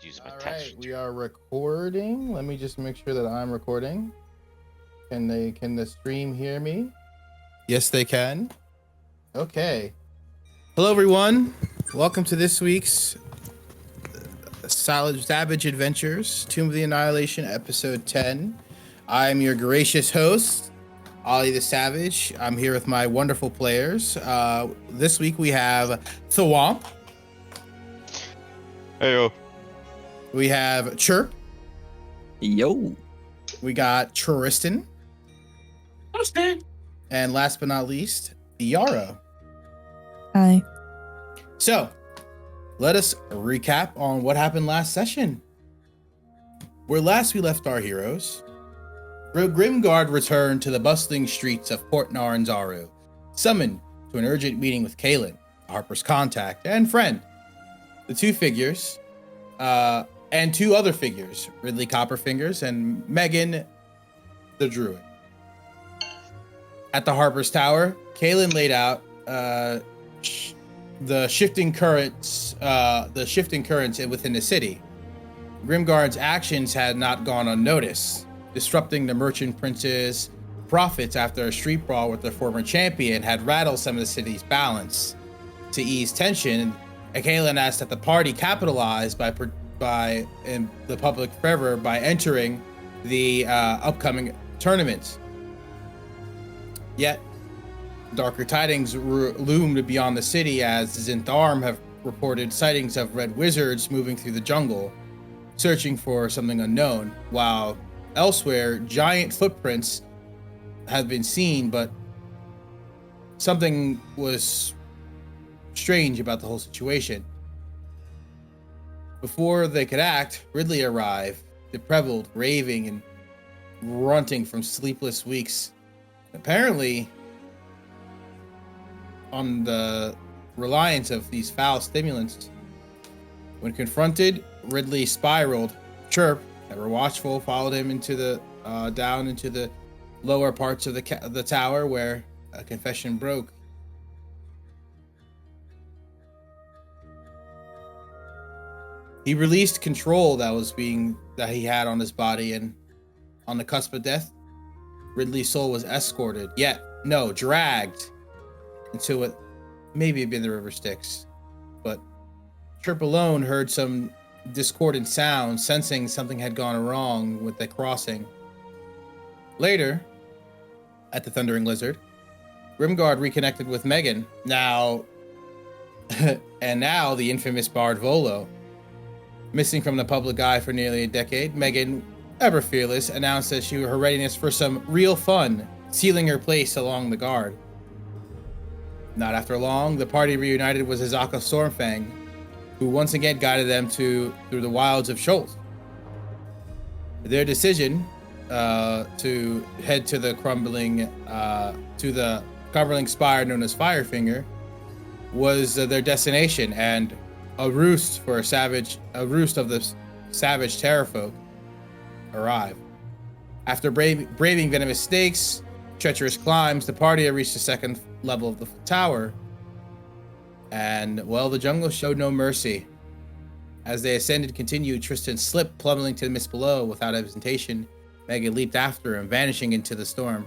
use All potential. right, we are recording. Let me just make sure that I'm recording. Can the stream hear me? Yes, they can. Okay. Hello, everyone. Welcome to this week's Savage Adventures, Tomb of the Annihilation, episode 10. I'm your gracious host, Ollie the Savage. I'm here with my wonderful players. This week we have Thwamp. Heyo. We have Chirp. Yo. We got Tristan. Tristan. And last but not least, Yarrow. Hi. So, let us recap on what happened last session. Where last we left our heroes, Grimguard returned to the bustling streets of Port Naranzaru, summoned to an urgent meeting with Kaelin, Harper's contact and friend. The two figures, and two other figures, Ridley Copperfingers and Meghan the Druid. At the Harper's Tower, Kaelin laid out the shifting currents within the city. Grimguard's actions had not gone unnoticed, disrupting the merchant prince's profits after a street brawl with their former champion had rattled some of the city's balance. To ease tension, Kaelin asked that the party capitalize in the public fervor by entering the upcoming tournament. Yet, darker tidings loomed beyond the city as Zintharm have reported sightings of red wizards moving through the jungle, searching for something unknown, while elsewhere, giant footprints have been seen, but something was strange about the whole situation. Before they could act, Ridley arrived, deprevelled, raving, and grunting from sleepless weeks. Apparently, on the reliance of these foul stimulants. When confronted, Ridley spiraled. Chirp, ever watchful, followed him into the down into the lower parts of the tower where a confession broke. He released control that he had on his body, and on the cusp of death, Ridley's soul was escorted, dragged into what maybe had been the river Styx. But Chirp alone heard some discordant sounds, sensing something had gone wrong with the crossing. Later, at the Thundering Lizard, Grimguard reconnected with Meghan, now the infamous bard Volo. Missing from the public eye for nearly a decade, Meghan, ever fearless, announced that her readiness for some real fun, sealing her place along the guard. Not after long, the party reunited with Azaka Stormfang, who once again guided them through the wilds of Chult. Their decision to head to the crumbling spire known as Firefinger was their destination, and a roost of the savage pterafolk arrived. After braving venomous snakes, treacherous climbs, the party had reached the second level of the tower, and the jungle showed no mercy. As they continued, Tristan slipped, plummeting to the mist below. Without hesitation, Meghan leaped after him, vanishing into the storm.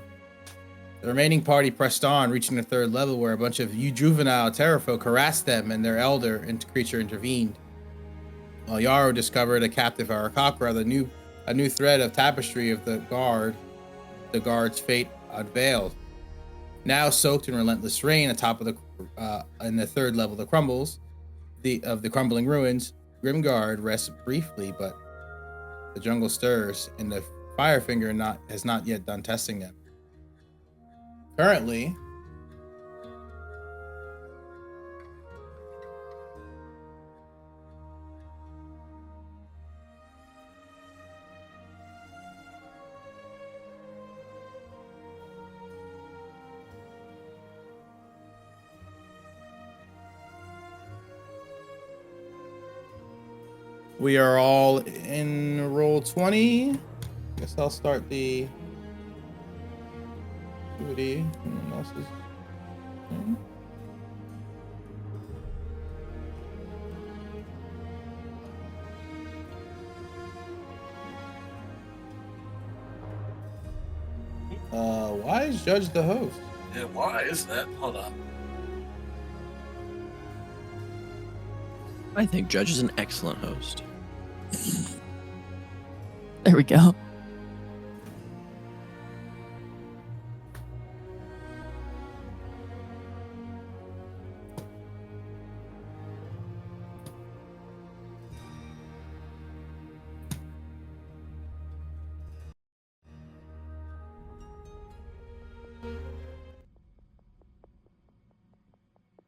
The remaining party pressed on, reaching the third level, where a bunch of juvenile pterafolk harassed them, and their elder creature intervened. While Yarrow discovered a captive Arakocra, a new thread of tapestry of the guard's fate unveiled. Now soaked in relentless rain atop of in the third level of the crumbling ruins, Grimguard rests briefly, but the jungle stirs, and the Firefinger has not yet done testing them. Currently, we are all in roll 20. Guess I'll start the activity. Anyone else is... why is Judge the host? Yeah, why is that? Hold on. I think Judge is an excellent host. There we go.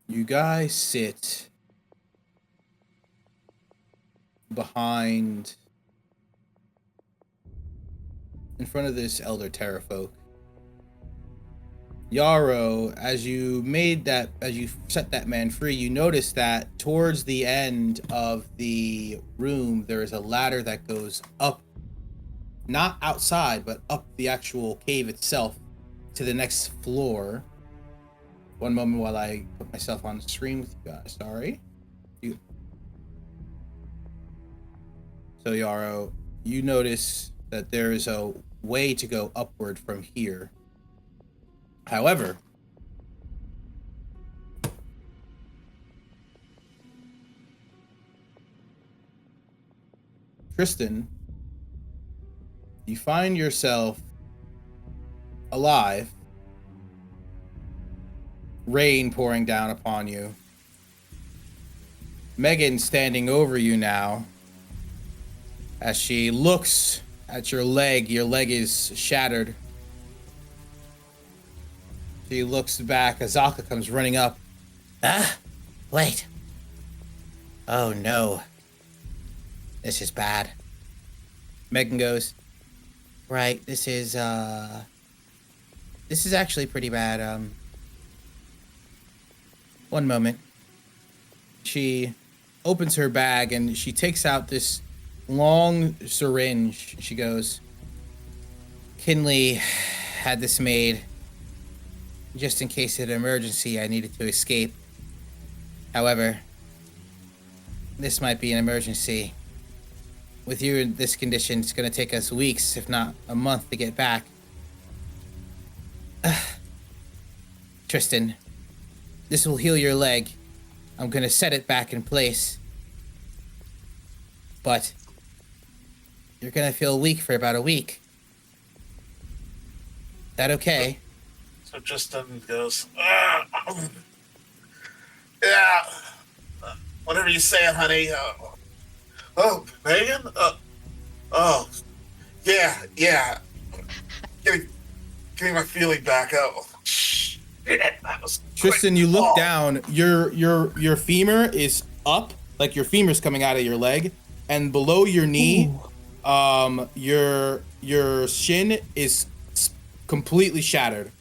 You guys sit behind, in front of this elder pterafolk. Yarrow, as you set that man free, you notice that towards the end of the room, there is a ladder that goes up, not outside, but up the actual cave itself to the next floor. One moment while I put myself on the screen with you guys. Sorry. So Yarrow, you notice that there is a way to go upward from here. However, Tristan, you find yourself alive, rain pouring down upon you. Meghan standing over you now. As she looks at your leg is shattered. She looks back. Azaka comes running up. Wait. Oh no. This is bad. Meghan goes, right, this is actually pretty bad. One moment. She opens her bag and she takes out this long syringe. She goes, Kinley had this made just in case of an emergency I needed to escape. However, this might be an emergency. With you in this condition, it's going to take us weeks, if not a month, to get back. Tristan, this will heal your leg. I'm going to set it back in place. But you're going to feel weak for about a week. That okay? So Tristan goes, yeah, whatever you say, honey. Oh, Meghan? Yeah. Give me my feeling back. Oh, shit, that was Tristan, quick. you look down. Your femur is up, like your femur's coming out of your leg, and below your knee, your shin is completely shattered.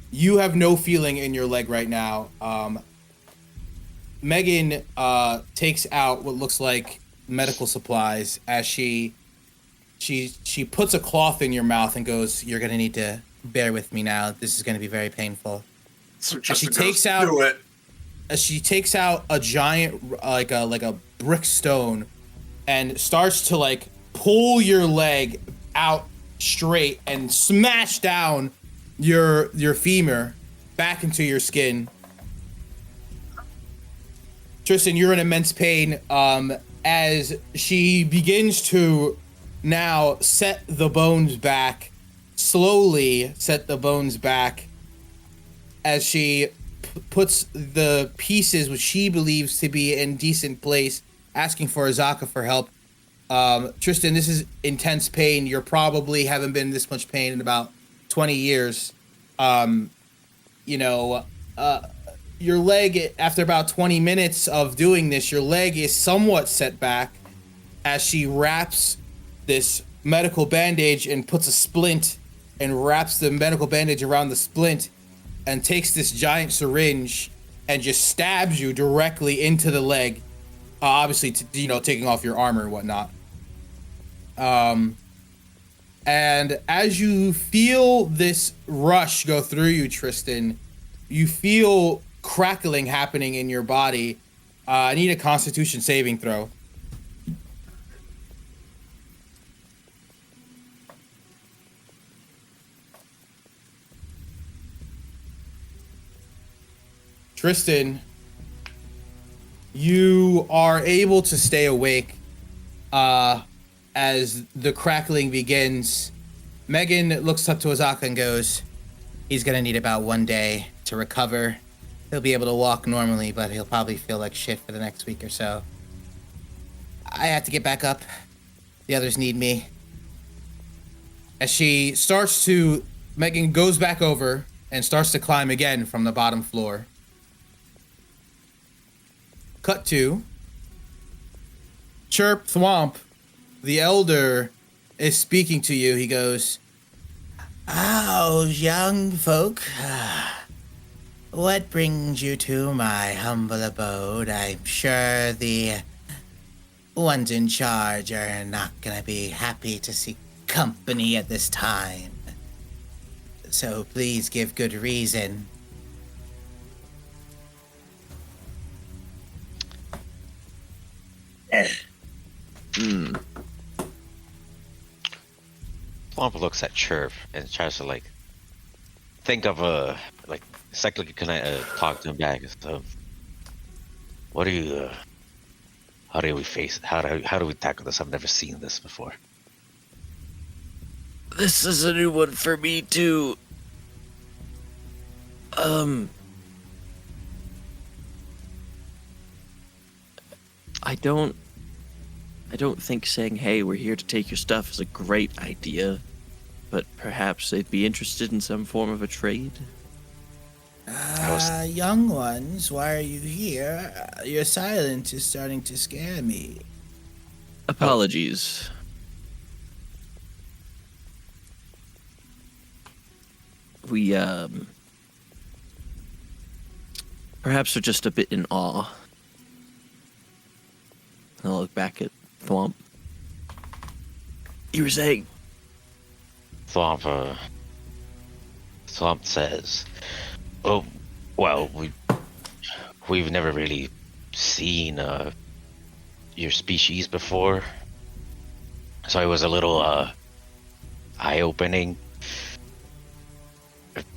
You have no feeling in your leg right now. Meghan takes out what looks like medical supplies as she puts a cloth in your mouth and goes, "You're gonna need to bear with me now. This is gonna be very painful." So As she Tristan takes out a giant like a brick stone and starts to like pull your leg out straight and smash down your femur back into your skin. Tristan, you're in immense pain as she begins to now set the bones back, slowly set the bones back as she puts the pieces which she believes to be in decent place, asking for Azaka for help. Tristan, this is intense pain. You're probably haven't been in this much pain in about 20 years. Your leg, after about 20 minutes of doing this, your leg is somewhat set back as she wraps this medical bandage and puts a splint and wraps the medical bandage around the splint and takes this giant syringe and just stabs you directly into the leg, obviously, taking off your armor and whatnot. And as you feel this rush go through you, Tristan, you feel crackling happening in your body. I need a Constitution saving throw. Tristan, you are able to stay awake as the crackling begins. Meghan looks up to Azaka and goes, he's gonna need about 1 day to recover. He'll be able to walk normally, but he'll probably feel like shit for the next week or so. I have to get back up. The others need me. As she starts to, Meghan goes back over and starts to climb again from the bottom floor. Cut to Chirp Thwamp, the elder, is speaking to you. He goes, "Oh, young folk, what brings you to my humble abode? I'm sure the ones in charge are not gonna be happy to see company at this time. So please give good reason." Thwomp looks at Chirp and tries to like think of a like cyclically connect talk to him back. So, what do you? How do we face it? How do we tackle this? I've never seen this before. This is a new one for me too. I don't think saying, "Hey, we're here to take your stuff," is a great idea, but perhaps they'd be interested in some form of a trade. Young ones, why are you here? Your silence is starting to scare me. Apologies. We, perhaps are just a bit in awe. I'll look back at Thwomp. You were saying? Thwomp says, "Oh, well, we've never really seen your species before, so it was a little eye-opening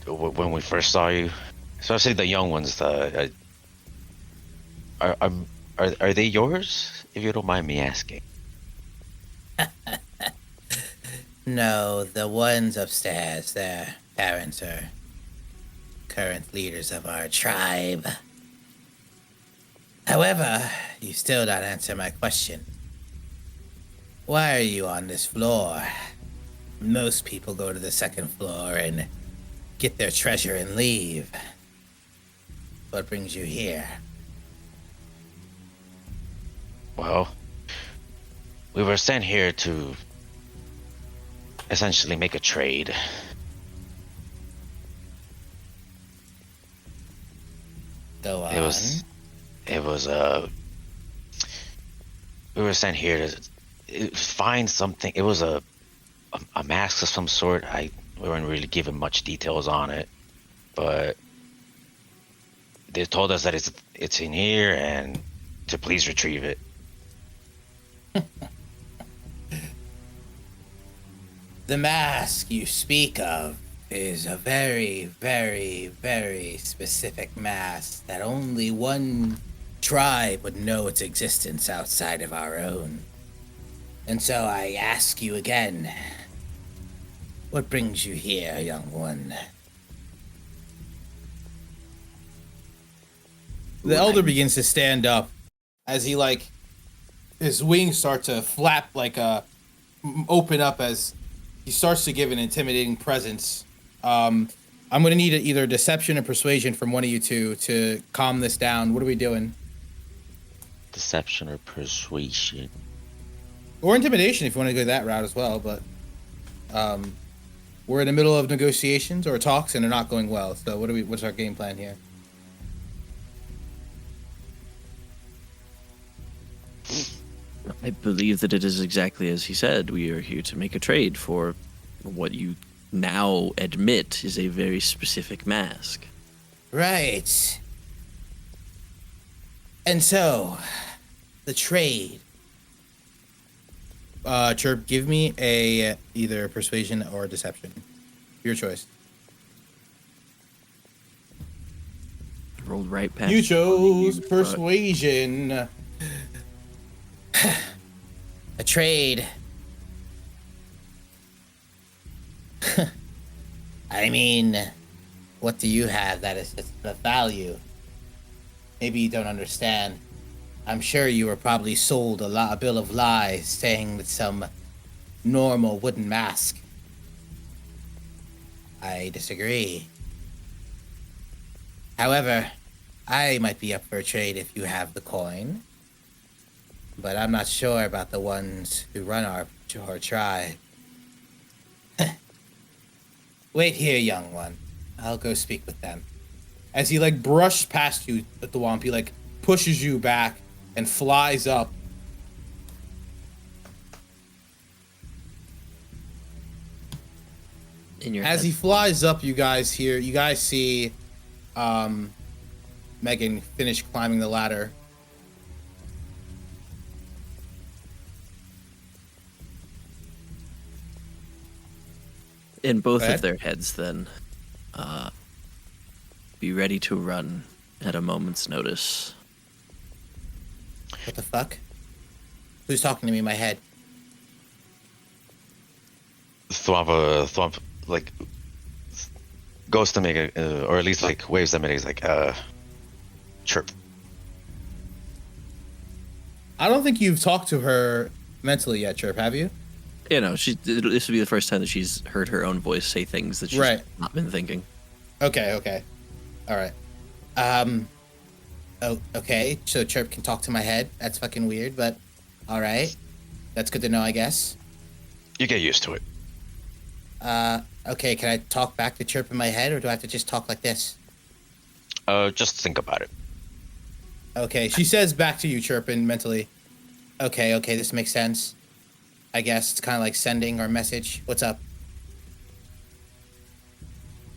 when we first saw you. Especially the young ones. Are they yours? If you don't mind me asking." No, the ones upstairs, their parents are current leaders of our tribe. However, you still don't answer my question. Why are you on this floor? Most people go to the second floor and get their treasure and leave. What brings you here? Well, we were sent here to essentially make a trade. Go on. It was we were sent here to find something. It was a mask of some sort. We weren't really given much details on it, but they told us that it's in here and to please retrieve it. The mask you speak of is a very, very, very specific mask that only one tribe would know its existence outside of our own. And so I ask you again, what brings you here, young one? The elder begins to stand up as he his wings start to flap open up as he starts to give an intimidating presence. I'm going to need either deception or persuasion from one of you two to calm this down. What are we doing? Deception or persuasion? Or intimidation if you want to go that route as well, but we're in the middle of negotiations or talks and they're not going well. So what's our game plan here? I believe that it is exactly as he said. We are here to make a trade for what you now admit is a very specific mask. Right. And so, the trade. Chirp, give me either persuasion or deception. Your choice. rolled right past. You chose but- persuasion. A trade. I mean, what do you have that is of value? Maybe you don't understand. I'm sure you were probably sold a bill of lies saying that some normal wooden mask. I disagree. However, I might be up for a trade if you have the coin. But I'm not sure about the ones who run our tribe. Wait here, young one. I'll go speak with them. As he, like, brushes past you, Thwamp, he, like, pushes you back and flies up. In your As head. he flies up, you guys see Meghan finish climbing the ladder. In both Go ahead. of their heads, then, be ready to run at a moment's notice. What the fuck? Who's talking to me in my head? Thwamp, like, goes to Meghan, or at least, like, waves at Meghan. He's like, Chirp. I don't think you've talked to her mentally yet, Chirp, have you? You know, this would be the first time that she's heard her own voice say things that she's Right. not been thinking. Okay. All right. Oh, okay. So Chirp can talk to my head. That's fucking weird, but all right. That's good to know, I guess. You get used to it. Okay. Can I talk back to Chirp in my head, or do I have to just talk like this? Just think about it. Okay. She says back to you, Chirpin, mentally. Okay. This makes sense. I guess it's kind of like sending our message. What's up?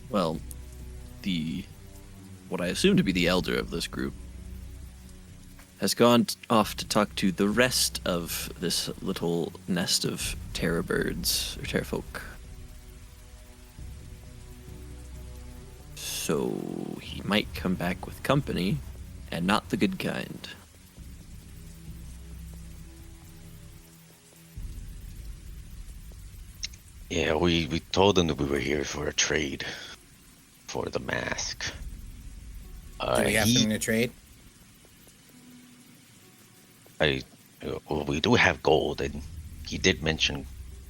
Well, what I assume to be the elder of this group has gone off to talk to the rest of this little nest of terror birds or pterafolk. So he might come back with company, and not the good kind. Yeah, we told them that we were here for a trade for the mask. Do we have something to trade? Well, we do have gold, and he did mention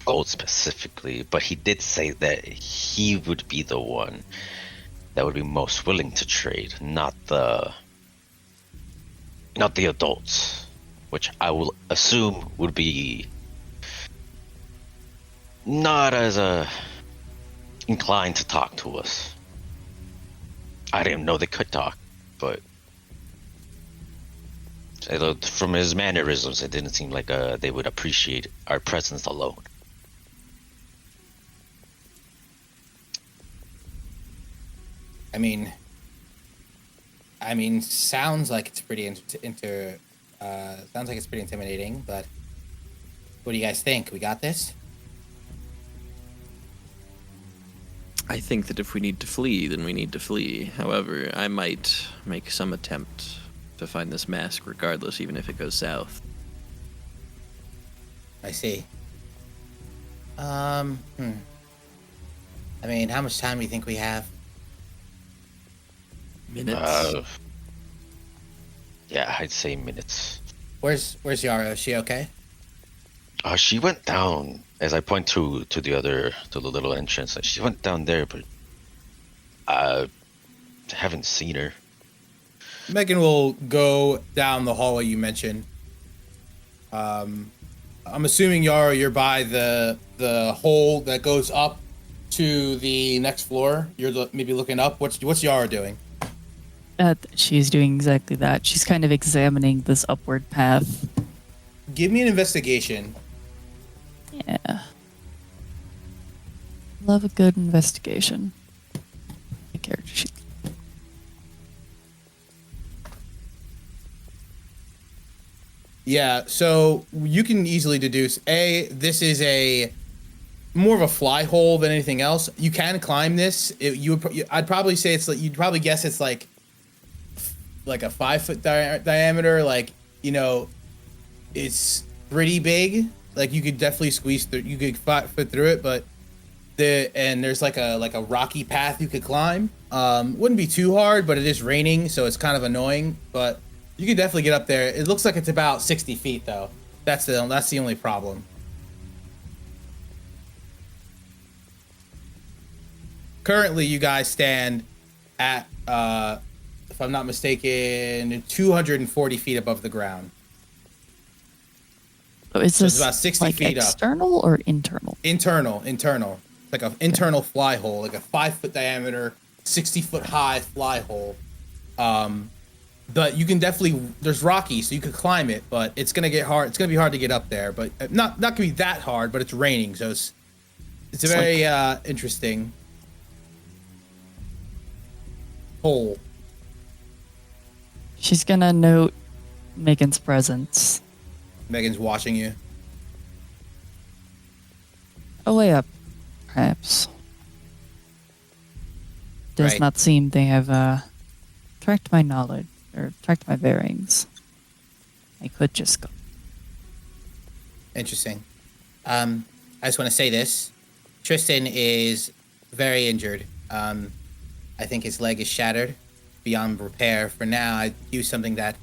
gold specifically, but he did say that he would be the one that would be most willing to trade, not the adults, which I will assume would be not as inclined to talk to us. I didn't know they could talk, but from his mannerisms, it didn't seem like they would appreciate our presence alone. I mean, sounds like it's pretty sounds like it's pretty intimidating. But what do you guys think? We got this? I think that if we need to flee, then we need to flee. However, I might make some attempt to find this mask regardless, even if it goes south. I see. I mean, how much time do you think we have? Minutes? Yeah, I'd say minutes. Where's Yarrow? Is she okay? She went down, as I point to the little entrance. She went down there, but I haven't seen her. Meghan will go down the hallway you mentioned. I'm assuming, Yarrow, you're by the hole that goes up to the next floor. You're maybe looking up. What's Yarrow doing? She's doing exactly that. She's kind of examining this upward path. Give me an investigation. Yeah. Love a good investigation. The character sheet. Yeah, so you can easily deduce, this is more of a fly hole than anything else. You can climb this. I'd probably say it's like, you'd probably guess it's like like a 5-foot diameter, like, you know, it's pretty big. Like you could definitely squeeze through. You could fit through it, but there's like a rocky path you could climb. Wouldn't be too hard, but it is raining, so it's kind of annoying. But you could definitely get up there. It looks like it's about 60 feet though. That's the only problem. Currently, you guys stand at, if I'm not mistaken, 240 feet above the ground. So is So it's this about 60 like feet up. external or internal? Internal. It's like an internal fly hole, like a 5-foot diameter, 60-foot high fly hole. But you can definitely, there's rocky, so you could climb it, but it's gonna get hard. It's gonna be hard to get up there, but not gonna be that hard. But it's raining, so it's very interesting hole. She's gonna note Megan's presence. Megan's watching you. A way up, perhaps. Does Right. not seem they have tracked my knowledge or tracked my bearings. I could just go. Interesting. I just want to say this. Tristan is very injured. I think his leg is shattered beyond repair. For now, I used something that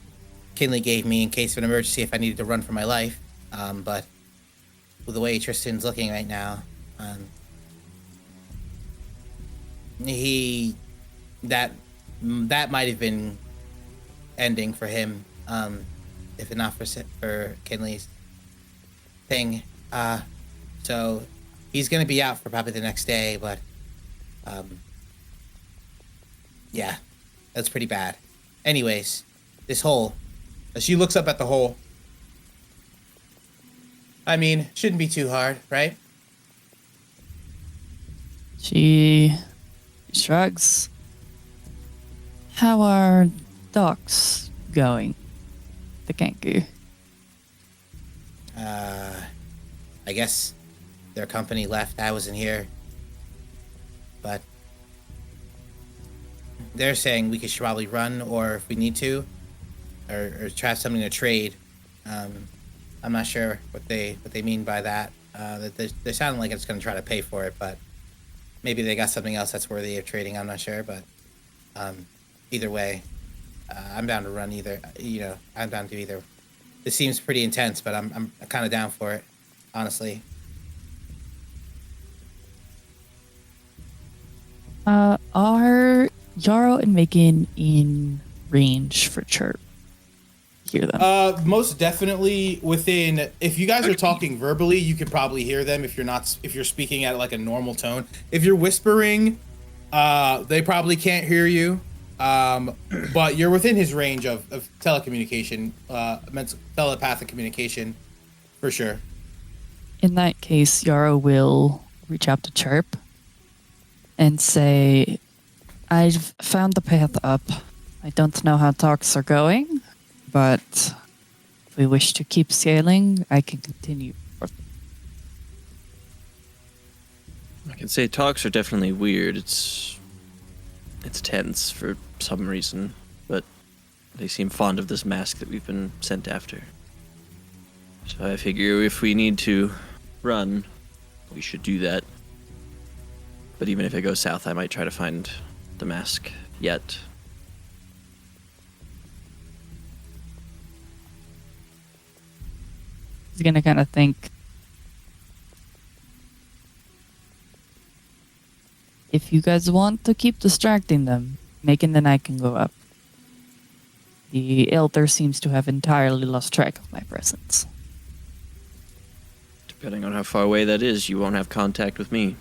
Kinley gave me in case of an emergency if I needed to run for my life. But with the way Tristan's looking right now, that might have been ending for him, if not for Kinley's thing. So he's gonna be out for probably the next day, but yeah, that's pretty bad. Anyways, this hole. She looks up at the hole. I mean, shouldn't be too hard, right? She shrugs. How are docks going? The Kanku. I guess their company left. I wasn't here. But they're saying we could probably run, or if we need to, or try something to trade. I'm not sure what they mean by that. They sound like it's going to try to pay for it, but maybe they got something else that's worthy of trading. I'm not sure, but either way, I'm down to run either. You know, I'm down to either. This seems pretty intense, but I'm kind of down for it, honestly. Are Yarrow and Meghan in range for Chirp? Hear them. Most definitely within. If you guys are talking verbally, you could probably hear them. If you're speaking at like a normal tone. If you're whispering, they probably can't hear you. But you're within his range of telecommunication, telepathic communication, for sure. In that case, Yarrow will reach out to Chirp and say, I've found the path up. I don't know how talks are going, but if we wish to keep sailing, I can continue. I can say talks are definitely weird. It's tense for some reason, but they seem fond of this mask that we've been sent after. So I figure if we need to run, we should do that. But even if it goes south, I might try to find the mask yet. He's gonna kind of think, if you guys want to keep distracting them, Megan and I can go up. The Elder seems to have entirely lost track of my presence. Depending on how far away that is, you won't have contact with me.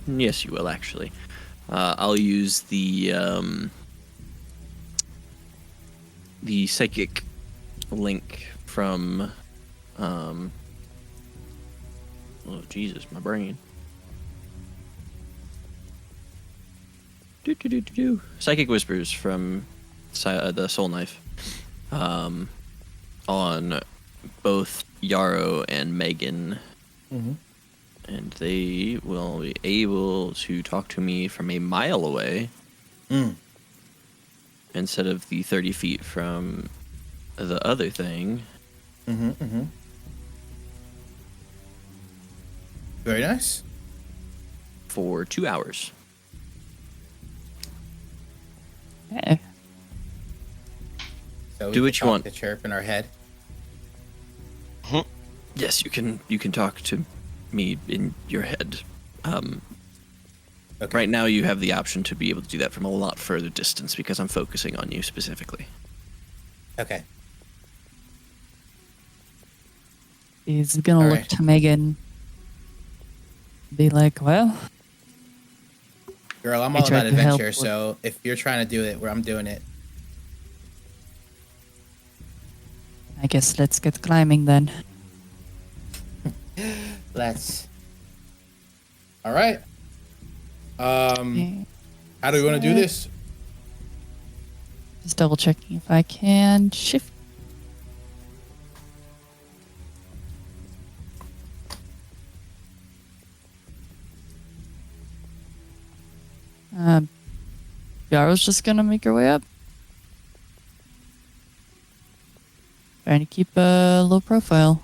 Yes, you will, actually. I'll use the psychic link from... oh, Jesus, my brain. Psychic Whispers from the Soul Knife on both Yarrow and Meghan. Mm-hmm. And they will be able to talk to me from a mile away. instead of the 30 feet from the other thing. Very nice. For 2 hours. Okay. So we Do can what you talk want. to Chirp in our head. Yes, you can talk to me in your head. Okay. Right now, you have the option to be able to do that from a lot further distance because I'm focusing on you specifically. Okay. He's gonna All look right. to Meghan. Be like, well, Girl, I'm I all tried about to help adventure, with- so if you're trying to do it, I'm doing it. I guess let's get climbing then. Let's. All right. How do we want to do this? Just double checking if I can shift. Yarrow's just gonna make her way up. Trying to keep a low profile.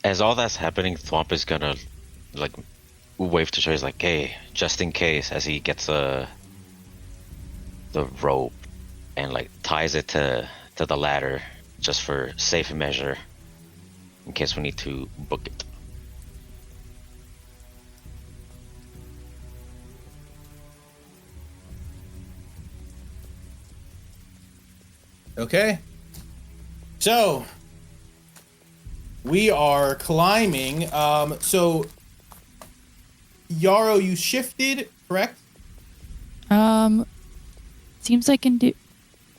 As all that's happening, Thwamp is gonna like wave to Trey, like, "Hey, just in case," as he gets the rope and like ties it to the ladder just for safe measure in case we need to book it. Okay. So we are climbing. So Yarrow, you shifted, correct? Seems I can do.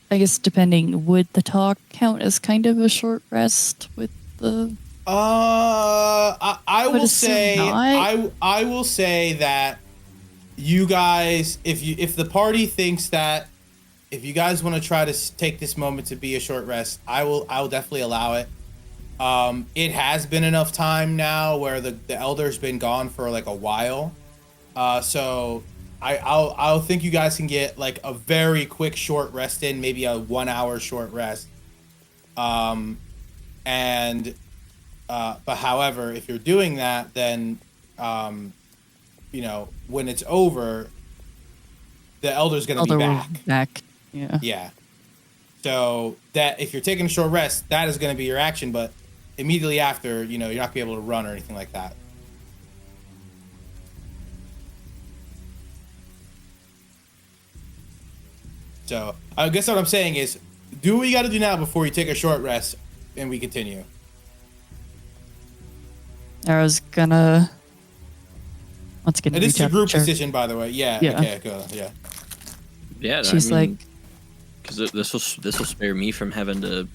I guess depending, would the talk count as kind of a short rest with the? I would will assume say not. I will say that you guys, if the party thinks that if you guys want to try to take this moment to be a short rest, I will definitely allow it. It has been enough time now where the elder's been gone for like a while, so I'll think you guys can get like a very quick short rest in, maybe a 1 hour short rest. But however, if you're doing that, then you know, when it's over, the elder's gonna Elder be will back. be back. Yeah. Yeah. So that if you're taking a short rest, that is going to be your action. But immediately after, you know, you're not going to be able to run or anything like that. So I guess what I'm saying is, do what you got to do now before you take a short rest, and we continue. Yarrow's gonna. Once again, And this reach is a out to group Chirp. decision, by the way. Yeah. Yeah. Okay. Cool. Yeah. Yeah, She's because this will spare me from having to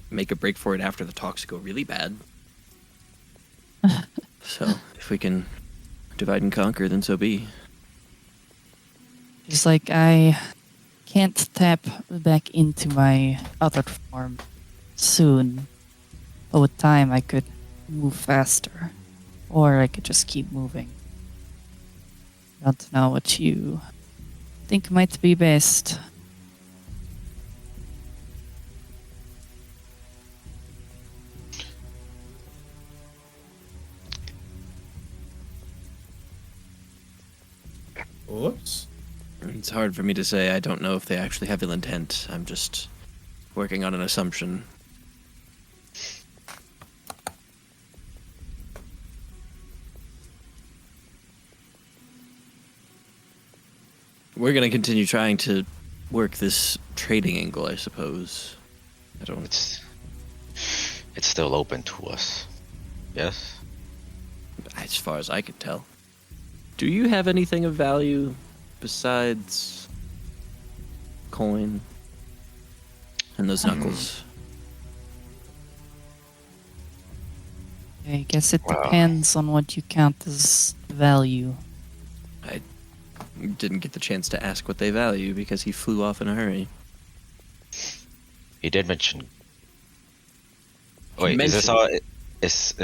make a break for it after the talks go really bad. So if we can divide and conquer, then so be. She's like, I can't tap back into my other form soon, but with time I could move faster, or I could just keep moving. I don't know what you think might be best. Oops. It's hard for me to say. I don't know if they actually have ill intent. I'm just working on an assumption. We're gonna continue trying to work this trading angle, I suppose. I don't. It's still open to us. Yes. As far as I can tell. Do you have anything of value besides coin and those knuckles? I guess it Wow. depends on what you count as value. I didn't get the chance to ask what they value because he flew off in a hurry. He did mention. Wait, is this all? Is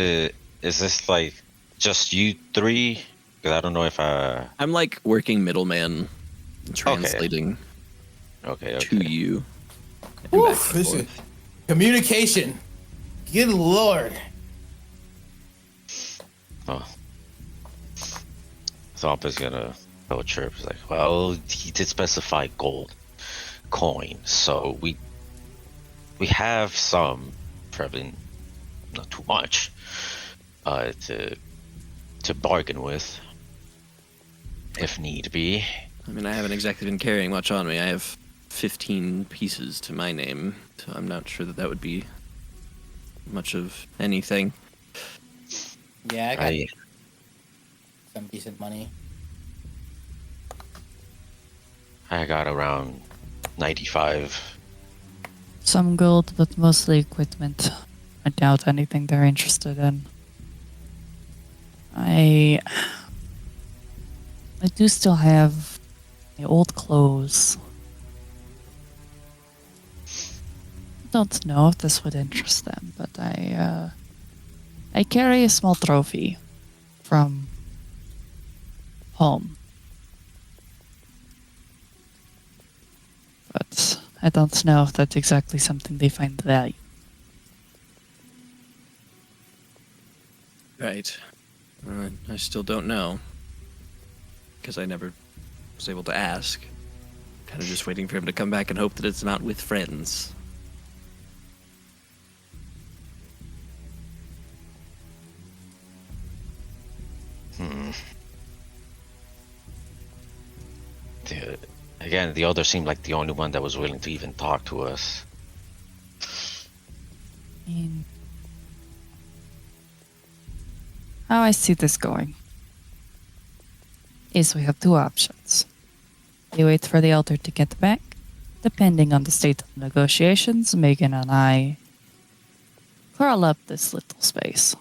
this like just you three Because I don't know if I. I'm like working middleman, translating Okay. to you. And back Oof, and this is forth. communication. Good lord. Oh. Thwamp is gonna tell Chirp. He's like, well, he did specify gold coin, so we have some, probably not too much, to bargain with, if need be. I mean, I haven't exactly been carrying much on me. I have 15 pieces to my name, so I'm not sure that would be much of anything. Yeah, I got I some decent money. got around 95. Some gold, but mostly equipment. I doubt anything they're interested in. I do still have my old clothes. Don't know if this would interest them, but I carry a small trophy from home. But I don't know if that's exactly something they find value. Right. I still don't know. Because I never was able to ask. Kind of just waiting for him to come back and hope that it's not with friends. Again, the other seemed like the only one that was willing to even talk to us. I mean, how I see this going is we have two options. We wait for the elder to get back. Depending on the state of negotiations, Meghan and I curl up this little space.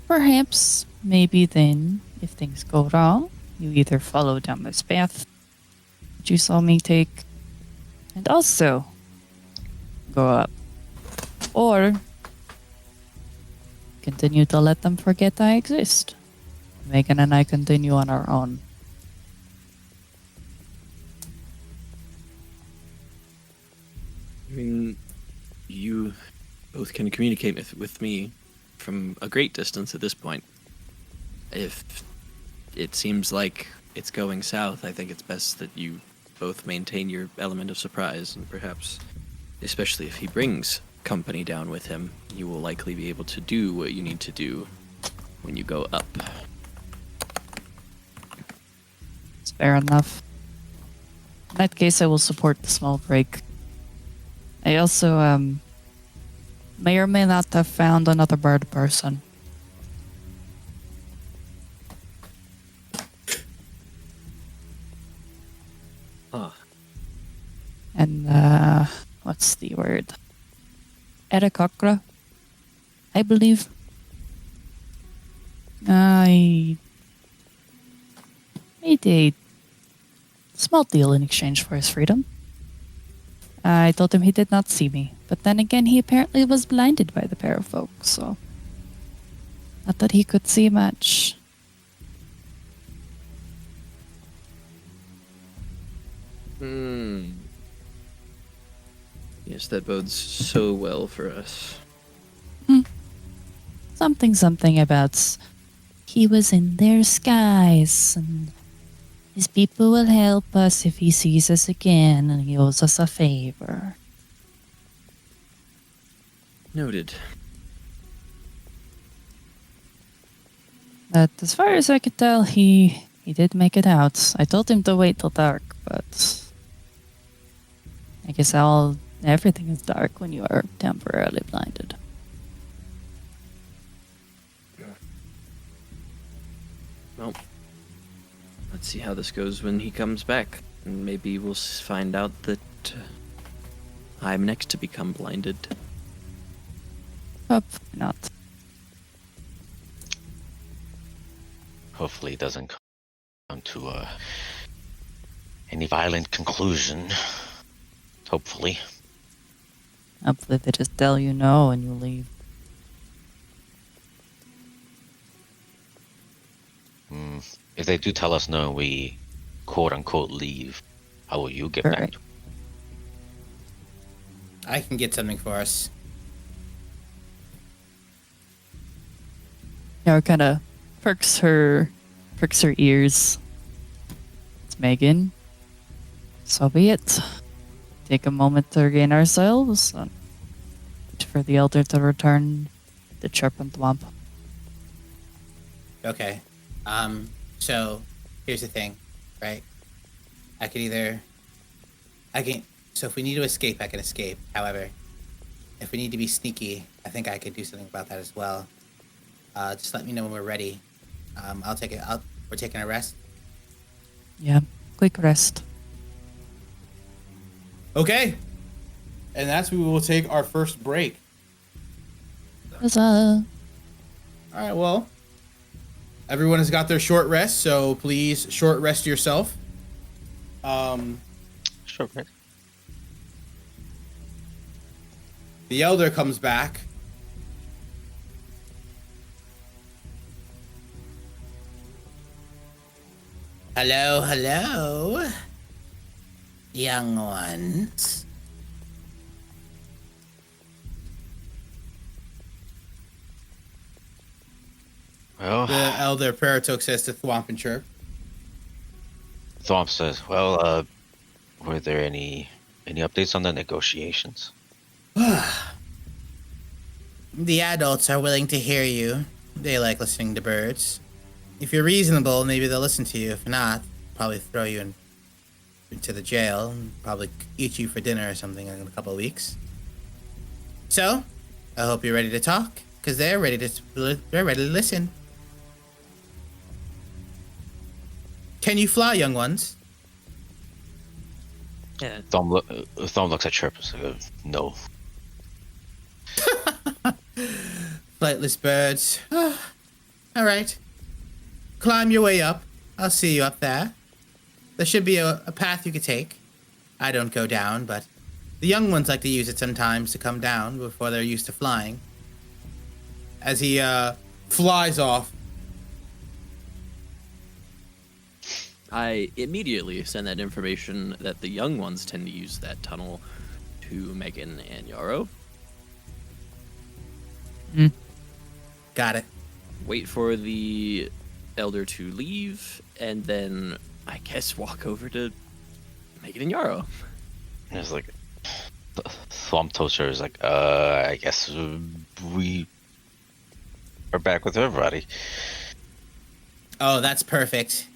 Perhaps, maybe then, if things go wrong, you either follow down this path that you saw me take, and also go up, or continue to let them forget I exist. Meghan and I continue on our own. I mean, you both can communicate with me from a great distance at this point. If it seems like it's going south, I think it's best that you both maintain your element of surprise, and perhaps, especially if he brings company down with him, you will likely be able to do what you need to do when you go up. It's fair enough. In that case, I will support the small break. I also, may or may not have found another bird person. Ah. And, what's the word? Erakakra, I believe. I made a small deal in exchange for his freedom. I told him he did not see me, but then again, he apparently was blinded by the pterafolk, so not that he could see much. Yes, that bodes so well for us. Something about he was in their skies, and his people will help us if he sees us again, and he owes us a favor. Noted. But as far as I could tell, he did make it out. I told him to wait till dark, but I guess everything is dark when you are temporarily blinded. Well, let's see how this goes when he comes back. And maybe we'll find out that I'm next to become blinded. Hopefully not. Hopefully it doesn't come to any violent conclusion. Hopefully. Hopefully they just tell you no and you leave. If they do tell us no and we quote unquote leave, how will you get All back? right. I can get something for us. Yarrow kind of perks her ears. It's Megan. So be it. Take a moment to regain ourselves and wait for the elder to return to Chirp and Thwamp. Okay. So here's the thing, right? So if we need to escape, I can escape. However, if we need to be sneaky, I think I could do something about that as well. Just let me know when we're ready. I'll take it. We're taking a rest. Yeah, quick rest. Okay. And that's when we will take our first break. Huzzah. All right, well, everyone has got their short rest, so please short rest yourself. Sure. Right. The elder comes back. Hello, hello, young ones. Well, The elder Paratok says to Thwamp and Chirp. Thwamp says, well, were there any updates on the negotiations? The adults are willing to hear you. They like listening to birds. If you're reasonable, maybe they'll listen to you. If not, probably throw you into the jail and probably eat you for dinner or something in a couple of weeks. So, I hope you're ready to talk, because they're ready to listen. Can you fly, young ones? Yeah. Thumb looks at Chirp and says, no. Flightless birds. All right. Climb your way up. I'll see you up there. There should be a path you could take. I don't go down, but the young ones like to use it sometimes to come down before they're used to flying. As he flies off. I immediately send that information that the young ones tend to use that tunnel to Meghan and Yarrow. Got it. Wait for the elder to leave, and then I guess walk over to Meghan and Yarrow. And it's like, Thwamp Toaster is like, I guess we are back with everybody. Oh, that's perfect.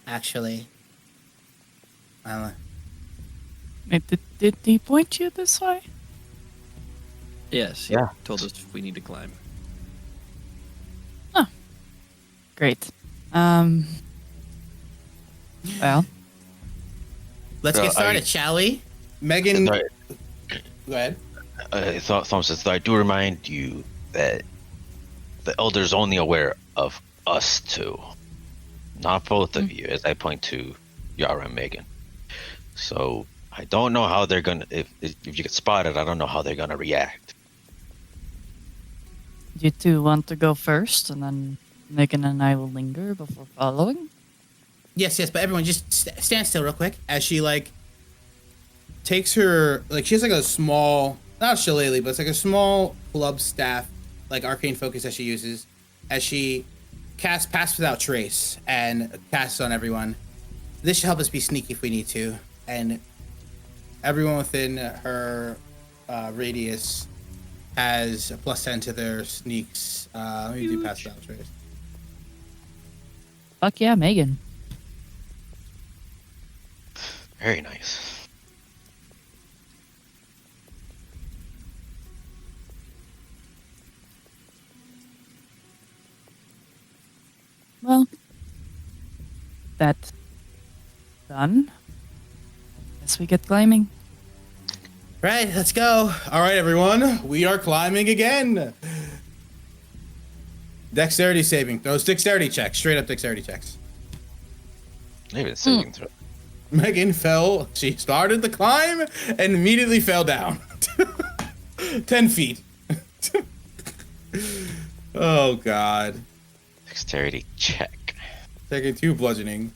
Actually. Did he point you this way? Yes, he Yeah. told us we need to climb. Great. Well, Let's So get started, shall we? Megan. Go ahead. Thwamp says, I do remind you that the elder's only aware of us two, not both of you, as I point to Yarrow and Meghan. So I don't know how they're gonna, if you get spotted, I don't know how they're gonna react. you two want to go first, and then Megan and I will linger before following? Yes, but everyone just stand still real quick as she, takes her, she has, a small, not a shillelagh, but it's, a small club staff, arcane focus that she uses as she casts Pass Without Trace and casts on everyone. This should help us be sneaky if we need to, and everyone within her radius has a +10 to their sneaks. Let me do Pass Without Trace. Fuck yeah, Megan. Very nice. Well, that's done. Guess we get climbing. Right, let's go. All right, everyone. We are climbing again. Dexterity saving. Those dexterity checks. Straight up dexterity checks. Even saving throw. Megan fell. She started the climb and immediately fell down. 10 feet. Oh, God. Dexterity check. Taking 2 bludgeoning.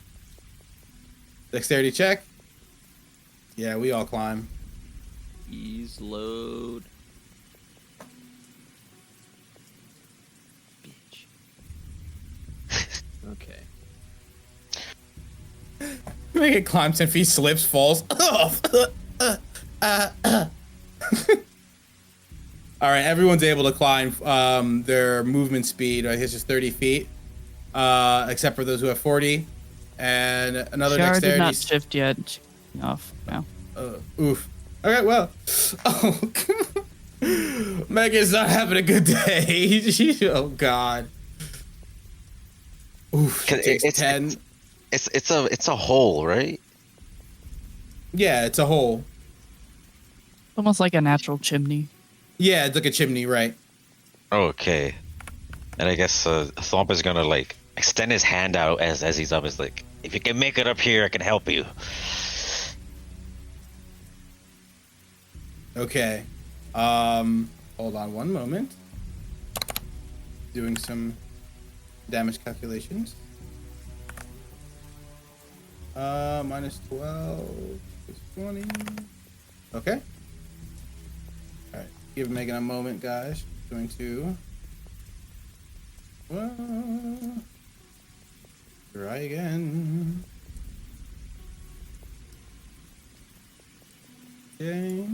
Dexterity check. Yeah, we all climb. Ease load. Bitch. Okay. Make it climb 10 feet, slips, falls. All right, everyone's able to climb their movement speed. I guess it's 30 feet, except for those who have 40. And another Yara dexterity. did not shift yet. She's off now. Oof. Okay, well. Oh, Meghan's not having a good day. Oh God. Oof. She takes 10. It's a hole, right? Yeah, it's a hole. Almost like a natural chimney. Yeah, it's like a chimney, right? Okay. And I guess Thwamp is gonna like extend his hand out as he's up. Is like, if you can make it up here, I can help you. Okay. Hold on one moment. Doing some damage calculations. Minus 12 is 20. Okay. Alright. Give Megan a moment, guys. Going to try again. Okay.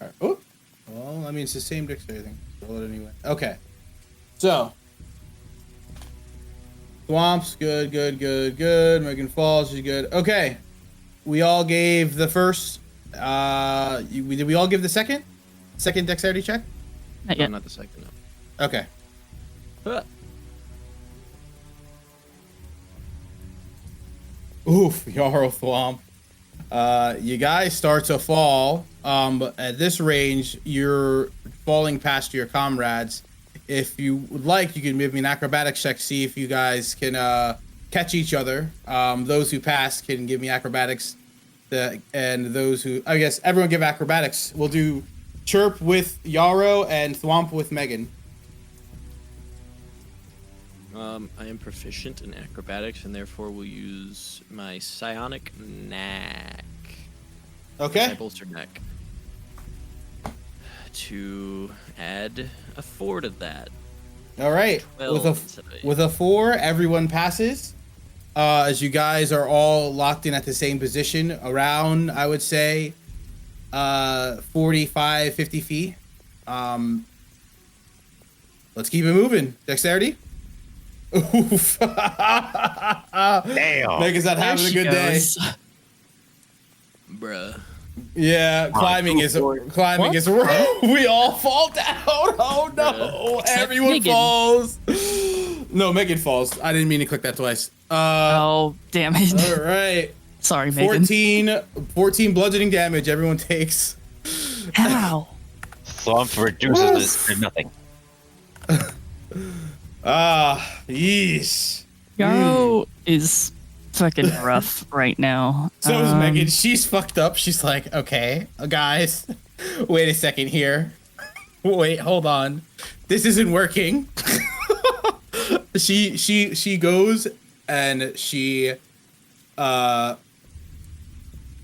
Alright. Oh! Well, I mean, it's the same dexterity thing. Roll it anyway. Okay. So. Thwomp's good. Meghan falls, she's good. Okay. We all gave the first. Did we all give the second? Second dexterity check? Not yet. No, not the second. No. Okay. Oof, Yarrow Thwamp. You guys start to fall. But at this range, you're falling past your comrades. If you would like, you can give me an acrobatics check, see if you guys can catch each other. Those who pass can give me acrobatics. And those who, I guess, everyone give acrobatics. We'll do Chirp with Yarrow and Thwamp with Meghan. I am proficient in acrobatics and therefore will use my psionic knack. Okay. My bolstered knack. To add a 4 to that. All right. 12 With a 4, everyone passes. As you guys are all locked in at the same position, around, I would say, 45, 50 feet. Let's keep it moving. Dexterity. Oof. Damn. Megan's not having a good day. Bruh. Yeah, climbing is we all fall down. Oh no, everyone Megan. falls. No, Meghan falls. I didn't mean to click that twice. Oh, damn it. All right. Sorry, Megan. 14 bludgeoning damage everyone takes. Ow. Thwamp reduces it to nothing. Yeesh. Yarrow is fucking rough right now. So is Meghan. She's fucked up. She's like, okay, guys, wait a second here. Wait, hold on. This isn't working. She goes and she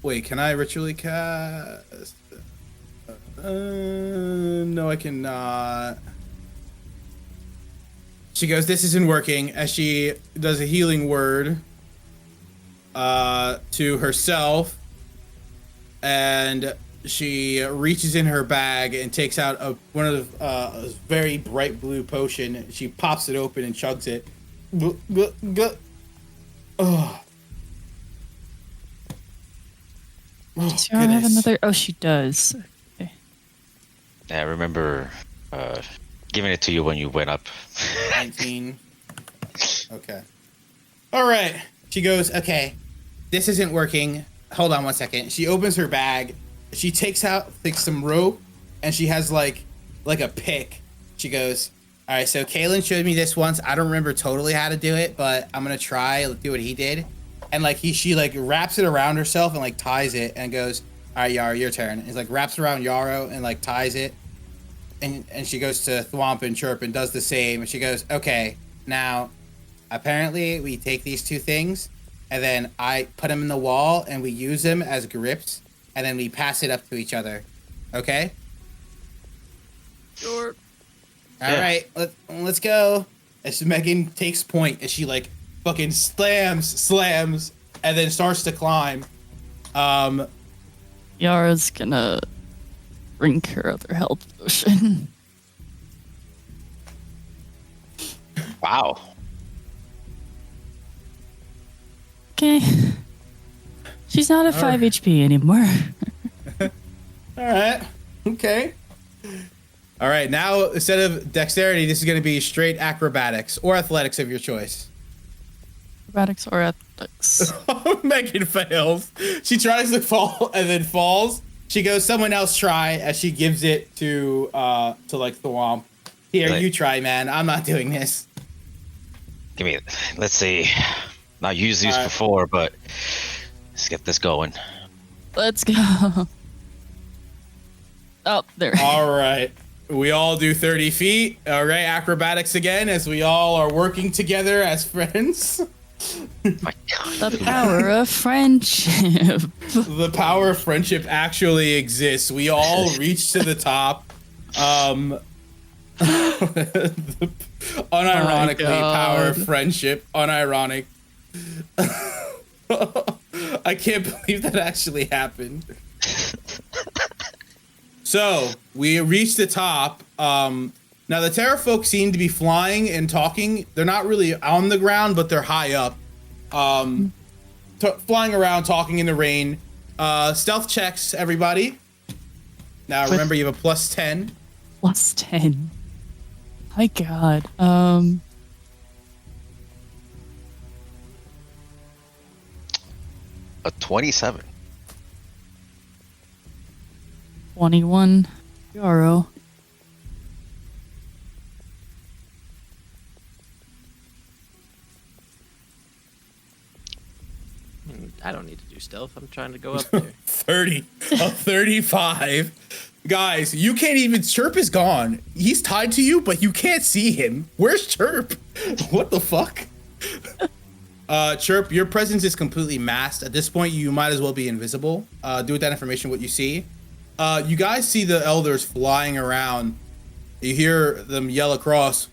wait, can I ritually cast? No, I cannot. She goes, this isn't working, as she does a healing word to herself, and she reaches in her bag and takes out one of the a very bright blue potion. She pops it open and chugs it. Oh. Does Yarrow have another? Oh, she does. Okay. Yeah, I remember giving it to you when you went up. 19. Okay. All right. She goes, okay, this isn't working. Hold on one second. She opens her bag. She takes out some rope, and she has like a pick. She goes, all right, so Kalen showed me this once. I don't remember totally how to do it, but I'm going to try do what he did. And she wraps it around herself and ties it and goes, all right, Yarrow, your turn. And wraps it around Yarrow and ties it. And she goes to Thwamp and Chirp and does the same. And she goes, okay, now apparently we take these two things, and then I put them in the wall, and we use them as grips, and then we pass it up to each other. Okay? Sure. All right, let's go. As Meghan takes point, as she like fucking slams, and then starts to climb. Yara's gonna drink her other health potion. Wow. Okay. She's not at 5 HP anymore. All right. Okay. All right. Now, instead of dexterity, this is going to be straight acrobatics or athletics of your choice. Acrobatics or athletics? Meghan fails. She tries to fall and then falls. She goes, someone else try, as she gives it to like Thwamp. Here, Like- you try, man. I'm not doing this. Give me. Let's see. Not used these All right. before, but let's get this going. Let's go. Oh, there. All right. We all do 30 feet. All right. Acrobatics again, as we all are working together as friends. My God. The power of friendship. The power of friendship actually exists. We all reach to the top. Unironically, God. power of friendship. Unironic. I can't believe that actually happened. So we reached the top. Now the pterafolk seem to be flying and talking. They're not really on the ground, but they're high up, flying around, talking in the rain. Stealth checks, everybody. Now remember, you have a +10. +10. My God. A 27. 21. Yarrow. I don't need to do stealth. I'm trying to go up there. 30. A 35. Guys, you can't even... Chirp is gone. He's tied to you, but you can't see him. Where's Chirp? What the fuck? Chirp, your presence is completely masked. At this point, you might as well be invisible. Do with that information what you see. You guys see the elders flying around. You hear them yell across.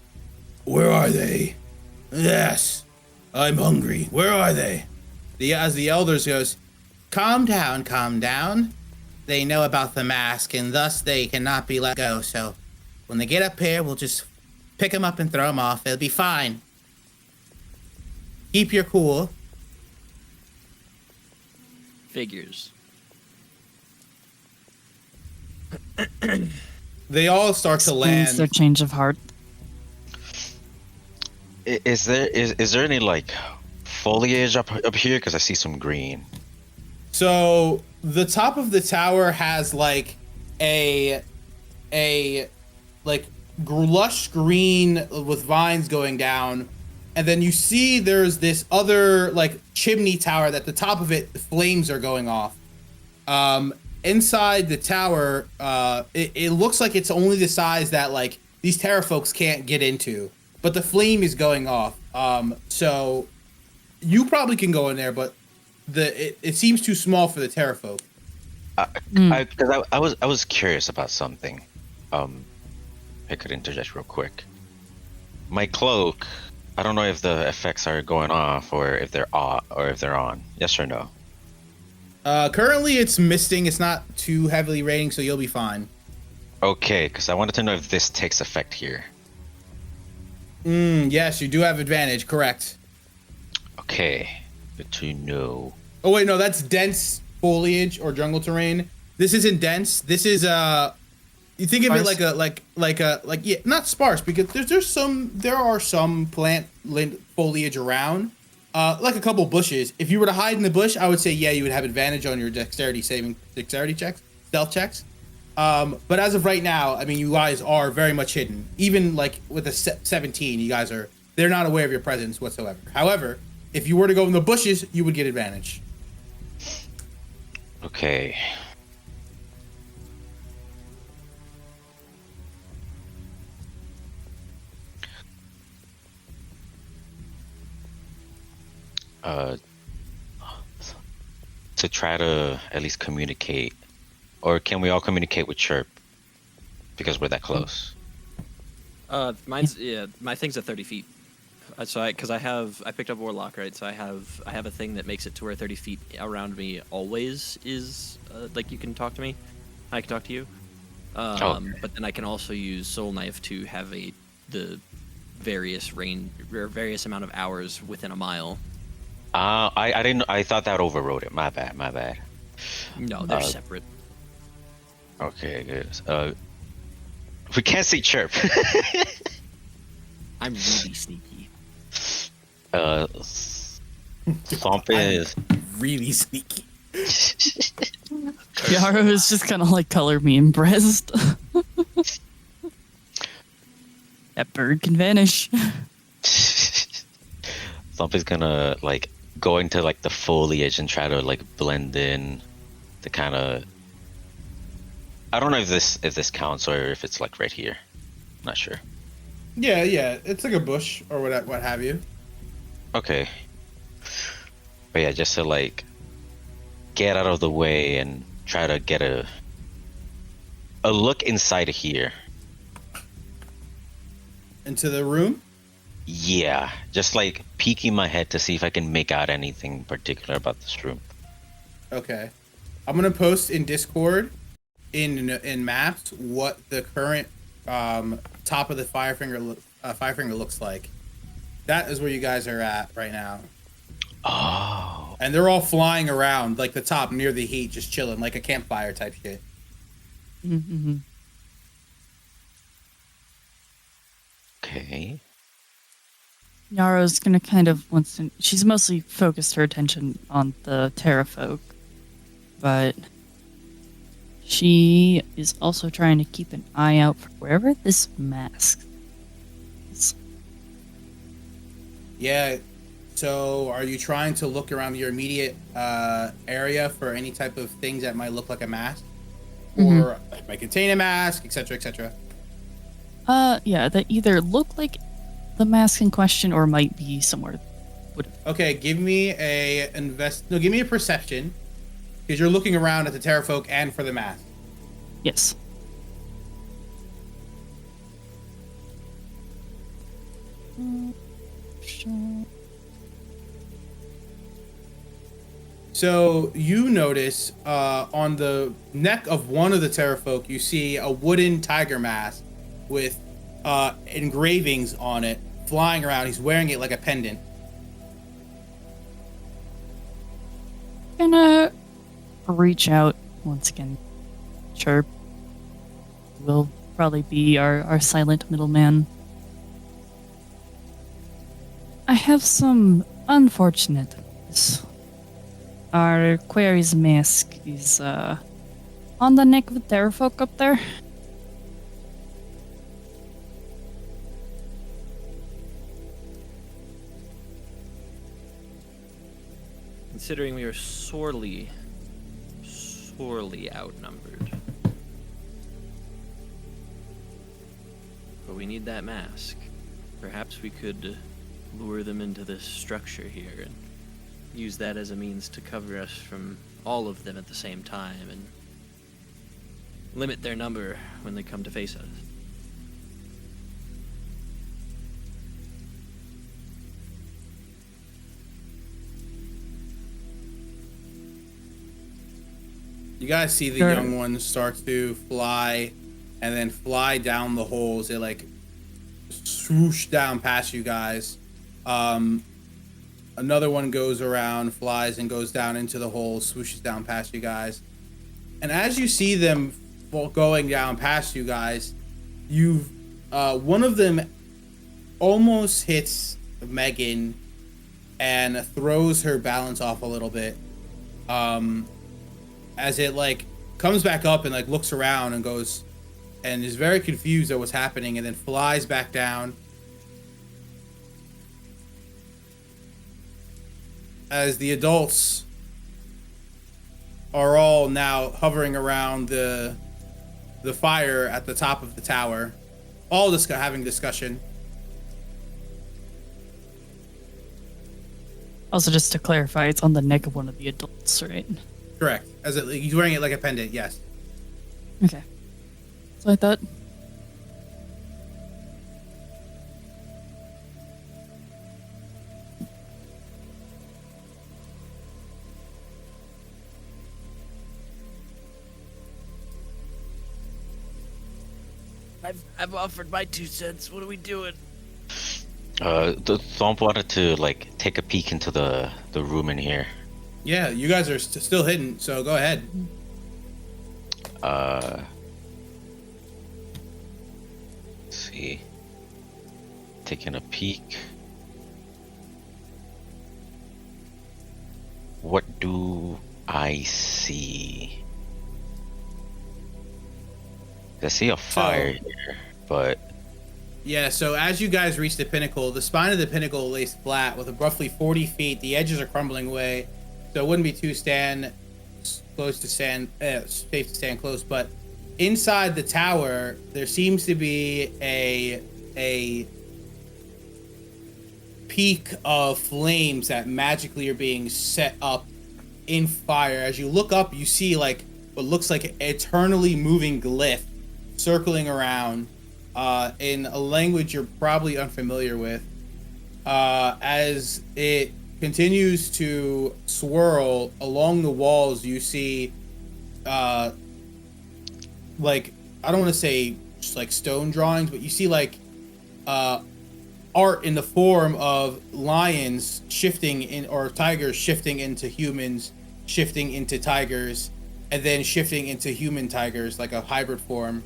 Where are they? Yes, I'm hungry. Where are they? As the elders goes, calm down, calm down. They know about the mask, and thus they cannot be let go. So when they get up here, we'll just pick them up and throw them off. It'll be fine. Keep your cool. Figures. They all start to Explains their land. change of heart. Is there any like foliage up here? Because I see some green. So the top of the tower has like a like lush green with vines going down, and then you see there's this other like chimney tower that the top of it, the flames are going off. Inside the tower, it looks like it's only the size that like these pterafolks can't get into, but the flame is going off. So you probably can go in there, but it seems too small for the pterafolk. Because I was curious about something. I could interject real quick. My cloak. I don't know if the effects are going off or if they're on. Yes or no? Currently it's misting. It's not too heavily raining, so you'll be fine. Okay, because I wanted to know if this takes effect here. Yes, you do have advantage. Correct. Okay, good to know. Oh wait, no, that's dense foliage or jungle terrain. This isn't dense. This is you think of it like yeah, not sparse, because there are some plant foliage around, like a couple bushes. If you were to hide in the bush, I would say yeah, you would have advantage on your dexterity checks, stealth checks. But as of right now, I mean, you guys are very much hidden. Even like with a 17, you guys they're not aware of your presence whatsoever. However, if you were to go in the bushes, you would get advantage. Okay. uh, to try to at least communicate, or can we all communicate with Chirp because we're that close? My thing's at 30 feet. Because I picked up Warlock, right? So I have a thing that makes it to where 30 feet around me always is like you can talk to me. I can talk to you. But then I can also use Soul Knife to have the various range or various amount of hours within a mile. I didn't. I thought that overrode it. My bad. No, they're separate. Okay, good. We can't see Chirp. I'm really sneaky. Thwamp is really sneaky. Yarrow is just kind of like color me impressed. That bird can vanish. Thwamp is gonna like go into like the foliage and try to like blend in the kind of. I don't know if this counts or if it's like right here. Not sure. Yeah, it's like a bush or what have you. Okay. But yeah, just to like get out of the way and try to get a look inside of here. Into the room? Yeah, just like peeking my head to see if I can make out anything particular about this room. Okay. I'm gonna post in Discord in maps what the current top of the Firefinger looks like. That is where you guys are at right now. Oh. And they're all flying around like the top near the heat, just chilling like a campfire type shit. Mm-hmm. Okay. Yarrow's gonna kind of she's mostly focused her attention on the pterafolk, but she is also trying to keep an eye out for wherever this mask is. Yeah. So are you trying to look around your immediate area for any type of things that might look like a mask? Or might contain a mask, etc., etc.? Yeah, that either look like the mask in question or might be somewhere. Okay, give me give me a perception, because you're looking around at the pterafolk and for the mask. Yes. So you notice on the neck of one of the pterafolk, you see a wooden tiger mask with engravings on it flying around. He's wearing it like a pendant. Gonna reach out once again. Chirp will probably be our silent middleman. I have some unfortunate news. Our query's mask is on the neck of the pterafolk up there. Considering we are sorely outnumbered. But we need that mask. Perhaps we could lure them into this structure here and use that as a means to cover us from all of them at the same time and limit their number when they come to face us. You guys see the young ones start to fly and then fly down the holes. They like swoosh down past you guys. Another one goes around, flies, and goes down into the hole, swooshes down past you guys. And as you see them going down past you guys, one of them almost hits Meghan and throws her balance off a little bit. As it like comes back up and like looks around and goes and is very confused at what's happening and then flies back down. As the adults are all now hovering around the fire at the top of the tower, all having discussion. Also, just to clarify, it's on the neck of one of the adults, right? Correct. He's wearing it like a pendant. Yes. Okay. So I thought. I've offered my 2 cents. What are we doing? The Thwomp wanted to like take a peek into the room in here. Yeah, you guys are still hidden, so go ahead. Let's see. Taking a peek. What do I see? I see a fire here, but Yeah, so as you guys reach the pinnacle, the spine of the pinnacle lays flat with roughly 40 feet. The edges are crumbling away, so it wouldn't be too safe to stand close. But inside the tower, there seems to be a peak of flames that magically are being set up in fire. As you look up, you see like what looks like an eternally moving glyph circling around in a language you're probably unfamiliar with. As it continues to swirl along the walls, you see like, I don't want to say just like stone drawings, but you see like art in the form of lions shifting in, or tigers shifting into humans, shifting into tigers, and then shifting into human tigers, like a hybrid form.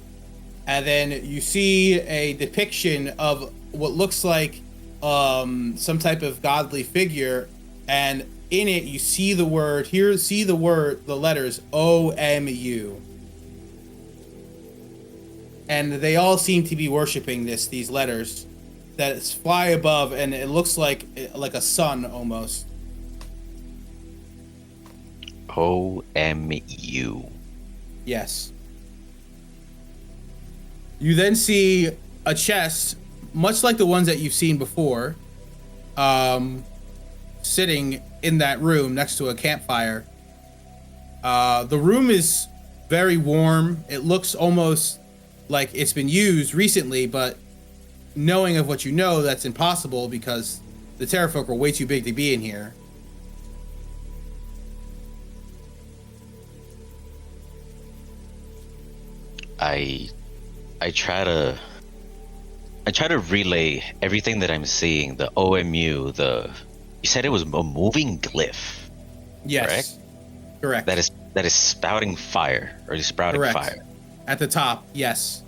And then you see a depiction of what looks like some type of godly figure, and in it you see the letters OMU. And they all seem to be worshiping these letters that fly above, and it looks like a sun almost. OMU. Yes. You then see a chest, much like the ones that you've seen before, sitting in that room next to a campfire. The room is very warm. It looks almost like it's been used recently, but knowing of what you know, that's impossible because the pterafolk are way too big to be in here. I try to relay everything that I'm seeing. The OMU, you said it was a moving glyph. Yes. Correct. That is spouting fire, or is sprouting Correct. fire. At the top, yes.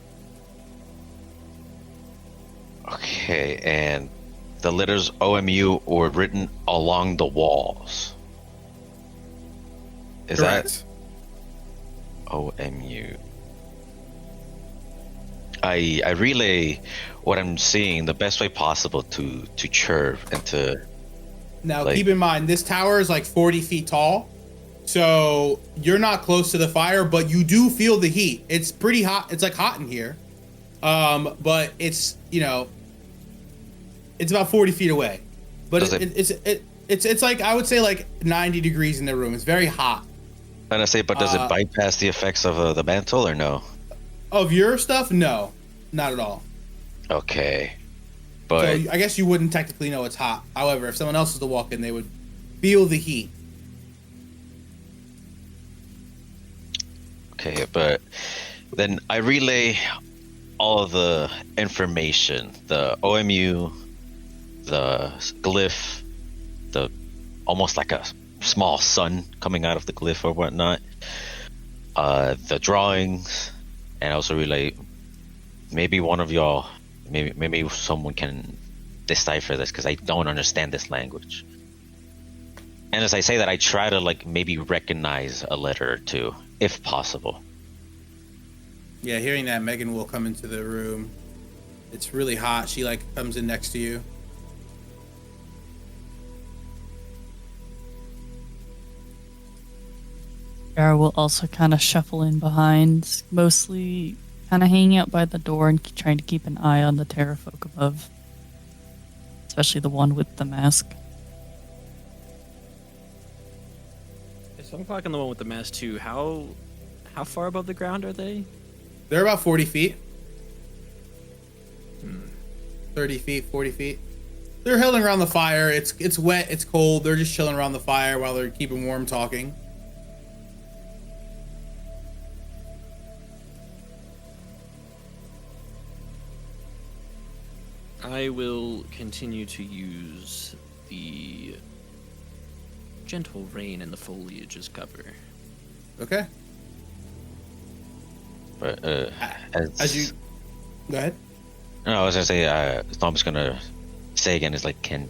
Okay, and the letters OMU were written along the walls. Is Correct. that OMU? I relay what I'm seeing the best way possible to Chirp and to. Now, keep in mind, this tower is like 40 feet tall, so you're not close to the fire, but you do feel the heat. It's pretty hot. It's like hot in here, but it's it's about 40 feet away. But it's like, I would say like 90 degrees in the room. It's very hot. And I say, but does it bypass the effects of the mantle or no? Of your stuff, no, not at all. Okay, but so I guess you wouldn't technically know it's hot. However, if someone else was to walk in, they would feel the heat. Okay, but then I relay all of the information: the OMU, the glyph, the almost like a small sun coming out of the glyph or whatnot, the drawings. And also relay, maybe one of y'all, maybe someone can decipher this because I don't understand this language. And as I say that, I try to like maybe recognize a letter or two, if possible. Yeah, hearing that, Meghan will come into the room. It's really hot. She like comes in next to you. Yarrow will also kind of shuffle in behind, mostly kind of hanging out by the door and trying to keep an eye on the pterafolk above, especially the one with the mask. So I'm clocking the one with the mask too. How far above the ground are they? They're about 40 feet. 30 feet, 40 feet. They're hilling around the fire. It's wet, it's cold. They're just chilling around the fire while they're keeping warm talking. I will continue to use the gentle rain in the foliage as cover. Okay. But As you go ahead. No, I was gonna say, Tom's gonna say again is like, can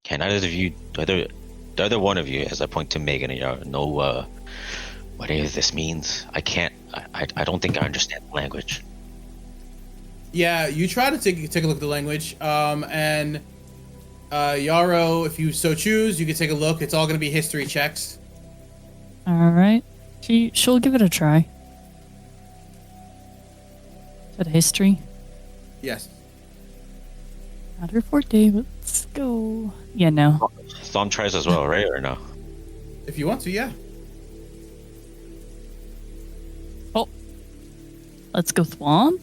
either of you, the other one of you, as I point to Meghan and Yarrow, know what any of this means? I can't. I don't think I understand the language. Yeah, you try to take a look at the language, and Yarrow, if you so choose, you can take a look. It's all going to be history checks. All right. She'll give it a try. Is that history? Yes. Not her forte. Let's go. Yeah, no. Tom tries as well, right? Or no? If you want to, yeah. Oh. Let's go Thwamp.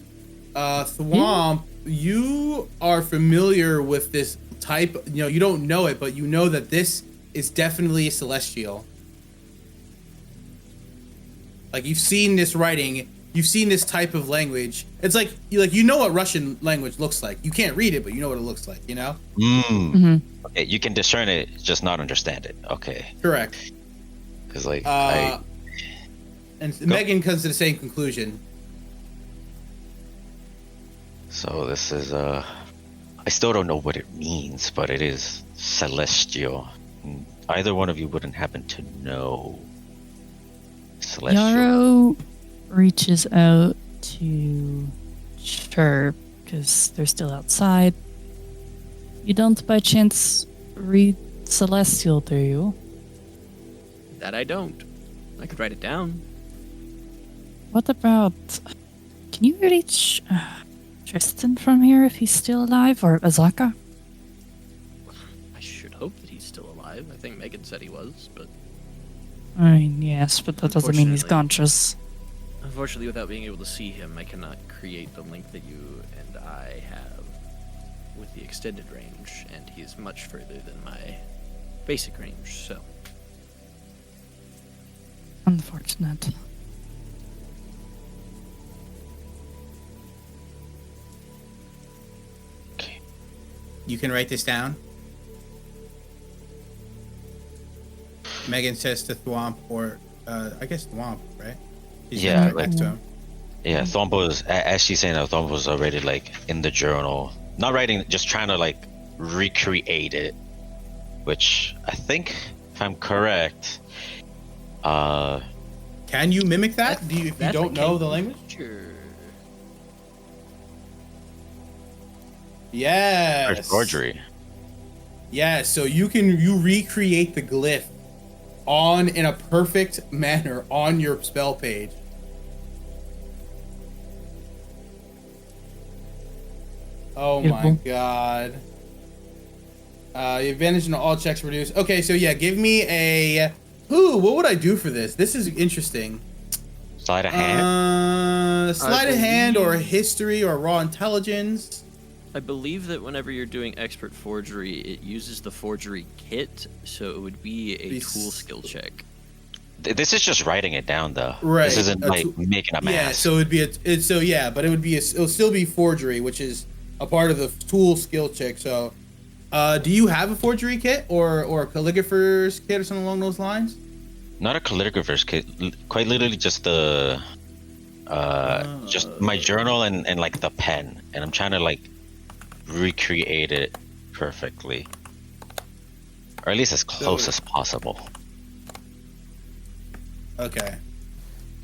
Thwamp, you are familiar with this type. You know, you don't know it, but you know that this is definitely celestial. Like, you've seen this writing. You've seen this type of language. It's like you know what Russian language looks like. You can't read it, but you know what it looks like, you know? Mm-hmm. Okay, you can discern it, just not understand it. Okay. Correct. Because, like, And Meghan comes to the same conclusion. So this is, I still don't know what it means, but it is celestial. Either one of you wouldn't happen to know celestial. Yarrow reaches out to Chirp because they're still outside. You don't by chance read celestial, do you? That I don't. I could write it down. What about... Can you reach Tristan from here if he's still alive, or Azaka? I should hope that he's still alive. I think Meghan said he was, but I mean, yes, but that doesn't mean he's Unfortunately. conscious. unfortunately, without being able to see him, I cannot create the link that you and I have with the extended range, and he's much further than my basic range, so. Unfortunate. Okay. You can write this down. Meghan says to Thwamp, or I guess Thwamp, right? She's Yeah, right next to him. Yeah, Thwamp was, as she's saying that, Thwamp was already, like, in the journal. Not writing, just trying to, like, recreate it. Which, I think, if I'm correct, Can you mimic that? Do you, if you That don't I know can- the language? Sure. Yes. or forgery. Yeah, so you recreate the glyph in a perfect manner on your spell page. Oh my Beautiful. god. The advantage in all checks reduced. Okay, so yeah, give me a... Ooh, what would I do for this? This is interesting. Sleight of hand. Sleight of hand or history or raw intelligence. I believe that whenever you're doing expert forgery, it uses the forgery kit, so it would be a These- tool skill check. This is just writing it down, though. Right. This isn't, A like, tool- making a mask. Yeah, so it'd be but it would be it'll still be forgery, which is a part of the tool skill check. So, do you have a forgery kit or a calligrapher's kit or something along those lines? Not a calligrapher's kit. Quite literally just the... just my journal and, like, the pen. And I'm trying to, like, recreate it perfectly. Or at least as close as possible. Okay.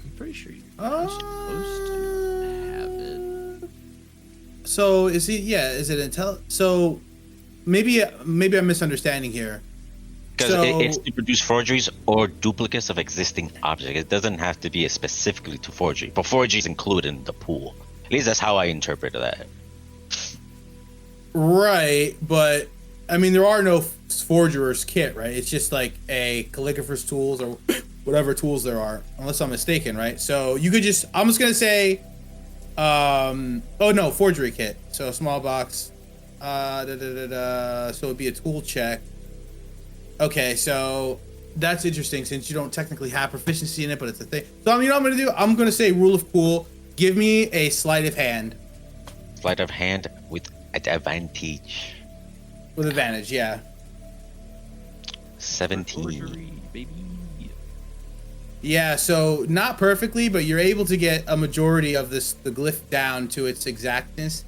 I'm pretty sure you're supposed to have it. So is it So maybe I'm misunderstanding here. Because So- it's to produce forgeries or duplicates of existing objects. It doesn't have to be specifically to forgery. But forgery is included in the pool. At least that's how I interpreted that. Right, but I mean there are no forgerer's kit, right? It's just like a calligrapher's tools or whatever tools there are, unless I'm mistaken, right? So you could just, I'm just gonna say, oh no, forgery kit. So small box, so it'd be a tool check. Okay, so that's interesting since you don't technically have proficiency in it, but it's a thing. So you know what I'm gonna do? I'm gonna say rule of cool. Give me a sleight of hand. Sleight of hand with advantage. With advantage, yeah. 17. Forgery, baby. Yeah, so not perfectly, but you're able to get a majority of the glyph down to its exactness.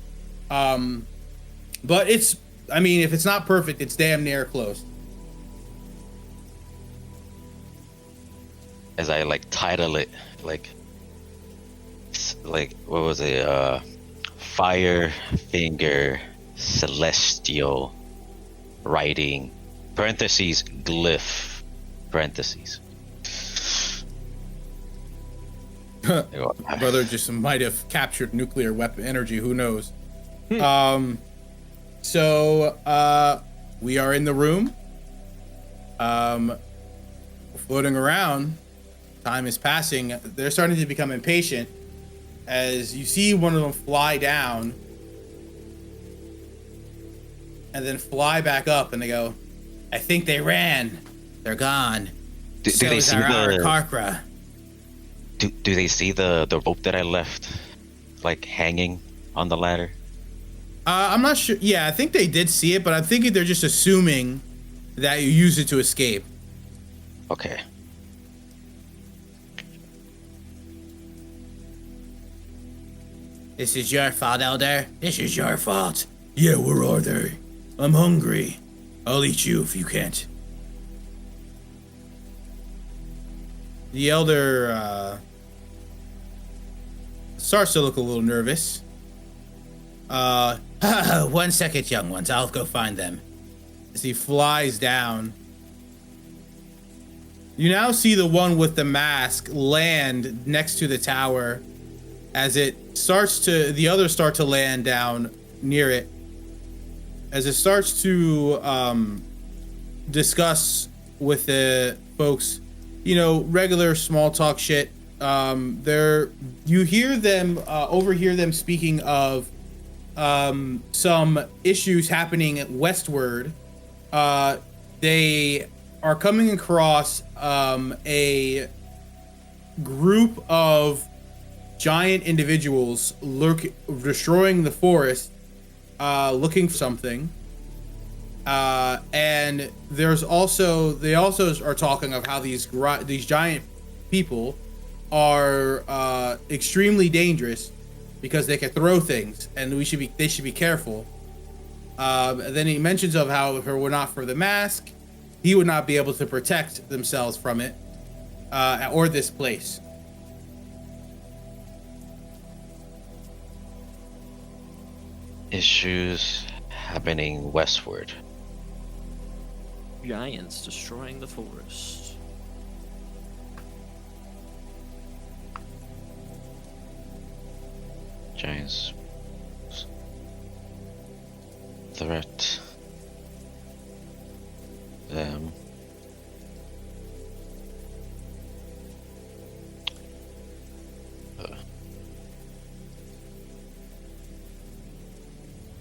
But it's, I mean, if it's not perfect, it's damn near close. As I like title it, like what was it? Firefinger Celestial Writing parentheses Glyph parentheses. My brother just might have captured nuclear weapon energy. Who knows? So we are in the room. Floating around. Time is passing. They're starting to become impatient as you see one of them fly down and then fly back up, and they go, I think they ran. They're gone. Do they see Karkra. Do they see the rope that I left, like hanging on the ladder? I'm not sure. Yeah, I think they did see it, but I'm thinking they're just assuming that you used it to escape. Okay. This is your fault, Elder. This is your fault. Yeah, where are they? I'm hungry. I'll eat you if you can't. The Elder starts to look a little nervous. 1 second, young ones. I'll go find them. As he flies down. You now see the one with the mask land next to the tower. As it starts to, the others start to land down near it. As it starts to discuss with the folks, you know, regular small talk shit. You hear them, overhear them speaking of some issues happening westward. They are coming across a group of giant individuals destroying the forest, looking for something. And there's also, they also are talking of how these giant people are extremely dangerous because they can throw things, and they should be careful. And then he mentions of how if it were not for the mask, he would not be able to protect themselves from it, or this place. Issues happening westward. Giants destroying the forest. Giants. Threat. Them.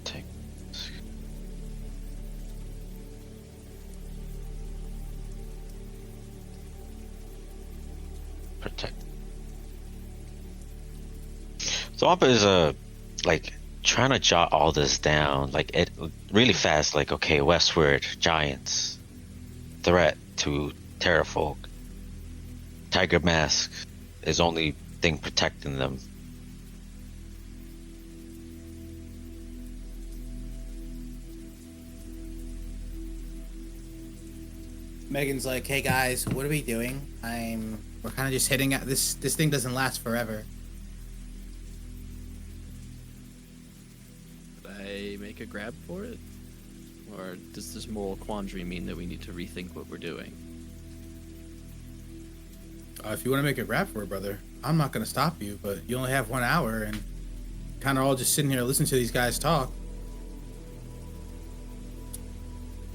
Take. Protect. Thwamp is like trying to jot all this down, like it really fast. Like, okay, westward, giants, threat to pterafolk, tiger mask is only thing protecting them. Megan's like, hey guys, what are we doing? We're kind of just hitting at this thing doesn't last forever. Did I make a grab for it? Or does this moral quandary mean that we need to rethink what we're doing? If you want to make a grab for it, brother, I'm not going to stop you, but you only have 1 hour, and kind of all just sitting here listening to these guys talk.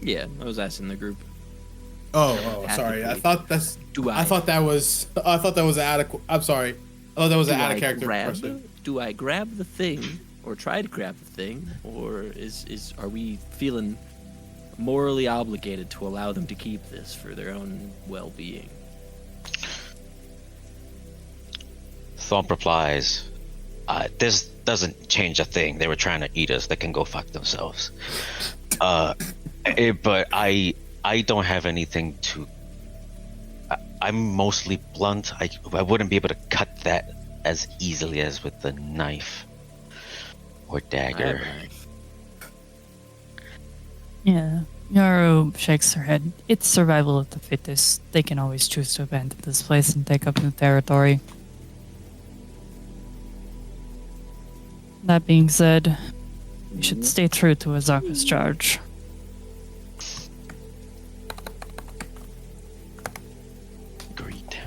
Yeah, I was asking the group. Sorry. I Tactically, thought that was adequate. I'm sorry. I thought that was an out of character question. Do I grab the thing, or try to grab the thing, or are we feeling morally obligated to allow them to keep this for their own well-being? Thwamp replies, this doesn't change a thing. They were trying to eat us. They can go fuck themselves. But I don't have anything to... I'm mostly blunt. I wouldn't be able to cut that as easily as with the knife or dagger. I have a knife. Yeah. Yarrow shakes her head. It's survival of the fittest. They can always choose to abandon this place and take up new territory. That being said, we should stay true to Azaka's charge. Agreed.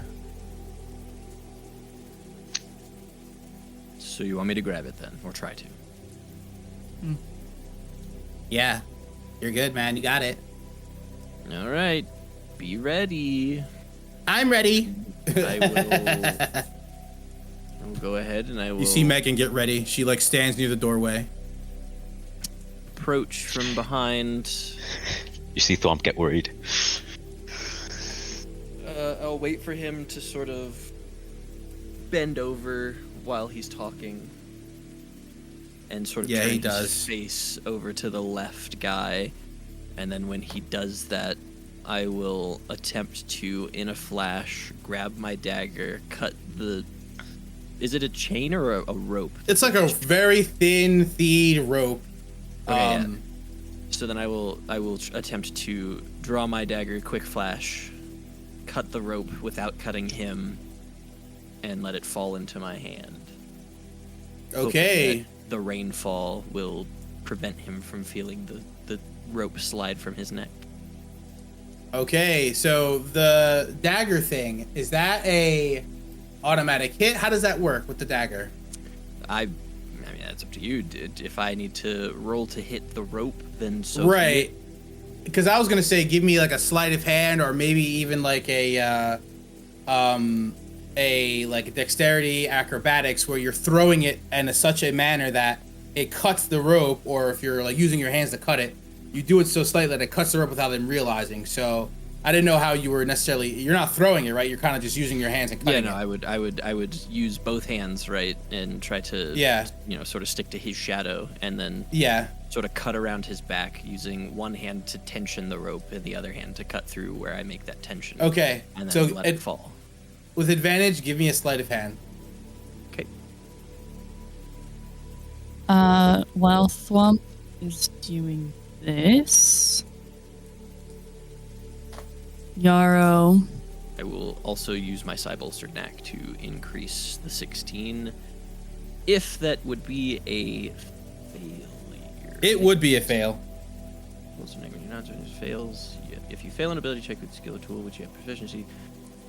So you want me to grab it then, or try to? Yeah. You're good, man. You got it. All right, be ready. I'm ready. I will go ahead and I will You see Meghan get ready. She like stands near the doorway. approach from behind. You see Thwamp get worried. I'll wait for him to sort of bend over while he's talking, and sort of Yeah, turn he his does. face over to the left guy. And then when he does that, I will attempt to, in a flash, grab my dagger, cut the... Is it a chain or a rope? It's like a very thin, theed rope. Okay, yeah. So then I will attempt to draw my dagger, quick flash, cut the rope without cutting him, and let it fall into my hand. Okay. Hoping that the rainfall will prevent him from feeling the rope slide from his neck. Okay, so the dagger thing, is that a automatic hit? How does that work with the dagger? I mean, that's up to you. If I need to roll to hit the rope, then so be Right. it. Because I was gonna say, give me like a sleight of hand, or maybe even like a like dexterity acrobatics, where you're throwing it in such a manner that it cuts the rope, or if you're like using your hands to cut it, you do it so slightly that it cuts the rope without them realizing. So I didn't know how you were necessarily. You're not throwing it, right? You're kind of just using your hands and cutting Yeah, no, it. I would use both hands, right, and try to, Yeah. sort of stick to his shadow, and then Yeah. sort of cut around his back using one hand to tension the rope and the other hand to cut through where I make that tension. Okay. And then So let it fall. with advantage, give me a sleight of hand. Okay. While Thwamp is doing this, Yarrow. I will also use my Cybolster knack to increase the 16. If that would be a failure. It would be a fail. Fails. If you fail an ability check with skill or tool which you have proficiency,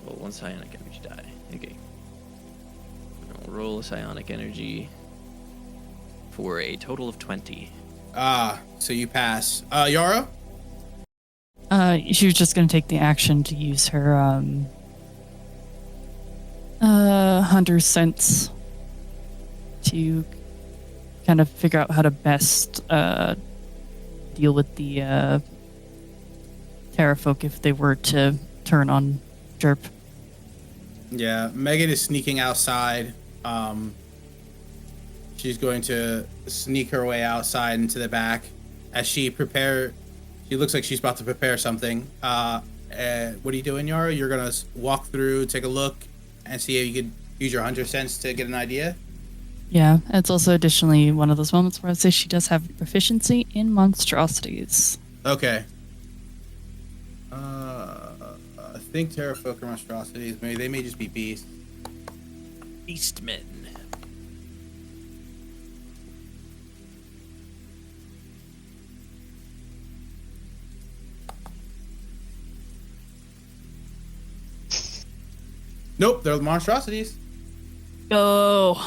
roll one psionic energy die. Okay. I'll roll a psionic energy for a total of 20. So you pass. Yarrow? She was just gonna take the action to use her hunter's sense to kind of figure out how to best deal with the pterafolk if they were to turn on Chirp. Yeah, Meghan is sneaking outside. She's going to sneak her way outside into the back as she looks like she's about to prepare something. What are you doing, Yarrow? You're gonna walk through, take a look, and see if you could use your hunter sense to get an idea? Yeah, it's also additionally one of those moments where I'd say she does have proficiency in monstrosities. Okay. I think pterafolk are monstrosities. Maybe they may just be beasts. Beastmen. Nope, they're monstrosities. Go.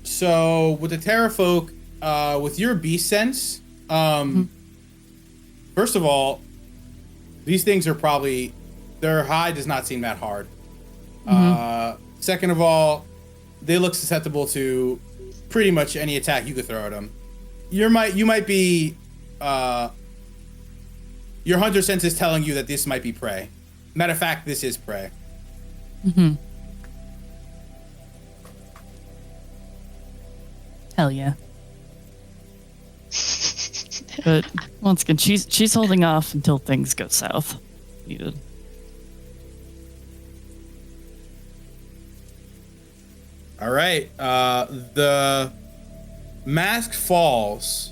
So with the pterafolk, with your beast sense, first of all, These things are probably, their hide does not seem that hard. Second of all, they look susceptible to pretty much any attack you could throw at them. You might be, your hunter sense is telling you that this might be prey. Matter of fact, this is prey. Mm-hmm. Hell yeah. But once again, she's holding off until things go south. Needed. All right. The mask falls.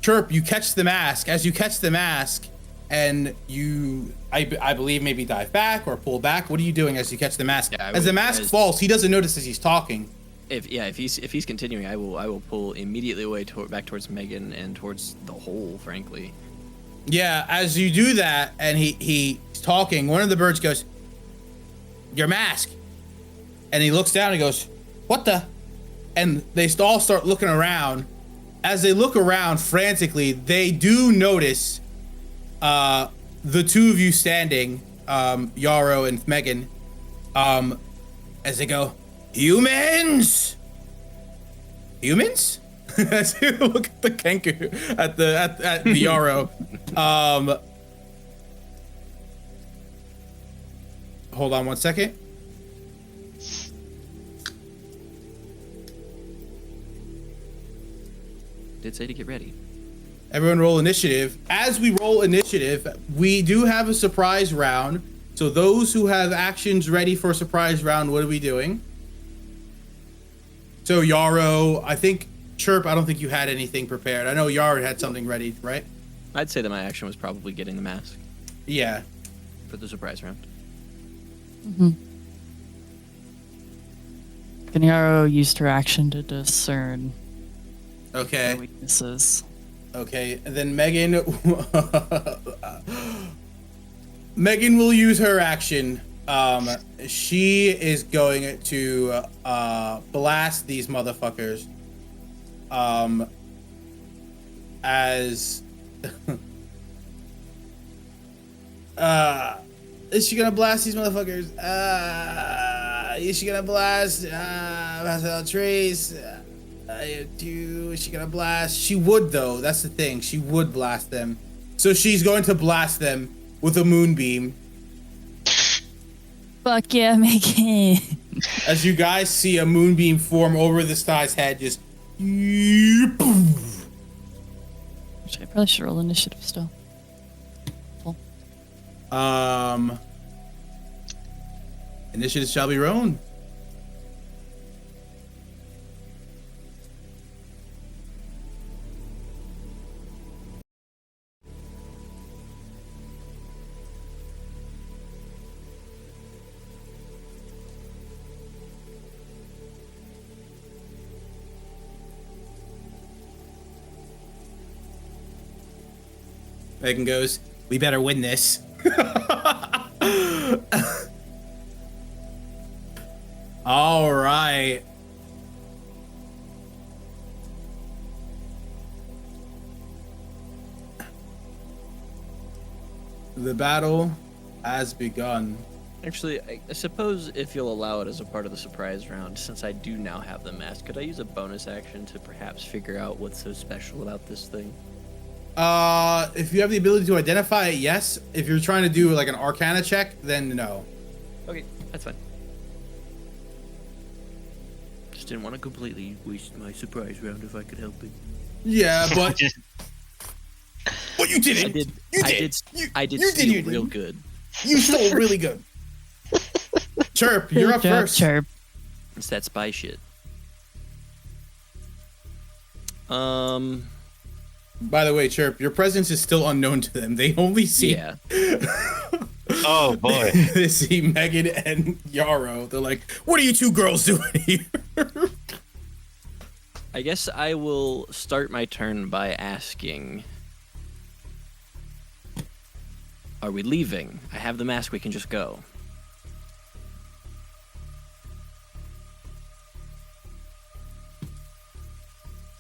Chirp, you catch the mask. As you catch the mask, and you, I believe, maybe dive back or pull back. What are you doing as you catch the mask? Yeah, as the mask falls, he doesn't notice as he's talking. If he's continuing, I will pull immediately away back towards Meghan and towards the hole, frankly. Yeah, as you do that, and he's talking, one of the birds goes, "Your mask," and he looks down and he goes, "What the?" And they all start looking around. As they look around frantically, they do notice the two of you standing, Yarrow and Meghan, as they go, "Humans! Humans?" As you look at the Kenku, at the Yarrow. Hold on one second. Did say to get ready. Everyone roll initiative. As we roll initiative, we do have a surprise round. So those who have actions ready for a surprise round, what are we doing? So Yarrow, I think, Chirp, I don't think you had anything prepared. I know Yarrow had something ready, right? I'd say that my action was probably getting the mask Yeah. for the surprise round. Mm-hmm. Yarrow used her action to discern Okay. her weaknesses. Okay. And then Meghan Meghan will use her action. She is going to blast these motherfuckers. As is she gonna blast these motherfuckers? Is she gonna blast Trace? Is she gonna blast? She would, though. That's the thing. She would blast them. So she's going to blast them with a moonbeam. Fuck yeah, Meghan. As you guys see a moonbeam form over this guy's head, just. Which I probably should roll initiative still. Cool. Initiative shall be rolled. Meghan goes, "We better win this." All right. The battle has begun. Actually, I suppose if you'll allow it as a part of the surprise round, since I do now have the mask, could I use a bonus action to perhaps figure out what's so special about this thing? If you have the ability to identify it, yes. If you're trying to do like an Arcana check, then no. Okay, that's fine. Just didn't want to completely waste my surprise round if I could help it. Yeah, but well, you didn't. I did you steal did real good. You stole really good. Chirp, you're up Good job, first. Chirp. It's that spy shit. By the way, Chirp, your presence is still unknown to them. They only see Yeah. Oh boy. they see Meghan and Yarrow. They're like, "What are you two girls doing here?" I guess I will start my turn by asking, are we leaving? I have the mask, we can just go.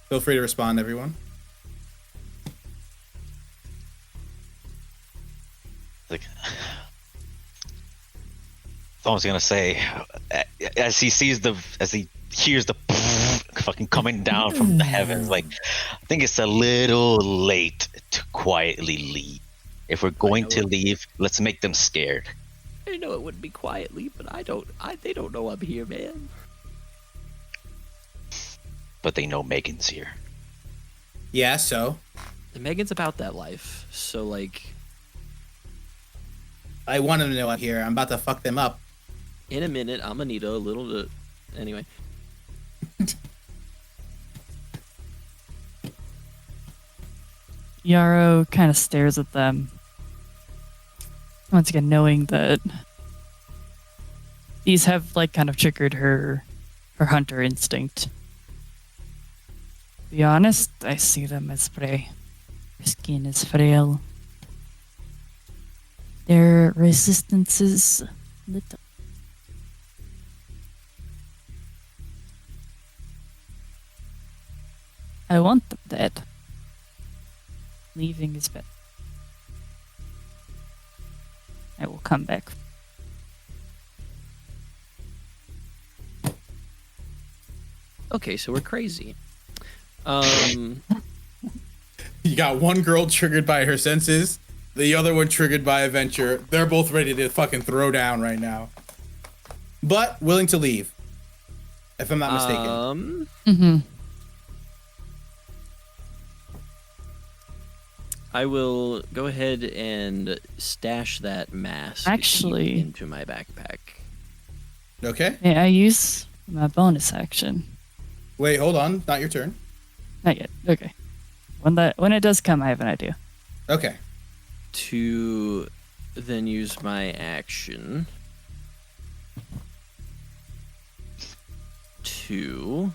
Feel free to respond, everyone. Like, I was gonna say, as he hears the fucking coming down from the heavens, like, I think it's a little late to quietly leave. If we're going to leave, let's make them scared. I know it wouldn't be quietly, but they don't know I'm here, man. But they know Megan's here. Yeah, so And Megan's about that life, so like, I want them to know I'm here. I'm about to fuck them up. in a minute, I'm gonna need a little. Anyway. Yarrow kind of stares at them. Once again, knowing that these have like kind of triggered her hunter instinct. To be honest, I see them as prey. Their skin is frail. Their resistance is little. I want them dead. Leaving is better. I will come back. Okay, so we're crazy. You got one girl triggered by her senses, the other one triggered by a venture. They're both ready to fucking throw down right now. But willing to leave. If I'm not mistaken. Mm-hmm. I will go ahead and stash that mask Actually- into my backpack. Okay. May I use my bonus action? Wait, hold on. Not your turn. Not yet. Okay. When it does come, I have an idea. Okay. To then use my action to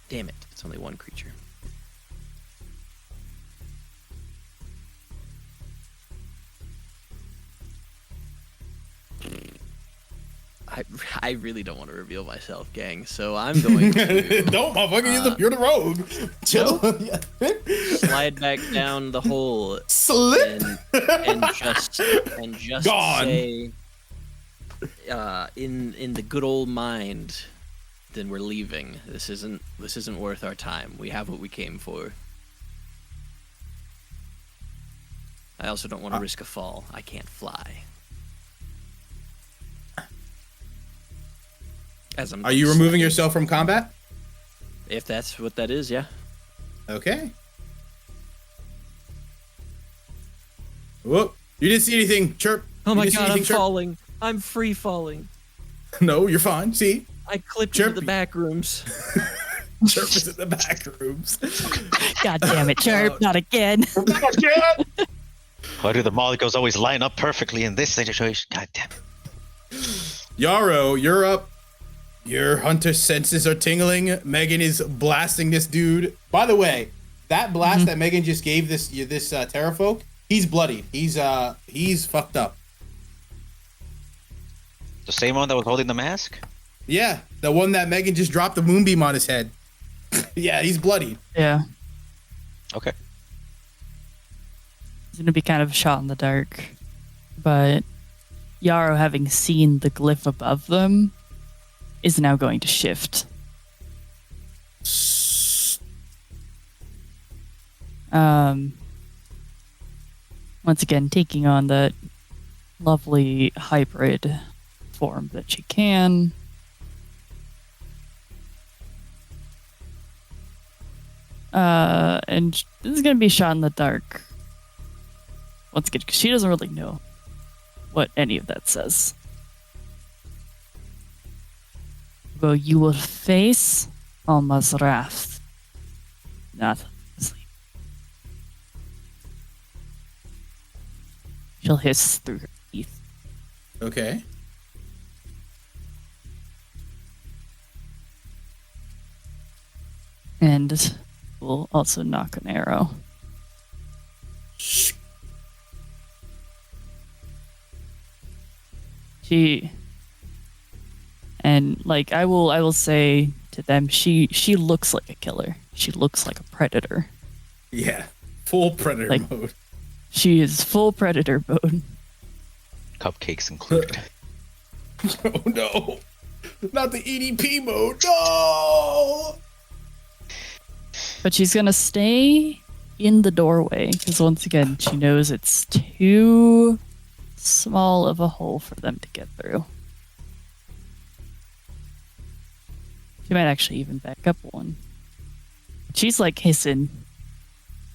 damn it, it's only one creature. I really don't want to reveal myself, gang, so I'm going to Don't, motherfucker. You're the rogue. Chill. slide back down the hole Slip. and just Gone. say in the good old mind, then we're leaving. This isn't worth our time. We have what we came for. I also don't want to risk a fall. I can't fly. Are you removing yourself from combat? If that's what that is, yeah. Okay. Whoop. You didn't see anything, Chirp. Oh You my didn't see god, I'm anything, Chirp? falling. I'm free falling. No, you're fine. See? I clipped Chirp. into the back rooms. Chirp is in the back rooms. God damn it, Chirp! Not again. Why do the molecules always line up perfectly in this situation? God damn it. Yarrow, you're up. Your hunter senses are tingling. Meghan is blasting this dude. By the way, that blast that Meghan just gave this pterafolk, he's bloodied. He's fucked up. The same one that was holding the mask? Yeah, the one that Meghan just dropped the moonbeam on his head. Yeah, he's bloodied. Yeah. Okay. It's gonna be kind of a shot in the dark, but Yarrow, having seen the glyph above them, is now going to shift. Once again, taking on that lovely hybrid form that she can. And this is gonna be a shot in the dark. Once again, because she doesn't really know what any of that says. Well, you will face Alma's wrath, not sleep. She'll hiss through her teeth. Okay. And will also knock an arrow. And like I will say to them. She looks like a killer. She looks like a predator. Yeah, full predator Like- mode. She is full predator mode. Cupcakes included. Oh no, not the EDP mode. No. But she's gonna stay in the doorway because once again she knows it's too small of a hole for them to get through. She might actually even back up one. She's like hissing.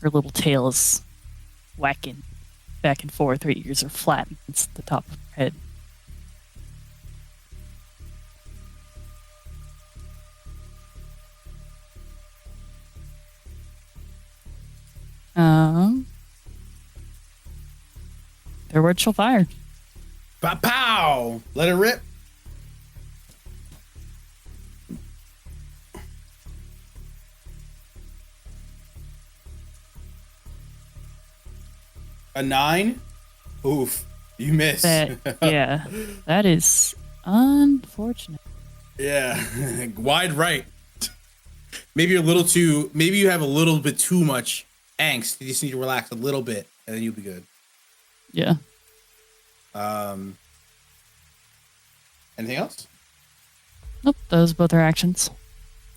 Her little tail is whacking back and forth. Her ears are flat against the top of her head. Their word shall fire. Pow pow. Let it rip. A 9? Oof. You miss. Yeah, that is unfortunate. Yeah. Wide right. Maybe you're a little too, maybe you have a little bit too much angst. You just need to relax a little bit and then you'll be good. Yeah. Anything else? Nope, those both are actions.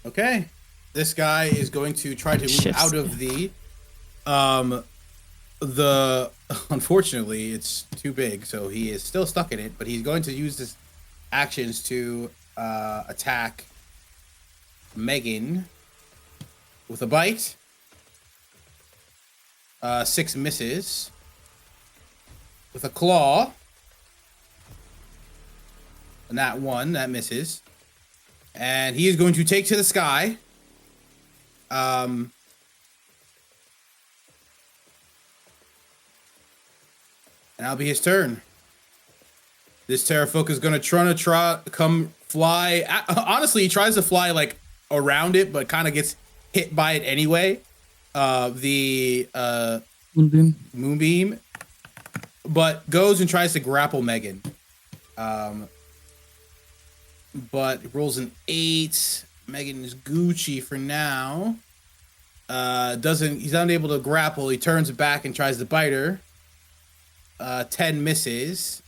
Okay. This guy is going to try to move Shifts. out of the unfortunately it's too big, so he is still stuck in it, but he's going to use his actions to attack Meghan with a bite. 6 misses. With a claw. And that 1, that misses. And he is going to take to the sky. And that'll be his turn. This pterafolk is going to come fly. Honestly, he tries to fly like around it, but kind of gets hit by it anyway. The moonbeam, but goes and tries to grapple Meghan. But rolls an 8. Meghan is Gucci for now. He's unable to grapple. He turns back and tries to bite her. 10 misses.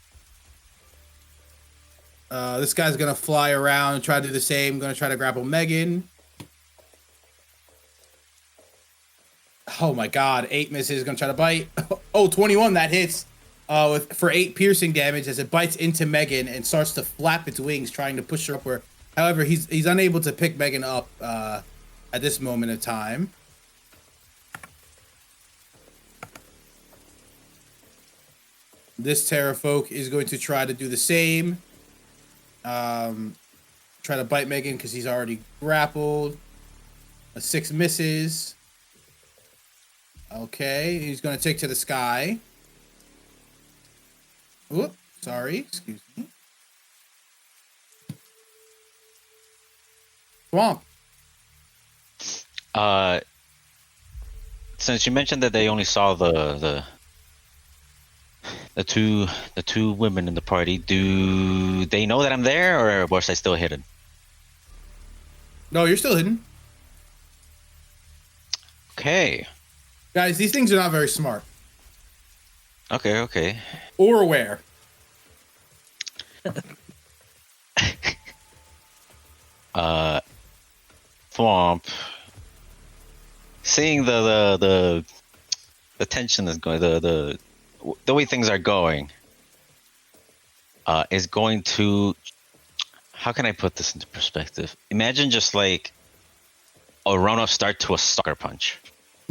This guy's gonna fly around and try to do the same. Gonna try to grapple Meghan. Oh my god, 8 misses. Gonna try to bite. Oh, 21, that hits. For 8 piercing damage as it bites into Meghan and starts to flap its wings, trying to push her upward. However, he's unable to pick Meghan up at this moment of time. This pterafolk is going to try to do the same. Try to bite Meghan because he's already grappled. A 6 misses. Okay, he's going to take to the sky. Whoop, sorry, excuse me. Thwamp. Since you mentioned that they only saw the two women in the party, do they know that I'm there, or was I still hidden? No, you're still hidden. Okay. Guys, these things are not very smart. Okay. Or aware. Thwamp. Seeing the tension is going, the way things are going, is going to. How can I put this into perspective? Imagine just like a run-up start to a sucker punch.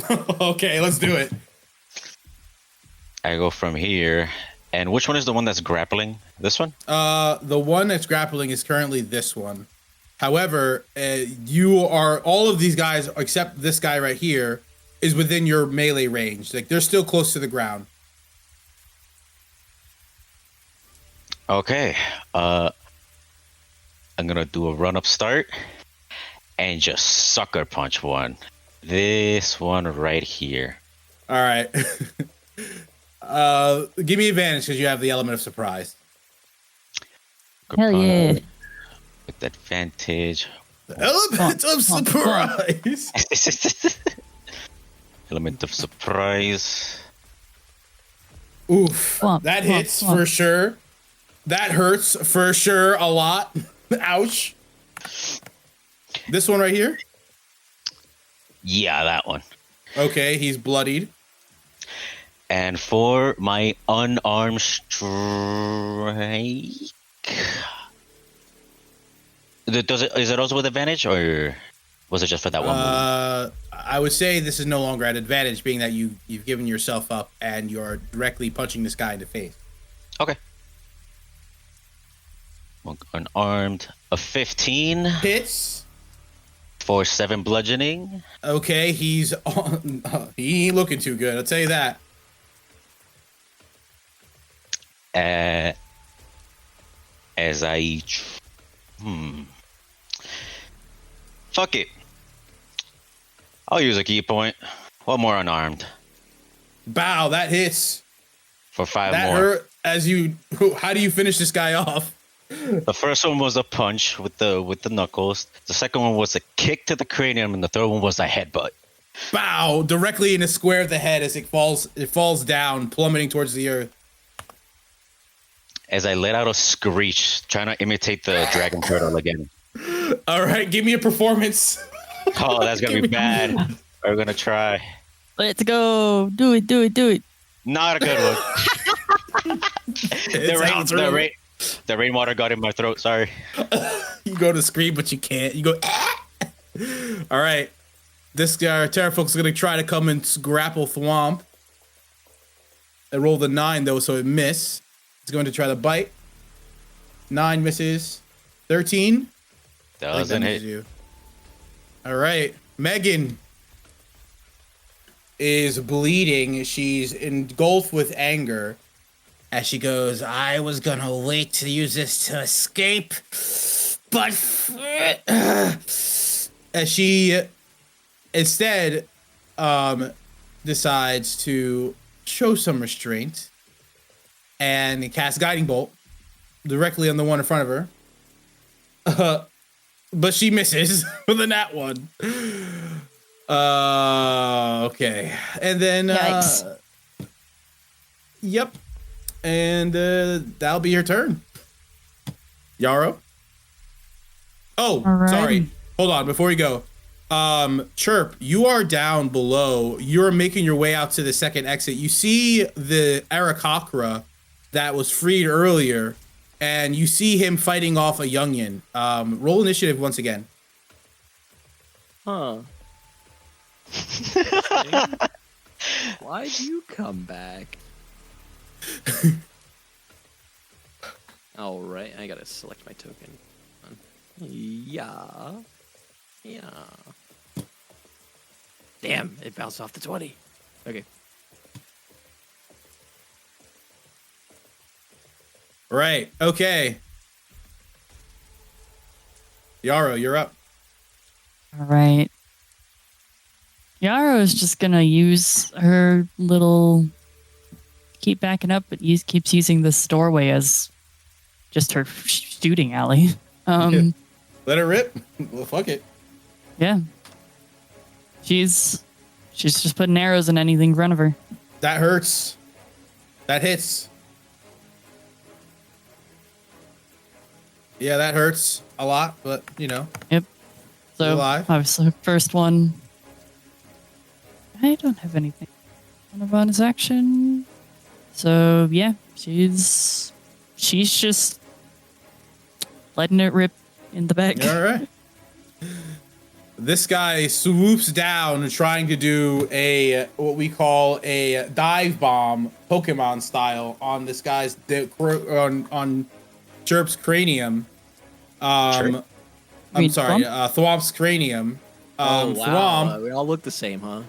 Okay, let's do it. I go from here, and which one is the one that's grappling? This one? The one that's grappling is currently this one. However, all of these guys, except this guy right here, is within your melee range. Like, they're still close to the ground. Okay. I'm gonna do a run-up start and just sucker punch one. This one right here. All right. Give me advantage because you have the element of surprise. Hell yeah. With advantage. Element of surprise. Element of surprise. Oof. Thwamp, That thwamp, hits thwamp. for sure. That hurts for sure a lot. Ouch. This one right here? Yeah, that one. Okay, he's bloodied. And for my unarmed strike, is it also with advantage, or was it just for that one move? I would say this is no longer at advantage, being that you've given yourself up and you're directly punching this guy in the face. Okay. Unarmed, a 15 Hits. for 7 bludgeoning. Okay, he's on. He ain't looking too good. I'll tell you that. As I, fuck it. I'll use a key point. One more unarmed Bow. That hits. for 5 That more. hurt. As you. How do you finish this guy off? The first one was a punch with the knuckles. The second one was a kick to the cranium, and the third one was a headbutt. Bow directly in the square of the head as it falls down, plummeting towards the earth. As I let out a screech, trying to imitate the dragon turtle again. All right, give me a performance. Oh, that's gonna be bad. We're gonna try. Let's go. Do it, do it, do it. Not a good one. The rainwater got in my throat. Sorry. You go to scream, but you can't. You go. Ah! All right, this guy pterafolk's gonna try to come and grapple Thwamp. I rolled a 9 though, so it missed. It's going to try to bite. 9 misses. 13. I think that Doesn't misses hit. you. All right, Meghan is bleeding. She's engulfed with anger as she goes, I was gonna wait to use this to escape, but as she instead decides to show some restraint and cast Guiding Bolt directly on the one in front of her. But she misses with a nat 1. Okay. And then Yikes. Yep. And that'll be your turn. Yarrow? Oh, All right. sorry. Hold on, before you go. Chirp, you are down below. You're making your way out to the second exit. You see the Arakocra that was freed earlier, and you see him fighting off a youngin. Roll initiative once again. Huh. Why'd you come back? All right, I gotta select my token. Yeah. Damn, it bounced off the 20. Okay. Right. Okay. Yarrow, you're up. All right. Yarrow is just gonna use her little keep backing up, but keeps using this doorway as just her shooting alley. Yeah. Let it rip. Well, fuck it. Yeah. She's just putting arrows in anything in front of her. That hurts. That hits. Yeah, that hurts a lot, but you know. Yep. You're So alive. obviously first one. I don't have anything on a bonus action. So yeah, she's just letting it rip in the back. All right. This guy swoops down trying to do what we call a dive bomb, Pokemon style, on this guy's on Chirp's cranium. I'm Read sorry, Thwamp? Thwomp's cranium. Thwomp, we all look the same, huh?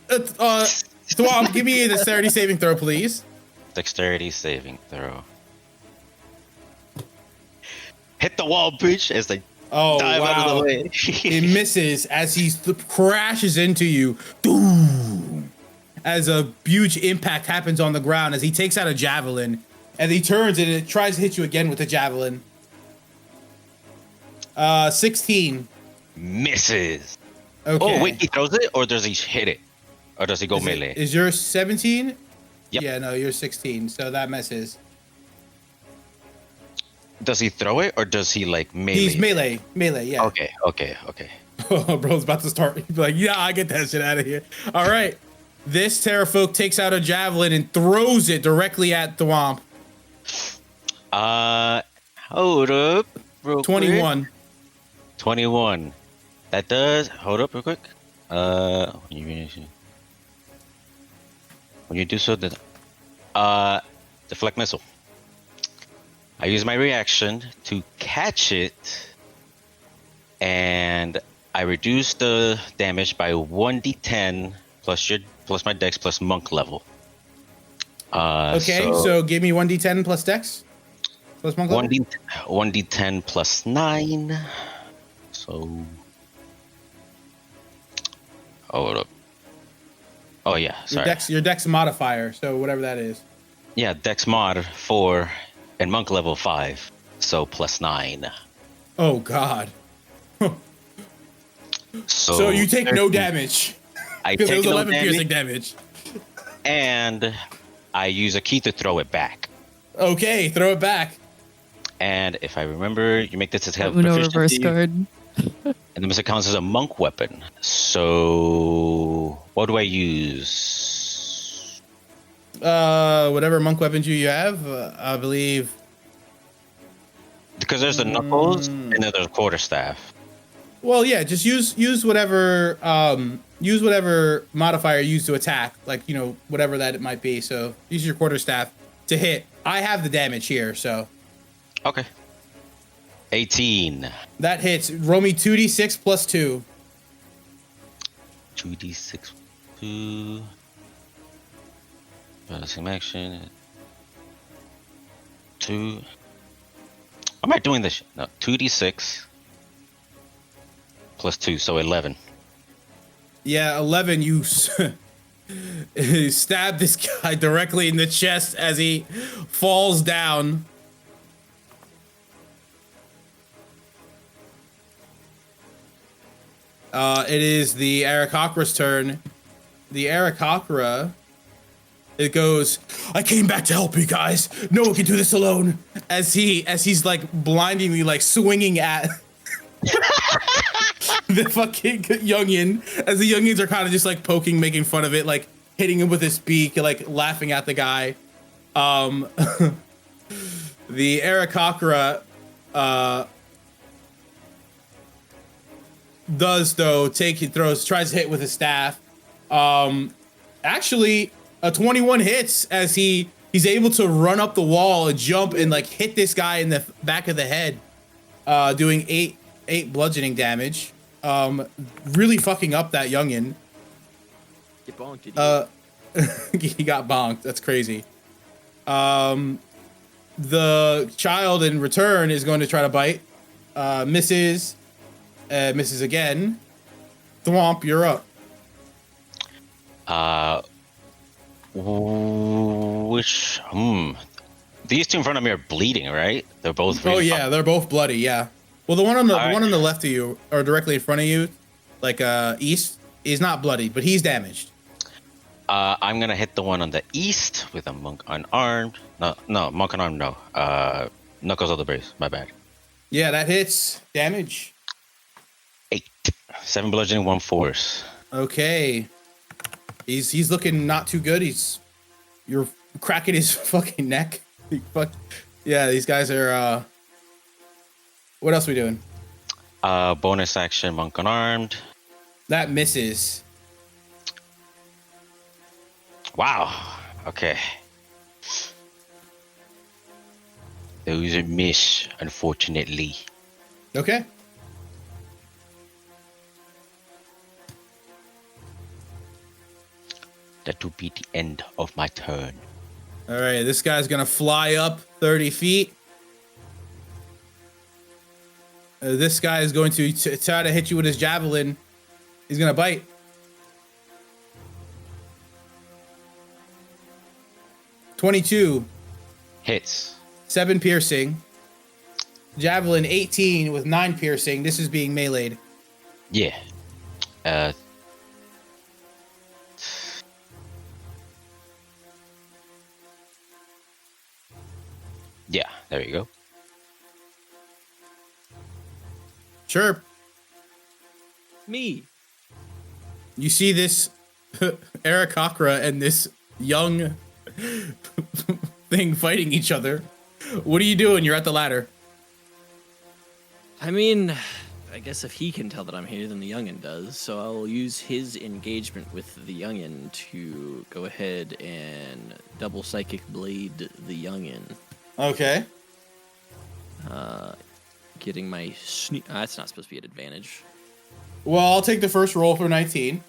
Thwomp, give me a dexterity saving throw, please. Dexterity saving throw. Hit the wall, bitch! As they Oh, dive out of wow. the way. It misses as he crashes into you. Boom! As a huge impact happens on the ground as he takes out a javelin and he turns and it tries to hit you again with a javelin. 16. Misses. Okay. Oh, wait, he throws it, or does he hit it? Or does he go melee? Is yours 17? Yep. Yeah, no, you're 16, so that misses. Does he throw it, or does he, like, melee? He's melee, yeah. Okay. Oh, bro's about to start. He'd be like, yeah, I get that shit out of here. All right. This pterafolk takes out a javelin and throws it directly at Thwamp. Hold up. Real 21. Quick. 21. That does. Hold up real quick. When you do so, then deflect missile. I use my reaction to catch it, and I reduce the damage by 1d10 plus my dex plus monk level. Okay, so give me 1d10 plus dex plus monk level. 1d10 plus 9. So, hold up. Oh yeah, sorry. Your dex modifier, so whatever that is. Yeah, dex mod 4 and monk level 5, so plus 9. Oh god. So, So you take no damage. I Because it take was no 11 damage, piercing damage. and I use a key to throw it back. Okay, throw it back. And if I remember, you make this attack Uno reverse proficiency, guard. and this counts as a monk weapon. So what do I use? Whatever monk weapons you have, I believe. Because there's the knuckles and then there's a quarterstaff. Well, yeah, just use whatever modifier you use to attack, like whatever that it might be. So use your quarterstaff to hit. I have the damage here, so Okay. 18. that hits. Roll me 2d6 plus 2. 2d6 2. Balancing action. 2. Am I doing this? No, 2d6 plus 2, so 11. Yeah, 11. You you stab this guy directly in the chest as he falls down. It is the Aarakocra's turn. The Aarakocra, it goes, I came back to help you guys. No one can do this alone. As he's like blindingly like swinging at the fucking youngin. As the youngins are kind of just like poking, making fun of it, like hitting him with his beak, like laughing at the guy. The Aarakocra does though tries to hit with his staff. Actually, a 21 hits as he's able to run up the wall and jump and like hit this guy in the back of the head, doing eight bludgeoning damage. Really fucking up that youngin. Get bonked, idiot. He got bonked. That's crazy. The child in return is going to try to bite. Misses again. Thwamp, you're up. These two in front of me are bleeding, right? They're both. Oh yeah, they're both bloody. Yeah. Well, the one on the All right. one on the left of you, or directly in front of you, like east, is not bloody, but he's damaged. I'm gonna hit the one on the east with a monk unarmed. No, monk unarmed. No. Knuckles of the Brace. My bad. Yeah, that hits. Damage. 8, 7 bludgeoning, 1 force. Okay. He's looking not too good. You're cracking his fucking neck. Yeah, these guys are. What else are we doing? Bonus action, monk unarmed. That misses. Wow. Okay. Those are miss, unfortunately. Okay. That will be the end of my turn. All right, this guy's gonna fly up 30 feet. This guy is going to try to hit you with his javelin. He's gonna bite. .22 Hits. 7 piercing. Javelin 18 with 9 piercing. This is being meleeed. Yeah. Yeah, there you go. Chirp. Me. You see this Aarakocra and this young thing fighting each other. What are you doing? You're at the ladder. I mean, I guess if he can tell that I'm here, then the youngin does. So I'll use his engagement with the youngin to go ahead and double psychic blade the youngin. Okay. Getting my sneak. That's not supposed to be an advantage. Well, I'll take the first roll for 19.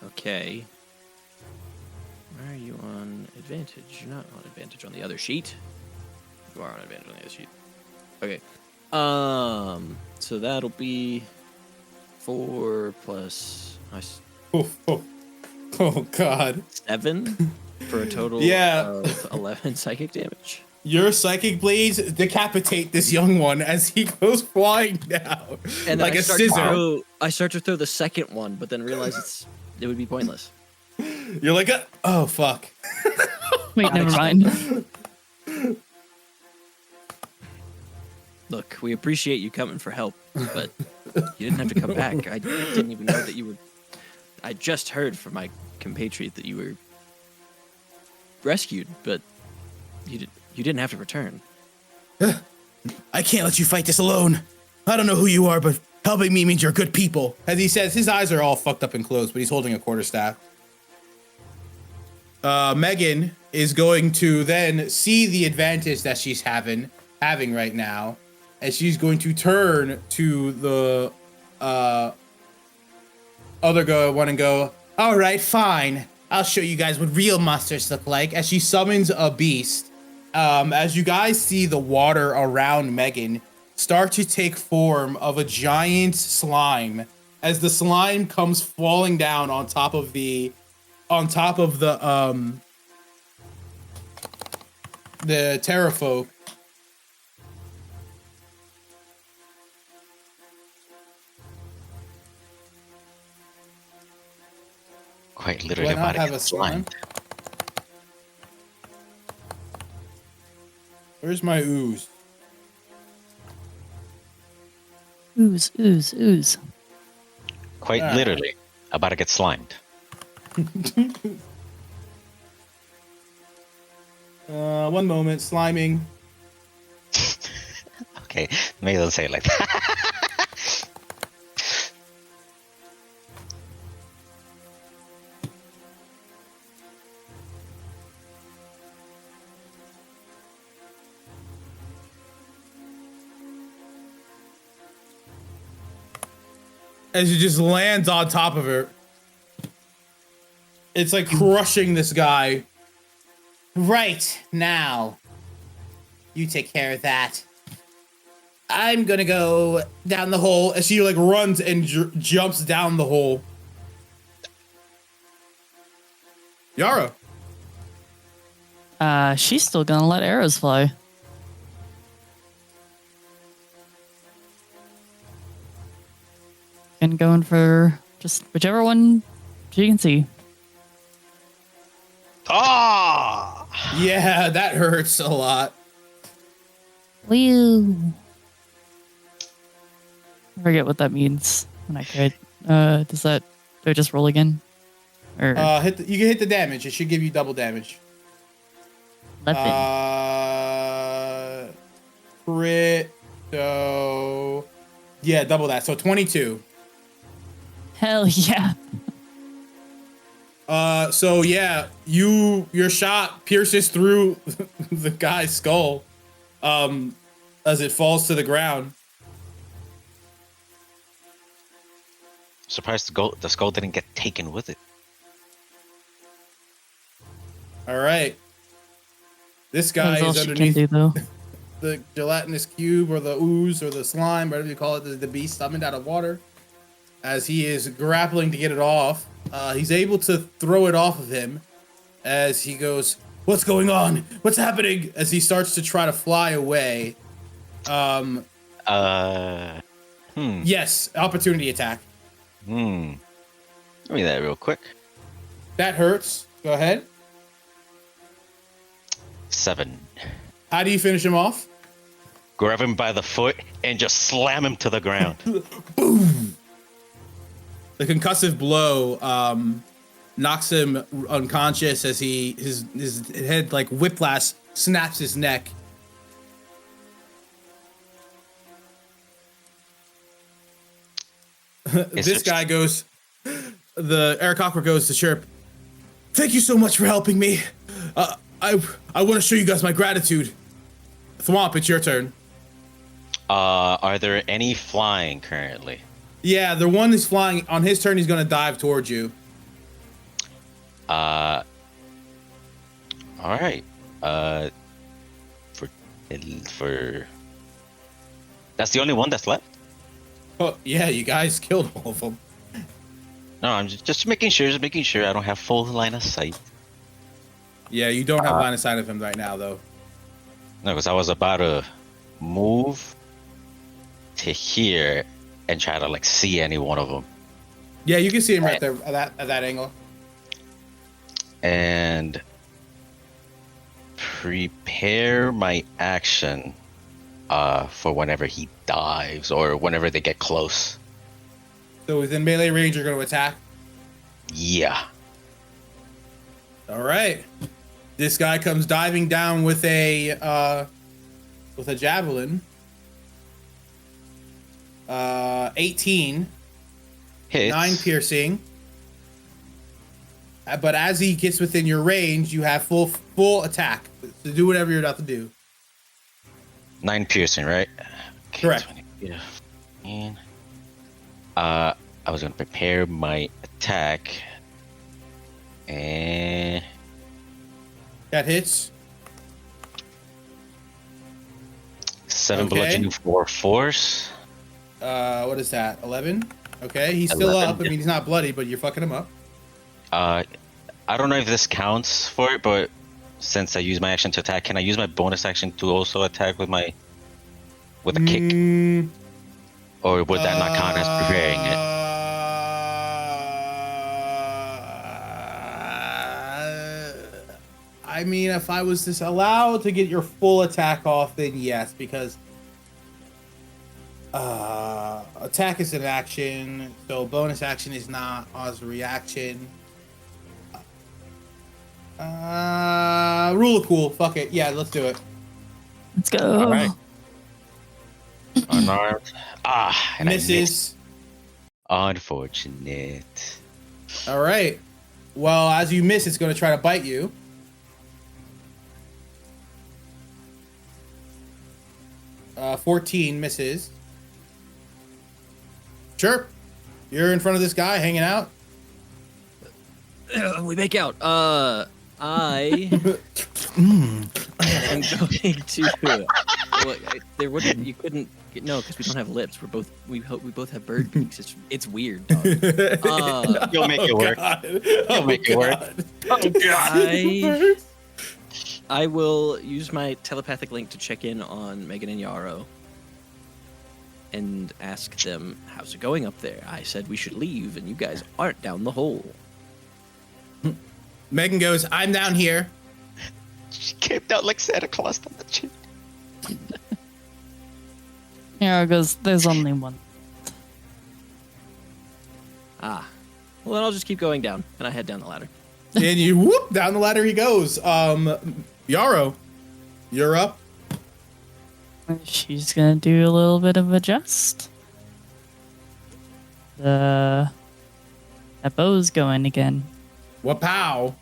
Okay. Where are you on advantage? You're not on advantage on the other sheet. You are on advantage on the other sheet. Okay. So that'll be 4 plus Oh God. 7 for a total Yeah. of 11 psychic damage. Your psychic blades decapitate this young one as he goes flying down And like I a start scissor. I start to throw the second one, but then realize it would be pointless. You're like, oh fuck. Wait, never mind. Look, we appreciate you coming for help, but you didn't have to come back. I didn't even know that you were. I just heard from my compatriot that you were rescued, but you didn't have to return. I can't let you fight this alone. I don't know who you are, but helping me means you're good people. As he says, his eyes are all fucked up and closed, but he's holding a quarterstaff. Meghan is going to then see the advantage that she's having right now, and she's going to turn to the other one and go, all right, fine. I'll show you guys what real monsters look like, as she summons a beast. As you guys see the water around Meghan start to take form of a giant slime, as the slime comes falling down on top of the pterafolk. Quite literally Do I not about to have get a slime? slimed. Where's my ooze? Ooze, ooze, ooze. Quite Alright. literally about to get slimed. One moment, sliming. Okay, maybe don't say it like that. As it just lands on top of her. It's like crushing this guy. Right, now. You take care of that. I'm gonna go down the hole as she like runs and jumps down the hole. Yarrow. She's still gonna let arrows fly. And going for just whichever one she can see. Ah! Yeah, that hurts a lot. Woo. I forget what that means when I crit. Do I just roll again? Or You can hit the damage. It should give you double damage. 11. Crit. So yeah, double that. So 22. Hell yeah. So yeah, your shot pierces through the guy's skull, as it falls to the ground. Surprised the skull didn't get taken with it. All right. This guy That's all is she can underneath do, though. the gelatinous cube or the ooze or the slime, whatever you call it, the beast summoned out of water. As he is grappling to get it off, he's able to throw it off of him as he goes, "What's going on? What's happening?" As he starts to try to fly away. Yes, opportunity attack. Let me that real quick. That hurts. Go ahead. 7. How do you finish him off? Grab him by the foot and just slam him to the ground. Boom. The concussive blow knocks him unconscious as his head like whiplash snaps his neck. This guy goes. The Aarakocra goes to Chirp. Thank you so much for helping me. I want to show you guys my gratitude. Thwamp, it's your turn. Are there any flying currently? Yeah, the one is flying. On his turn, he's going to dive towards you. All right. For that's the only one that's left. Oh, yeah, you guys killed all of them. No, I'm just making sure. Just making sure I don't have full line of sight. Yeah, you don't have line of sight of him right now, though. No, because I was about to move to here and try to like see any one of them. Yeah, you can see him right there at that angle. And prepare my action for whenever he dives or whenever they get close. So within melee range, you're going to attack. Yeah. All right. This guy comes diving down with a javelin. 18. Hits. 9 piercing. But as he gets within your range, you have full attack. So do whatever you're about to do. 9 piercing, right? Okay, Correct. 20, yeah. And, I was gonna prepare my attack. And That hits. 7 Okay. bludgeoning, 4 force. What is that? 11? Okay, he's still 11, up. I mean, he's not bloody, but you're fucking him up. I don't know if this counts for it, but since I use my action to attack, can I use my bonus action to also attack with a kick? Or would that not count as preparing it? I mean, if I was allowed to get your full attack off, then yes, because attack is an action, so bonus action is not as a reaction. Rule of cool. Fuck it. Yeah, let's do it. Let's go. All right. Unarmed. And I Misses. missed. Unfortunate. All right. Well, as you miss, it's going to try to bite you. Uh, 14 misses. Chirp, you're in front of this guy hanging out. We make out. I am going to. Well, there wouldn't. You couldn't. No, because we don't have lips. We both have bird beaks. It's weird. Dog. You'll make it work. You'll make it work. Oh god. I will use my telepathic link to check in on Meghan and Yarrow and ask them, how's it going up there? I said we should leave, and you guys aren't down the hole. Meghan goes, I'm down here. She came down like Santa Claus on the chin. Yarrow goes, there's only one. Well, then I'll just keep going down, and I head down the ladder. And you whoop down the ladder he goes. Yarrow, you're up. She's gonna do a little bit of adjust. That bow's going again. Wapow.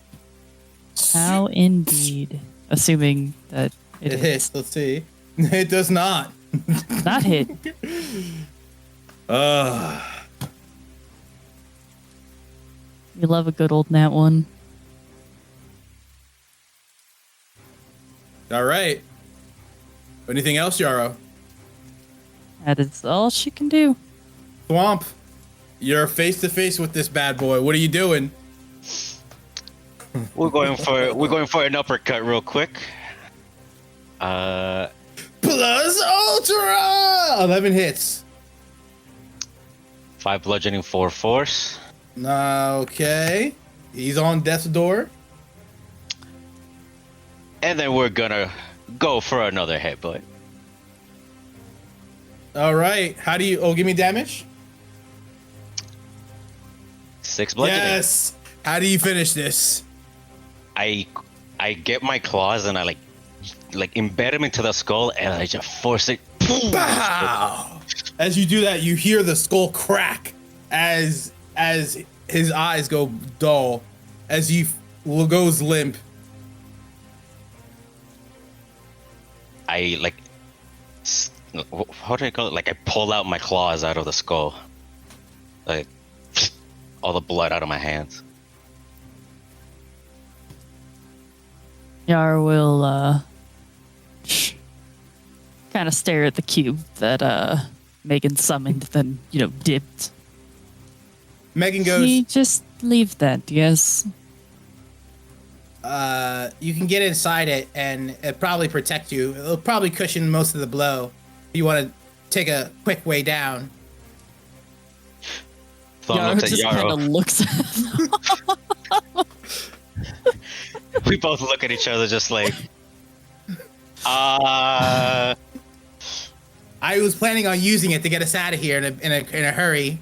How indeed. Assuming that It hits. Let's see. It does not. Not hit. We love a good old nat one. All right. Anything else, Yarrow? That is all she can do. Thwamp, you're face to face with this bad boy. What are you doing? We're going for an uppercut real quick. Boom! plus ultra. 11 hits. 5 bludgeoning, 4 force. Okay. He's on death's door. And then we're gonna go for another headbutt. All right. How do you? Oh, give me damage. 6 bludgeoning. Yes. How do you finish this? I get my claws and I like embed him into the skull and I just force it. Pow! As you do that, you hear the skull crack as his eyes go dull, as he goes limp. I how do I call it? Like I pull out my claws out of the skull, like all the blood out of my hands. Yarrow will kind of stare at the cube that Meghan summoned, then dipped. Meghan goes, He just leave that, yes. you can get inside it and it probably protect you. It'll probably cushion most of the blow. If you want to take a quick way down. Thumb Yarrow looks at just kind Yarrow. of looks at him. We both look at each other just like, I was planning on using it to get us out of here in a hurry.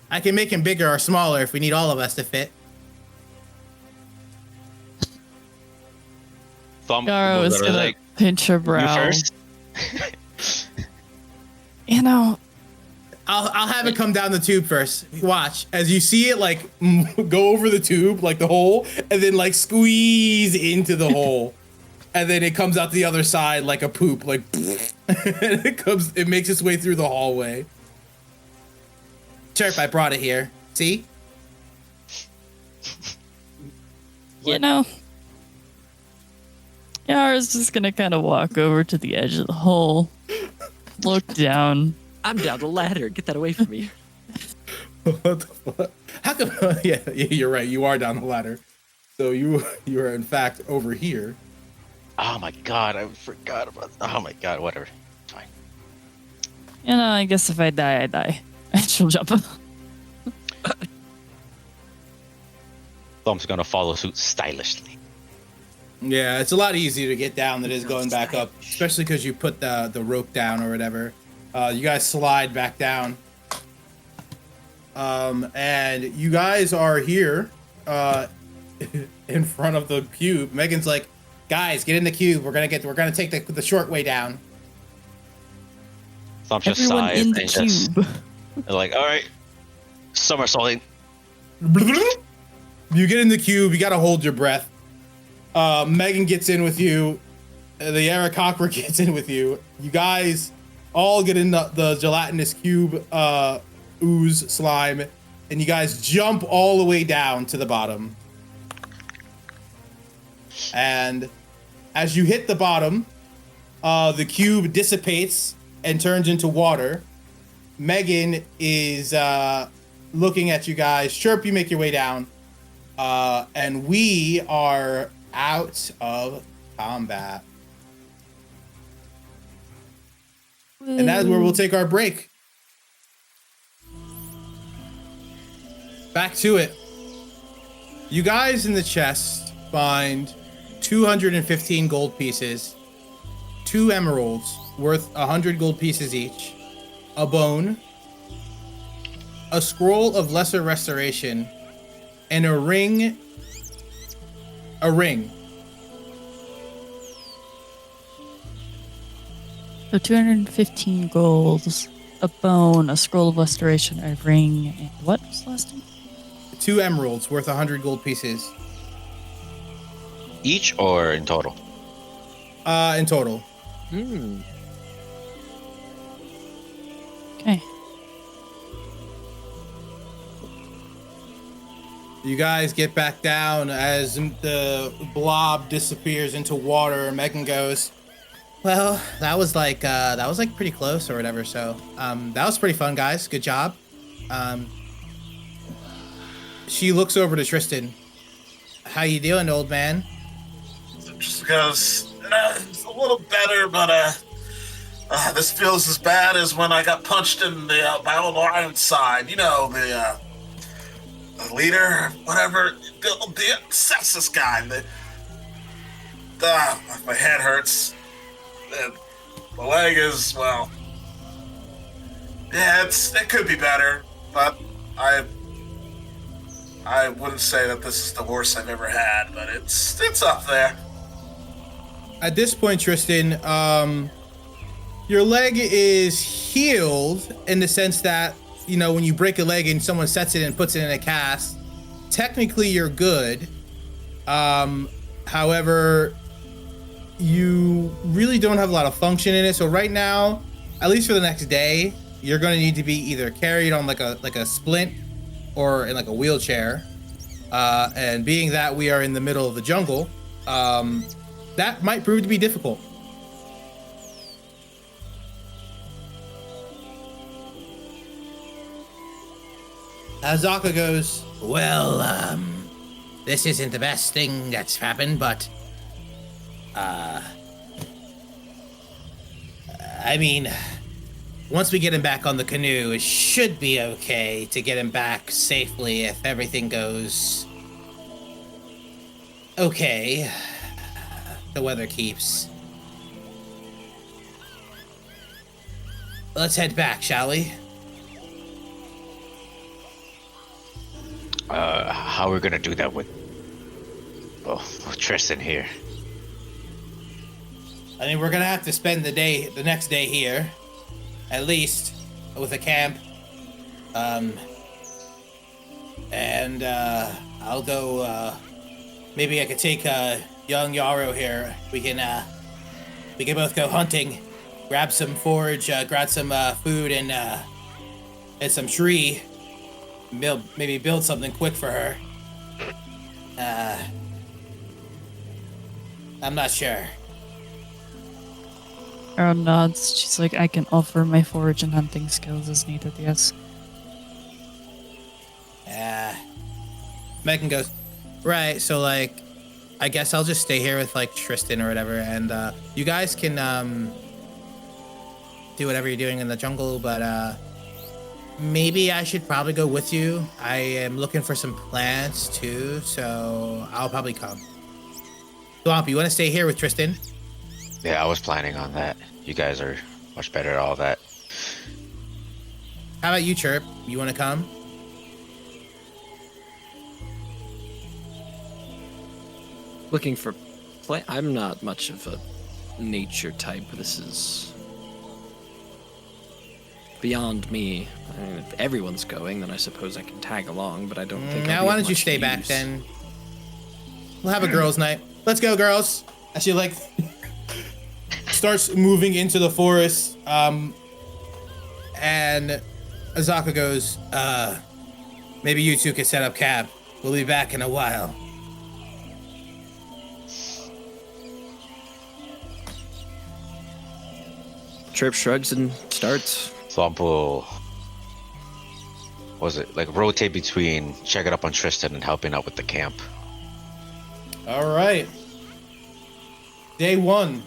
I can make him bigger or smaller if we need all of us to fit. Thumb Yarrow is literally gonna like, pinch her you brow. first? I'll have it come down the tube first. Watch as you see it like go over the tube, like the hole, and then like squeeze into the hole, and then it comes out the other side like a poop, like and it makes its way through the hallway. Chirp, I brought it here. See? Yarrow's just gonna kind of walk over to the edge of the hole, look down. I'm down the ladder. Get that away from me. What the fuck? How come? Yeah, you're right. You are down the ladder, so you are in fact over here. Oh my god, I forgot about. Oh my god, whatever. It's fine. I guess if I die, I die. And she'll jump. Thumb's gonna follow suit stylishly. Yeah, it's a lot easier to get down than it is going back up, especially because you put the rope down or whatever. You guys slide back down. And you guys are here in front of the cube. Megan's like, guys, get in the cube. We're gonna take the short way down. Thumb just Everyone sighs in the and just cube. they're like, all right, somersaulting. You get in the cube. You gotta hold your breath. Meghan gets in with you. The Aarakocra gets in with you. You guys all get in the gelatinous cube ooze slime, and you guys jump all the way down to the bottom. And as you hit the bottom, the cube dissipates and turns into water. Meghan is looking at you guys. Chirp, you make your way down. And we are out of combat. And that is where we'll take our break. Back to it. You guys in the chest find 215 gold pieces, 2 emeralds worth 100 gold pieces each, a bone, a scroll of lesser restoration, and a ring. So 215 golds, a bone, a scroll of restoration, a ring, and what was the last one? 2 emeralds worth 100 gold pieces. Each or in total? In total. Okay. You guys get back down as the blob disappears into water. Meghan goes, well, that was like pretty close or whatever. So, that was pretty fun, guys. Good job. She looks over to Tristan. How you doing, old man? Just goes, it's a little better, but This feels as bad as when I got punched in the my own iron side. You know, the leader, whatever, the sepsis guy. My head hurts. And my leg is, well, yeah, it could be better, but I wouldn't say that this is the worst I've ever had, but it's up there. At this point, Tristan, your leg is healed in the sense that, you know, when you break a leg and someone sets it and puts it in a cast, technically you're good. However, you really don't have a lot of function in it. So right now, at least for the next day, you're going to need to be either carried on like a splint or in like a wheelchair. And being that we are in the middle of the jungle, that might prove to be difficult. Azaka goes, well, this isn't the best thing that's happened, but, I mean, once we get him back on the canoe, it should be okay to get him back safely if everything goes okay. The weather keeps. Let's head back, shall we? How are we gonna do that with Tristan here? I mean, we're gonna have to spend the next day here, at least, with a camp. And I'll go. Maybe I could take young Yarrow here. We can both go hunting, grab some forage, grab some food and some tree. Maybe build something quick for her. I'm not sure. Erin nods. She's like, I can offer my forage and hunting skills as needed, yes. Meghan goes, right, so like, I guess I'll just stay here with like Tristan or whatever, and you guys can do whatever you're doing in the jungle, but maybe I should probably go with you. I am looking for some plants too, so I'll probably come. Thwamp, you want to stay here with Tristan? Yeah, I was planning on that. You guys are much better at all that. How about you, Chirp? You want to come? Looking for I'm not much of a nature type. This is beyond me. I mean, if everyone's going, then I suppose I can tag along, but I don't think Now, why don't you stay back then? We'll have a girls' night. Let's go, girls. As she like starts moving into the forest, and Azaka goes, maybe you two could set up camp. We'll be back in a while. Chirp shrugs and starts. Thwamp will, rotate between checking up on Tristan and helping out with the camp. All right. Day 1.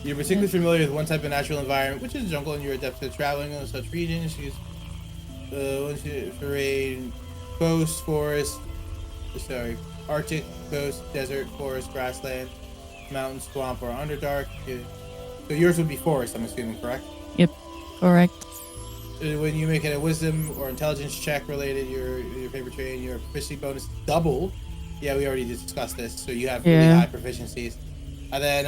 You're particularly familiar with one type of natural environment, which is jungle, and you're adept at traveling in such regions. Terrain, coast, forest, Arctic, coast, desert, forest, grassland, mountain, swamp, or underdark. So yours would be forest, I'm assuming, correct? Yep, correct. When you make it a wisdom or intelligence check related, your favorite terrain, your proficiency bonus doubled. Yeah, we already discussed this. So you have really high proficiencies. And then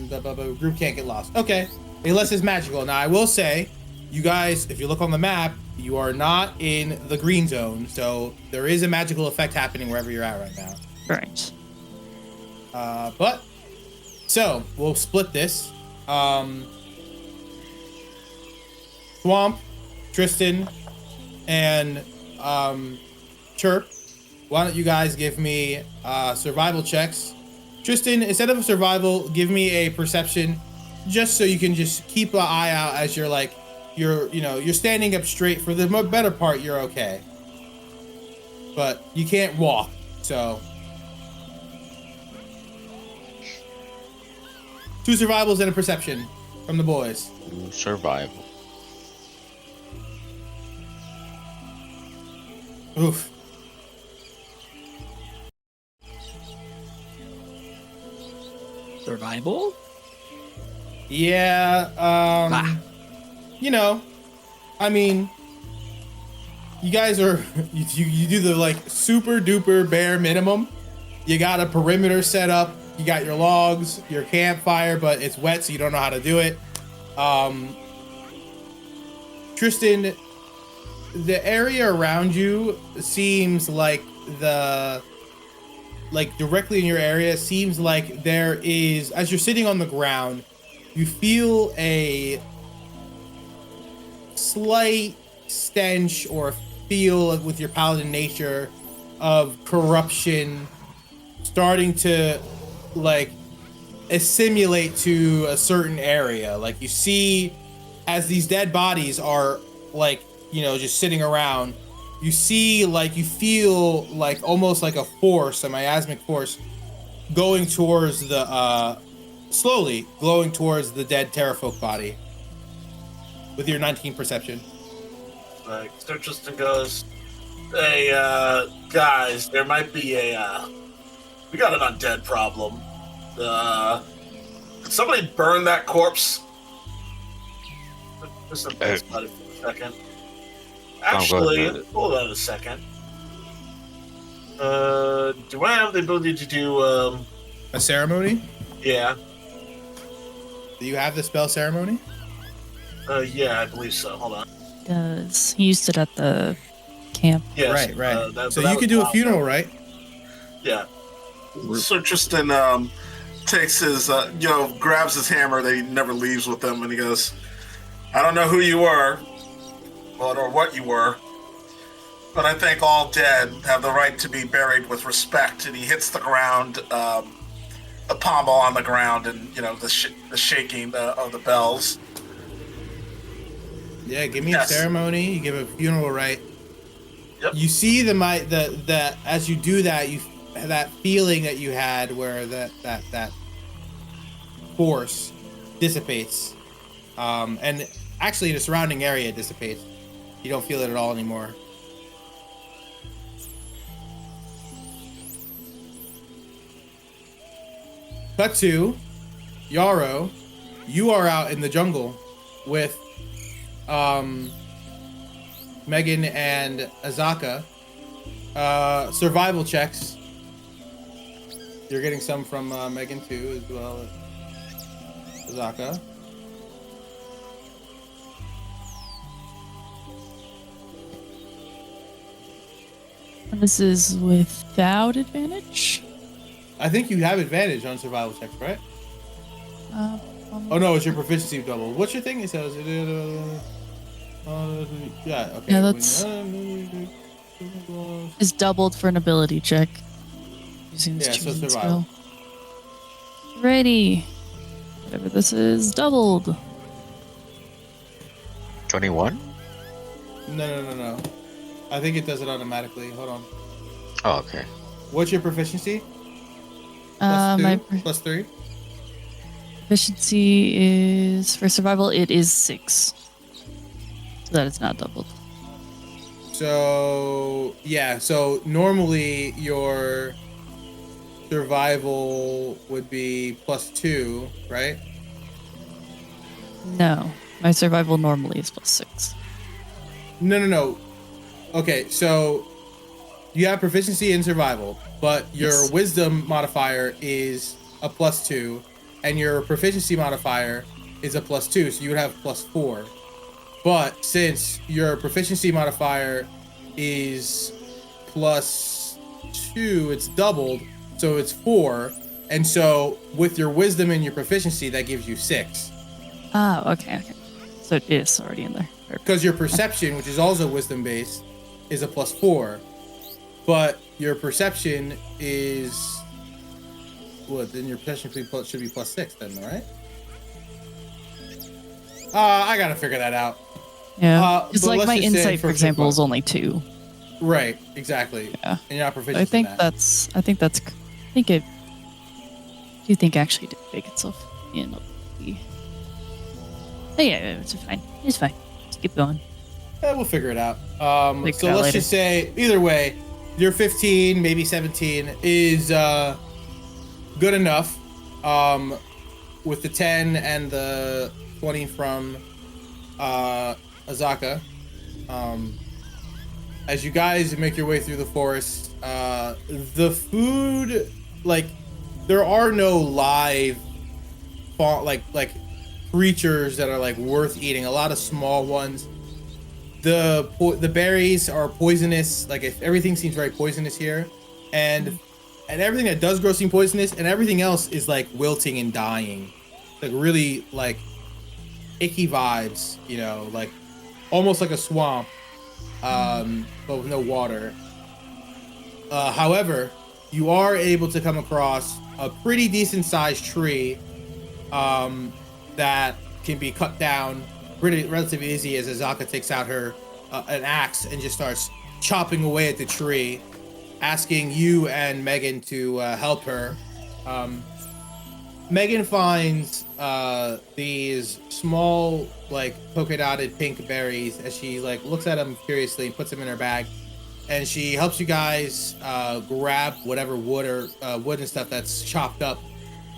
the group can't get lost. Okay, unless it's magical. Now I will say, you guys, if you look on the map, you are not in the green zone, so there is a magical effect happening wherever you're at right now. Right. But so we'll split this. Thwamp, Tristan, and Chirp. Why don't you guys give me survival checks? Tristan, instead of survival, give me a perception, just so you can just keep an eye out as you're like, you're standing up straight. For the better part, you're okay, but you can't walk. So 2 survivals and a perception from the boys. Survival. Oof. Survival? Yeah, you know, I mean, you guys are, you do the like super duper bare minimum. You got a perimeter set up, you got your logs, your campfire, but it's wet, so you don't know how to do it. Tristan, the area around you seems like directly in your area seems like there is, as you're sitting on the ground, you feel a slight stench or feel with your paladin nature of corruption starting to like assimilate to a certain area. Like you see as these dead bodies are like, you know, just sitting around, you see like, you feel like almost like a force, a miasmic force going towards the slowly glowing towards the dead pterafolk body with your 19 perception. Like, so Tristan goes, hey, guys, there might be we got an undead problem. Could somebody burn that corpse? Just think about it for a second. Actually, hold on a second. Do I have the ability to do, A ceremony? yeah. Do you have the spell ceremony? Yeah, I believe so. Hold on. Does he used it at the camp? Yes, Right. So that you was could do a awesome. funeral, right? Yeah. So Tristan takes his, grabs his hammer that he never leaves with him, and he goes, I don't know who you were, or what you were, but I think all dead have the right to be buried with respect. And he hits the ground, a pommel on the ground, and, you know, the shaking of the bells. Yeah, give me Yes. a ceremony. You give a funeral rite. Yep. You see the as you do that, you that feeling that you had where that force dissipates, and actually the surrounding area dissipates. You don't feel it at all anymore. Cut to Yarrow. You are out in the jungle with Meghan and Azaka. Survival checks. You're getting some from Meghan too, as well as Azaka. And this is without advantage? I think you have advantage on survival checks, right? Oh no, it's your proficiency double. What's your thing? It says yeah, okay. Yeah, that's is doubled for an ability check. Using this Yeah, so choosing survival. spell. Ready. Whatever this is, doubled. 21? No. I think it does it automatically. Hold on. Oh, okay. What's your proficiency? Plus two? My Plus 3? proficiency is for survival. It is 6, so that is not doubled. So yeah, so normally your survival would be plus 2, right? No, my survival normally is plus 6. No. Okay, so you have proficiency in survival, but your Yes. wisdom modifier is a plus 2, and your proficiency modifier is a plus 2, so you would have plus 4. But since your proficiency modifier is plus 2, it's doubled, so it's 4. And so with your wisdom and your proficiency, that gives you 6. Oh, okay. So it is already in there. Because your perception, which is also wisdom based, is a plus 4. But your perception is what? Then your perception should be plus 6 then, right? I gotta figure that out. Yeah, it's but like let's my just say insight, for example, is only 2. Right, exactly. Yeah. And you're not proficient I think in that. I think it. Do you think actually did big itself? you know. Yeah, it's fine. It's fine. Just keep going. We'll figure it out. Figure So it out let's later. just say, either way, your 15, maybe 17 is good enough. With the 10 and the 20 from Azaka. As you guys make your way through the forest, the food, like, there are no live, like creatures that are like worth eating. A lot of small ones. The berries are poisonous. Like, if everything seems very poisonous here, and everything that does grow seem poisonous, and everything else is like wilting and dying, like really like icky vibes, you know, like almost like a swamp, but with no water. However, you are able to come across a pretty decent sized tree that can be cut down relatively easy as Azaka takes out her an axe and just starts chopping away at the tree, asking you and Meghan to help her. Meghan finds these small, like, polka dotted pink berries as she like looks at them curiously and puts them in her bag, and she helps you guys grab whatever wood and stuff that's chopped up.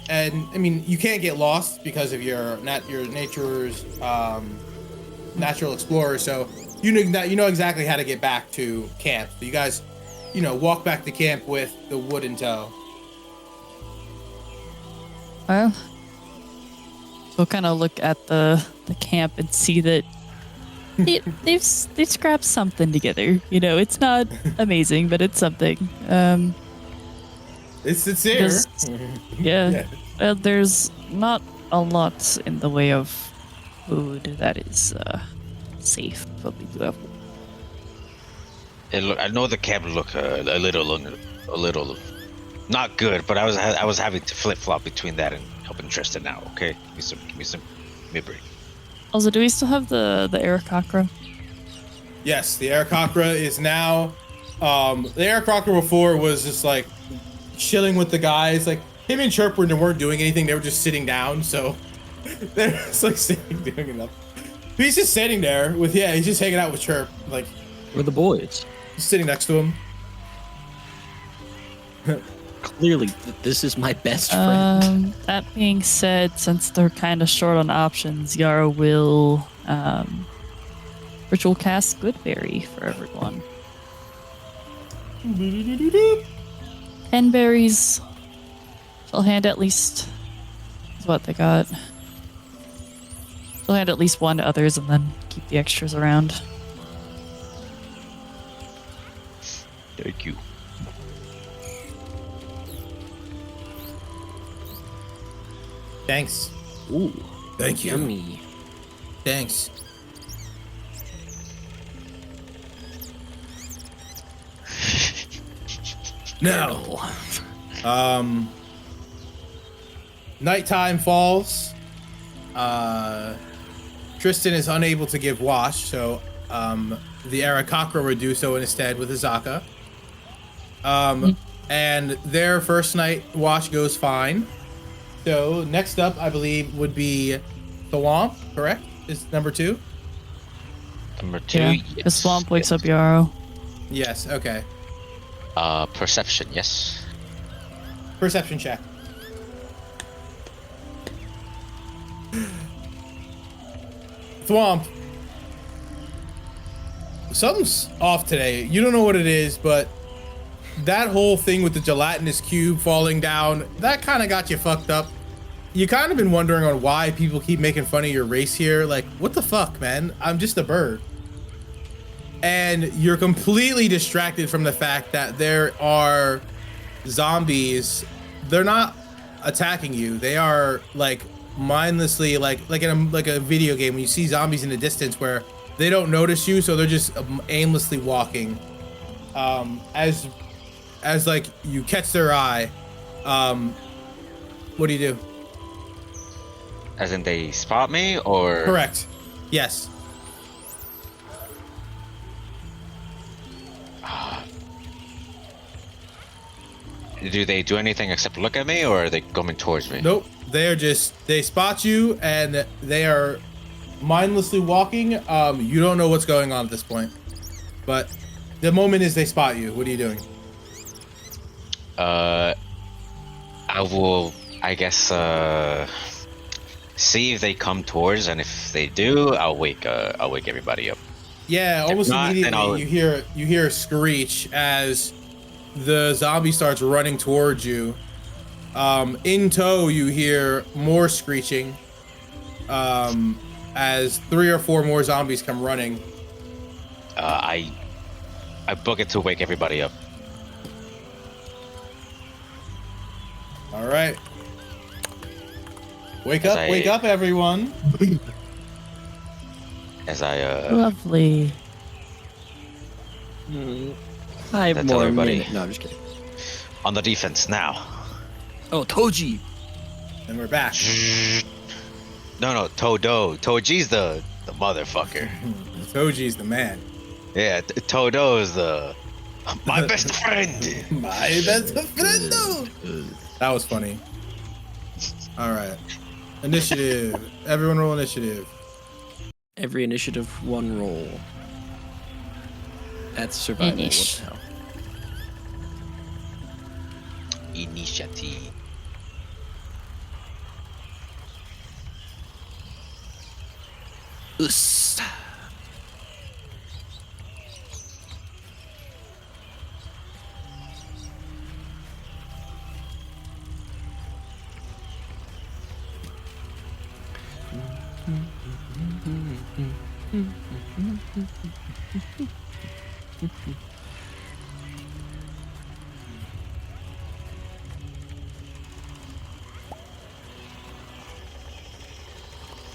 And I mean, you can't get lost because of your nature's natural explorer, so you know exactly how to get back to camp. So you guys, you know, walk back to camp with the wood in tow. Well, we'll kind of look at the camp and see that they've scrapped something together. You know, it's not amazing, but it's something. It's sincere. Yeah. There's not a lot in the way of food that is safe, but we do have. I know the camp look a little not good, but I was having to flip flop between that and helping Tristan now. Okay, give me some break. Also, do we still have the Aarakocra? Yes, the Aarakocra is now. The Aarakocra before was just like chilling with the guys. Like, him and Chirp weren't doing anything. They were just sitting down. So they're just like sitting, doing nothing. He's just sitting there with he's just hanging out with Chirp. Like, We're the boys. he's sitting next to him. Clearly, this is my best friend. That being said, since they're kind of short on options, Yarrow will ritual cast Goodberry for everyone. 10 berries. She'll hand at least what they got. She'll hand at least one to others and then keep the extras around. Thank you. Thanks. Ooh, Thank you. yummy. Thanks. Now, nighttime falls. Tristan is unable to give wash, so the Aarakocra would do so instead with Azaka. And their first night wash goes fine. So next up, I believe, would be Thwamp, correct? Is number 2? Number 2, Yeah, yes. the swamp wakes up Yarrow. Yes, okay. Perception, yes. Perception check. Thwamp. Something's off today. You don't know what it is, but that whole thing with the gelatinous cube falling down, that kind of got you fucked up. You kind of been wondering on why people keep making fun of your race here. Like, what the fuck, man? I'm just a bird. And you're completely distracted from the fact that there are zombies. They're not attacking you. They are like mindlessly, like in a video game when you see zombies in the distance where they don't notice you, so they're just aimlessly walking. As like you catch their eye, what do you do? As in they spot me, or Correct. Yes. Do they do anything except look at me, or are they coming towards me? Nope. They spot you and they are mindlessly walking. You don't know what's going on at this point. But the moment is they spot you. What are you doing? I will, I guess, see if they come towards, and if they do, I'll wake everybody up. Yeah, almost not, then immediately you hear a screech as the zombie starts running towards you. In tow, you hear more screeching as 3 or 4 more zombies come running. I book it to wake everybody up. All right. Wake up, everyone. As I Lovely. 5 That's more everybody. minutes. No, I'm just kidding. on the defense now. Oh, Toji. And we're back. No, Todo. Toji's the motherfucker. Toji's the man. Yeah, Todo is my best friend. My best friend. That was funny. All right. Initiative. Everyone roll initiative. Every initiative, 1 roll. That's survival. Finish. What the hell? Initiative. Us.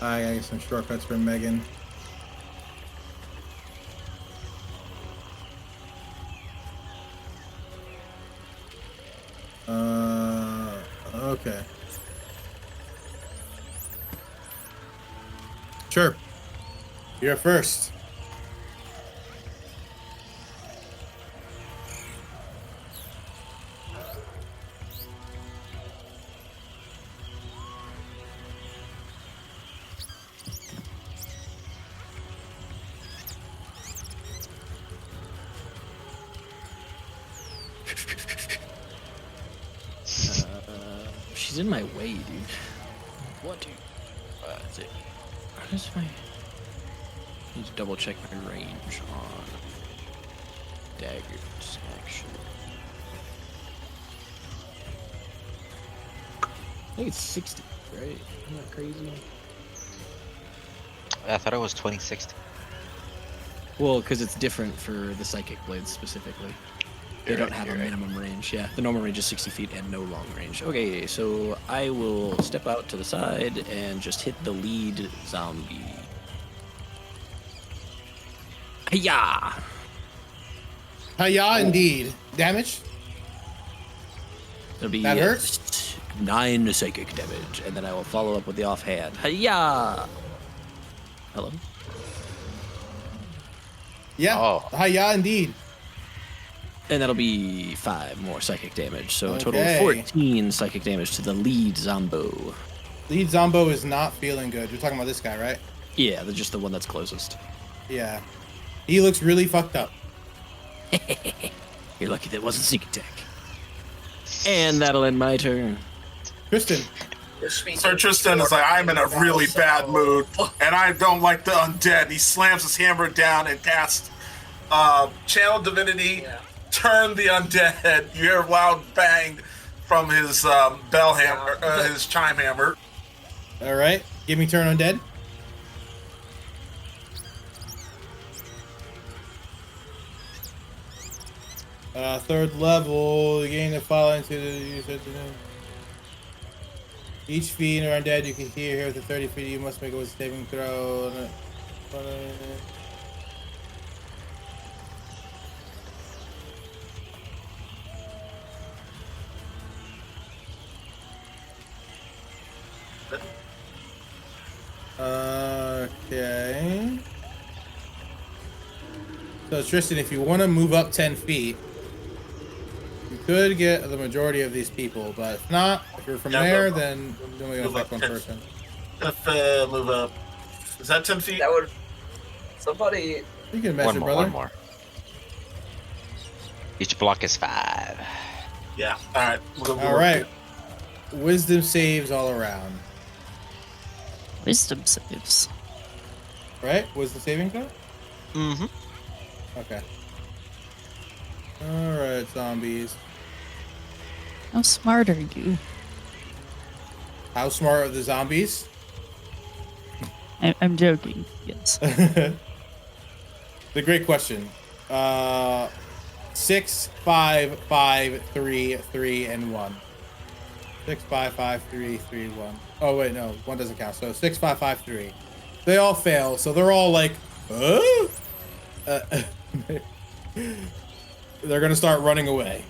I gotta get some shortcuts for Meghan. Okay. Chirp. You're first. She's in my way, dude. What, dude? Is it? What is my? I need to double check my range on daggers, actually. I think it's 60, right? Isn't that crazy? I thought it was 2060. Well, because it's different for the psychic blades specifically. They don't have a minimum range. Yeah, the normal range is 60 feet and no long range. Okay, so I will step out to the side and just hit the lead zombie. Hiya! Hiya, indeed. Damage? It'll be That hurts? 9 psychic damage, and then I will follow up with the offhand. Hiya! Hello? Yeah. Oh. Hiya, indeed. And that'll be 5 more psychic damage, so a total Okay. of 14 psychic damage to the lead zombo. Lead Zombo is not feeling good. You're talking about this guy, right? Yeah, just the one that's closest. Yeah. He looks really fucked up. You're lucky that wasn't sneak attack. And that'll end my turn. Tristan. Sir Tristan is like, I'm in a really bad mood, and I don't like the undead. He slams his hammer down and casts Channel Divinity, turn the undead. You hear a loud bang from his bell hammer, his chime hammer. All right. Give me turn undead. Third level, you gain the following to the each fiend or undead you can hear here with the 30 feet. You must make a saving throw. Okay. So Tristan, if you want to move up 10 feet, you could get the majority of these people, but if not, if you're from Yeah, there, but- then you're only gonna Move affect up one 10. person. If move up, is that 10 feet? That would. Somebody. You can measure, One more, brother. one more. Each block is 5. Yeah. All right. All right. Wisdom saves all around. Wisdom saves. Right? Wisdom saving throw? Mm-hmm. Okay. All right, zombies. How smart are you? How smart are the zombies? I'm joking. Yes. The great question. 6, 5, 5, 3, 3, and 1. 6, 5, 5, 3, 3, 1. Oh wait, no, 1 doesn't count. So 6, 5, 5, 3. They all fail, so they're all like, they're gonna start running away.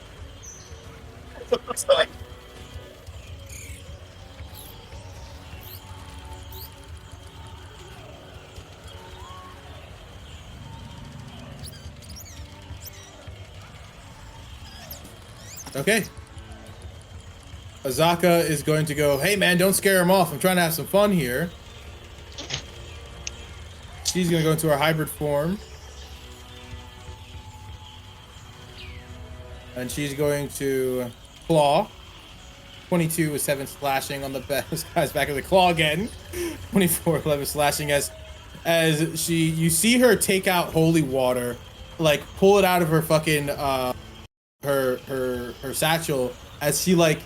Okay. Azaka is going to go, hey man, don't scare him off. I'm trying to have some fun here. She's going to go into her hybrid form. And she's going to claw. 22 with 7 slashing on the guy's back of the claw again. 24, 11 slashing as you see her take out holy water, like pull it out of her fucking her satchel as she like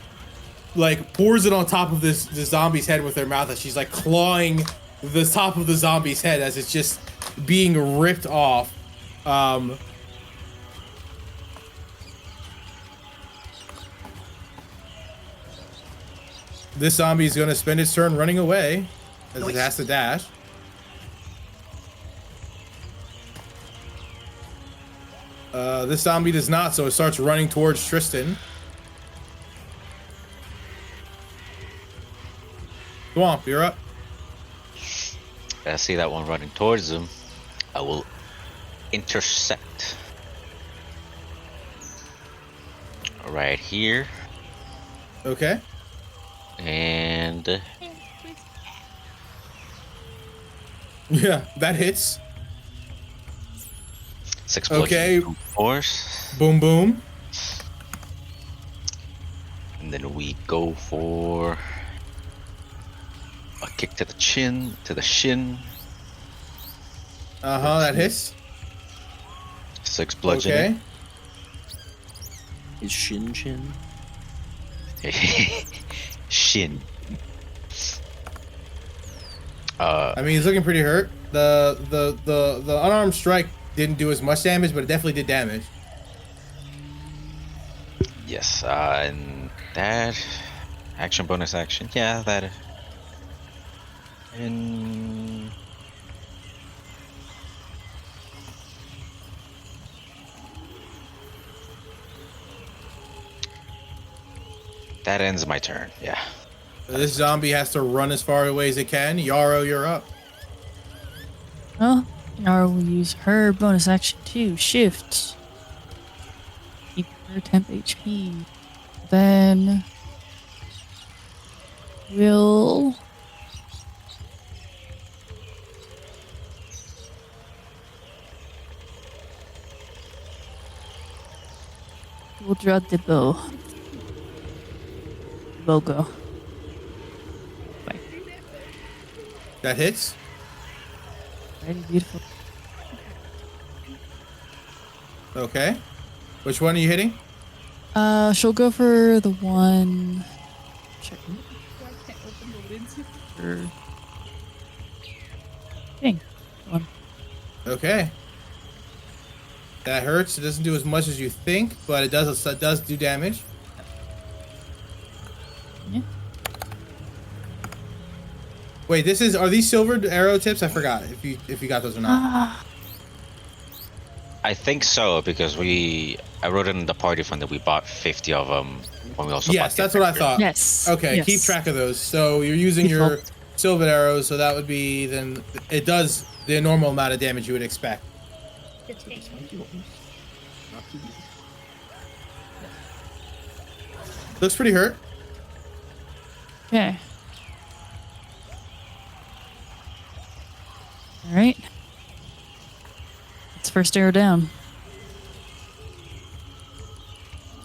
pours it on top of the zombie's head with her mouth as she's like clawing the top of the zombie's head as it's just being ripped off. This zombie is going to spend its turn running away as it has to dash. This zombie does not, so it starts running towards Tristan. Thwamp, you're up. I see that one running towards him. I will intercept. Right here. Okay. And Yeah, that hits. 6 Okay. bludgeoning force. Boom, boom. And then we go for a kick to the chin, to the shin. Uh-huh, that hits. 6 bludgeoning. His shin. Shin. I mean, he's looking pretty hurt. The unarmed strike didn't do as much damage, but it definitely did damage. Yes, and that action, bonus action. Yeah, that. And that ends my turn. Yeah. This zombie has to run as far away as it can. Yarrow, you're up. Well, Yarrow will use her bonus action too. Shift. Keep her temp HP. Then we'll draw the bow. Bow go. Bye. That hits. Very beautiful. Okay. Which one are you hitting? She'll go for the one. Check. For thing. One. Okay. That hurts. It doesn't do as much as you think, but it does do damage. Yeah. Wait, are these silver arrow tips? I forgot if you got those or not. I think so because I wrote it in the party fund that we bought 50 of them when we also Yes, bought that's what I thought. Yes. Okay, Yes. keep track of those. So you're using your Default. silver arrows, so that would be then it does the normal amount of damage you would expect. Looks pretty hurt. Okay. All right. It's first arrow down.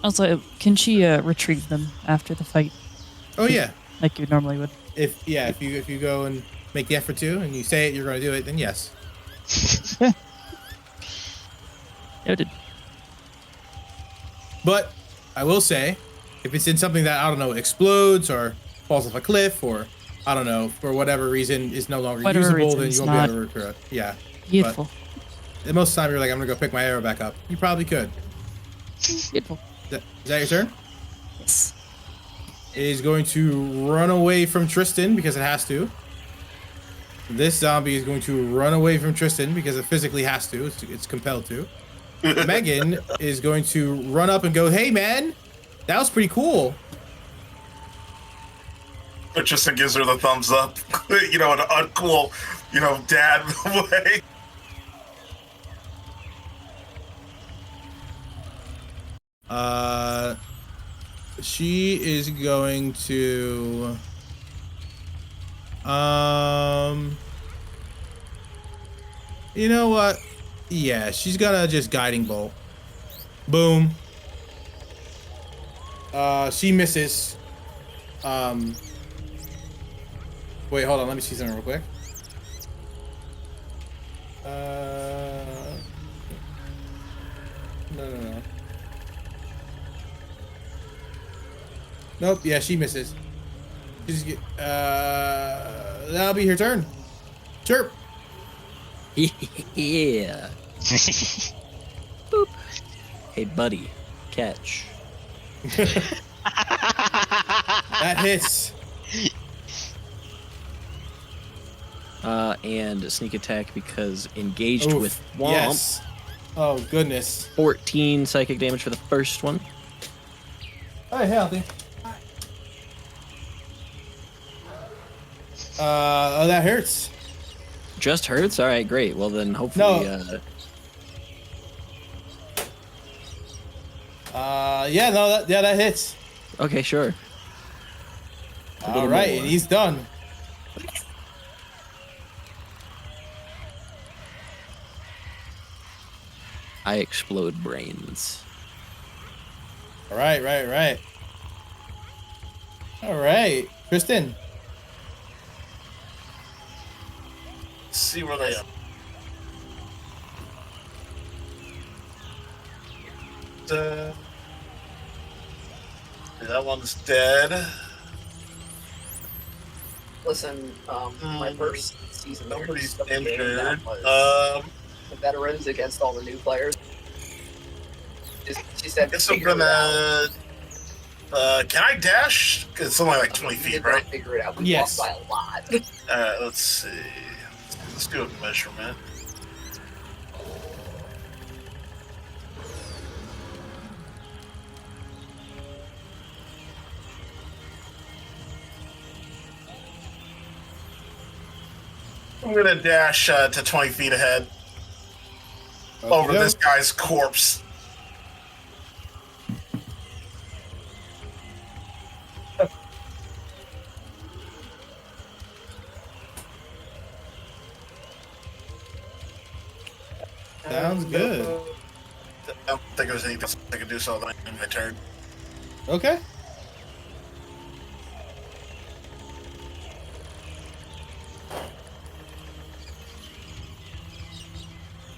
Also, can she retrieve them after the fight Oh yeah. like you normally would? If you go and make the effort to, and you say it, you're going to do it, then yes. Noted. But I will say, if it's in something that, I don't know, explodes or falls off a cliff or, I don't know, for whatever reason is no longer Whatever usable, then reason's you won't be not able to recruit it. Yeah. Beautiful. But most of the time you're like, I'm going to go pick my arrow back up. You probably could. Beautiful. Is that your turn? Yes. It is going to run away from Tristan because it has to. This zombie is going to run away from Tristan because it physically has to. It's compelled to. Meghan is going to run up and go, hey, man, that was pretty cool. But Tristan gives her the thumbs up, in an uncool, dad way. She is going to, you know what? Yeah, she's gonna just guiding bolt. Boom. She misses. Wait, hold on. Let me see something real quick. No. Nope. Yeah, she misses. That'll be her turn. Chirp. Yeah. Boop. Hey, buddy. Catch. That hits. And a sneak attack because engaged Oof, with Thwamp. yes. Oh, goodness. 14 psychic damage for the first one. Hey, healthy. Oh, that hurts. Just hurts? Alright, great. Well, then hopefully... that hits. Okay, sure. All right, and he's done. I explode brains. Right. All right, Tristan. Let's see where they are. That one's dead. Listen, my first season, Nobody's of the game, injured. that was the veterans against all the new players. She said, Guess I'm figure it out. gonna. Can I dash? 'Cause it's only like 20 We feet, did right? not figure it out. We Yes. lost by a lot. Let's see. Let's do a measurement. I'm gonna dash to 20 feet ahead over Okey-doke. this guy's corpse. Sounds good. I don't think there's anything else I can do, so in my turn. Okay.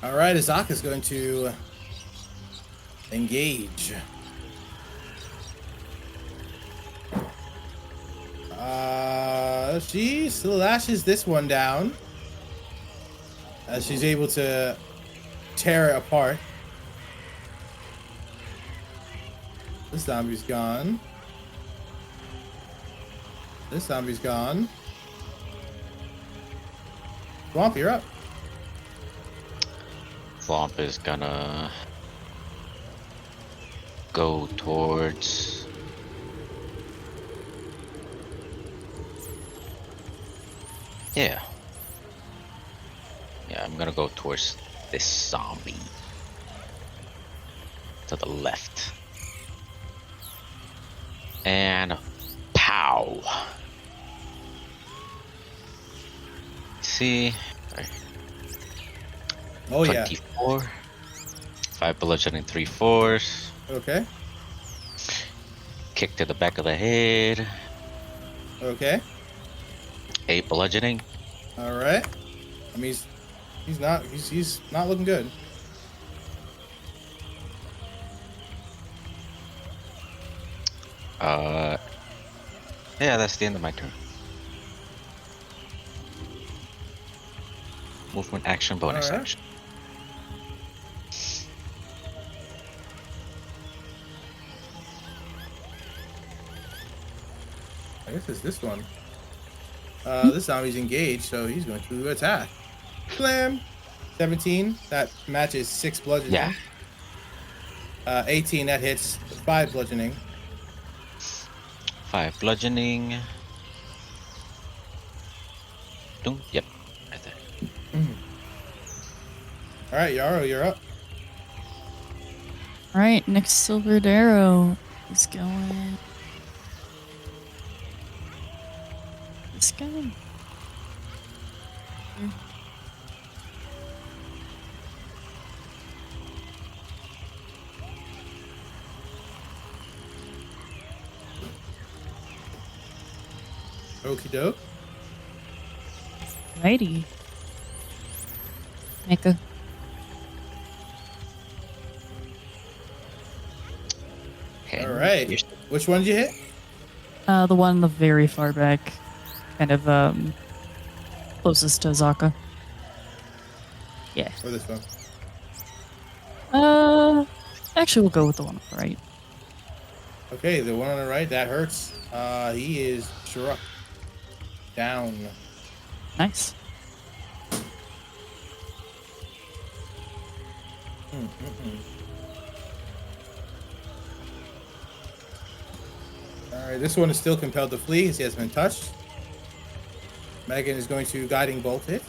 All right, Azaka's going to engage. She slashes this one down as she's able to tear it apart. This zombie's gone. This zombie's gone. Thwamp, you're up. Thwamp is gonna go towards yeah, I'm gonna go towards this zombie to the left. And pow. See? Oh yeah. 24. 5 bludgeoning, 3 force. Okay. Kick to the back of the head. Okay. 8 bludgeoning. All right. I mean, he's not looking good. Yeah, that's the end of my turn. Movement action, bonus Alright. action. I guess it's this one. This zombie's engaged, so he's going to attack. Slam. 17. That matches 6 bludgeoning. Yeah. 18. That hits 5 bludgeoning. 5 bludgeoning. Doom. Yep. Right there. All right, Yarrow, you're up. All right, next silvered arrow is going. It's going. Okie doke. Righty. Make a. Okay. All right. Here's- Which one did you hit? The one in the very far back, kind of closest to Zaka. Yeah. Or this one? Actually, we'll go with the one on the right. Okay, the one on the right, that hurts. He is struck down. Nice. All right, this one is still compelled to flee as he has been touched. Meghan is going to guiding bolt it.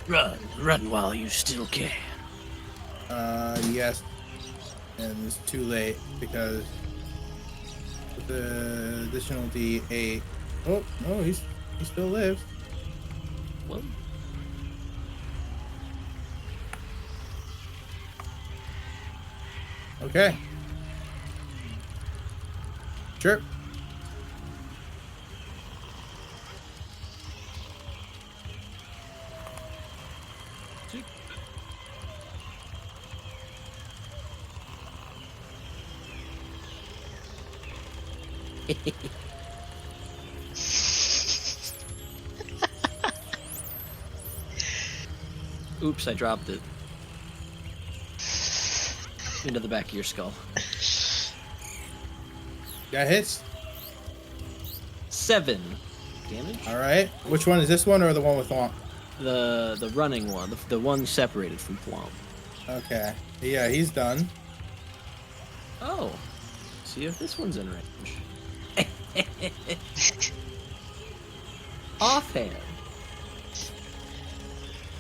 Run while you still can. Yes. And it's too late because with the additional D8. Oh, no, he still lives. Well, Okay. Chirp. oops, I dropped it. Into the back of your skull. That hits. 7 damage. All right. Which one is this one or the one with Thwamp? The running one, the one separated from Thwamp. Okay. Yeah, he's done. Oh, see if this one's in range. Offhand.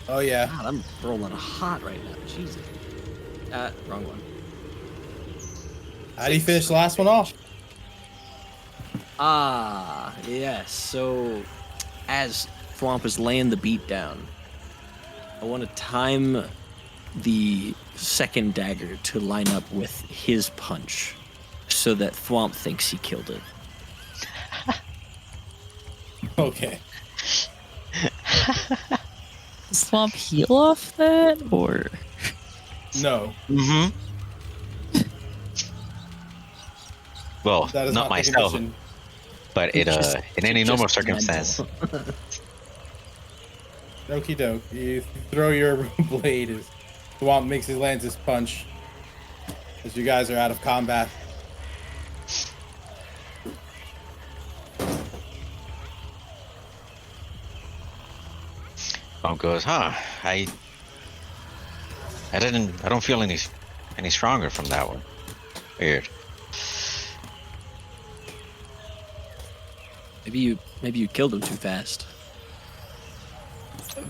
Oh, yeah. God, I'm rolling hot right now. Jesus. Wrong one. How do you finish the last one off? Ah, yes. So, as Thwamp is laying the beat down, I want to time the second dagger to line up with his punch so that Thwamp thinks he killed it. Okay. Does Swamp heal off that, or? No. Mm-hmm. Well, That is not not myself, the condition. but it Just- in any normal just circumstance. Okie doke. You throw your blade as Thwamp makes his lands his punch. As you guys are out of combat. Bump goes, huh? I don't feel any any stronger from that one. Weird. Maybe you killed him too fast. Maybe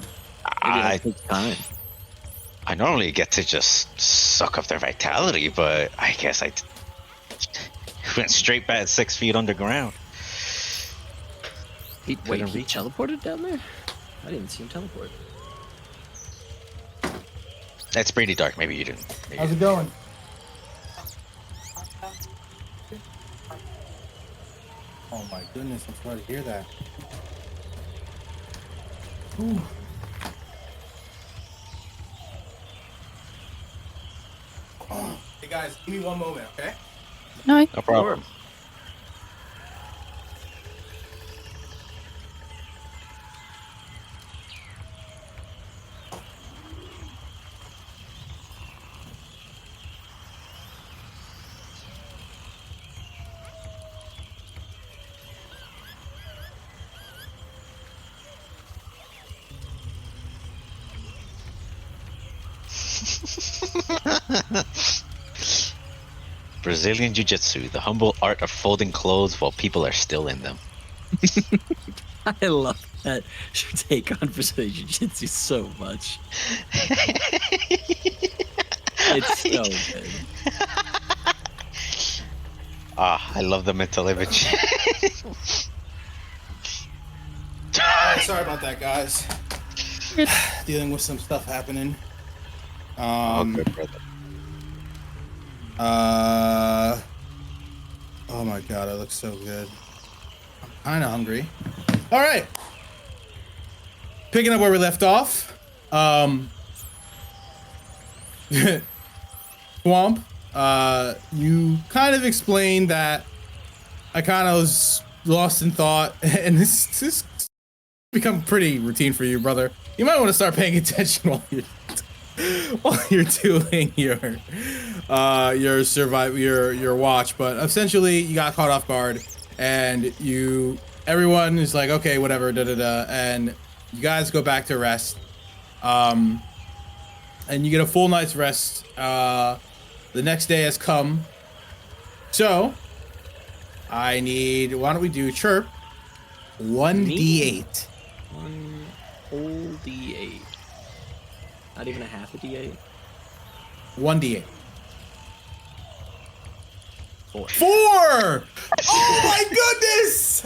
I that takes time. I normally get to just suck up their vitality, but I guess I went straight back 6 feet underground. Wait, Couldn't he reach teleported down there? I didn't see him teleport. That's pretty dark. Maybe you didn't. Maybe How's it going? Oh my goodness, I'm sorry to hear that. Ooh. Oh. Hey guys, give me one moment, okay? No, No problem. Brazilian Jiu-Jitsu, the humble art of folding clothes while people are still in them. I love that your take on Brazilian Jiu-Jitsu so much. It's so good. I love the mental image. Alright, sorry about that, guys. Dealing with some stuff happening. Okay, brother. Oh my god, it looks so good. I'm kind of hungry. All right. Picking up where we left off. Thwamp, you kind of explained that I kind of was lost in thought, and this become pretty routine for you, brother. You might want to start paying attention while you're doing your watch. But essentially, you got caught off guard, and everyone is like, okay, whatever, and you guys go back to rest, and you get a full night's rest. The next day has come, so why don't we do Chirp 1d8. One whole D8. Not even a half a D8. 1d8. 4. 4! Oh my goodness!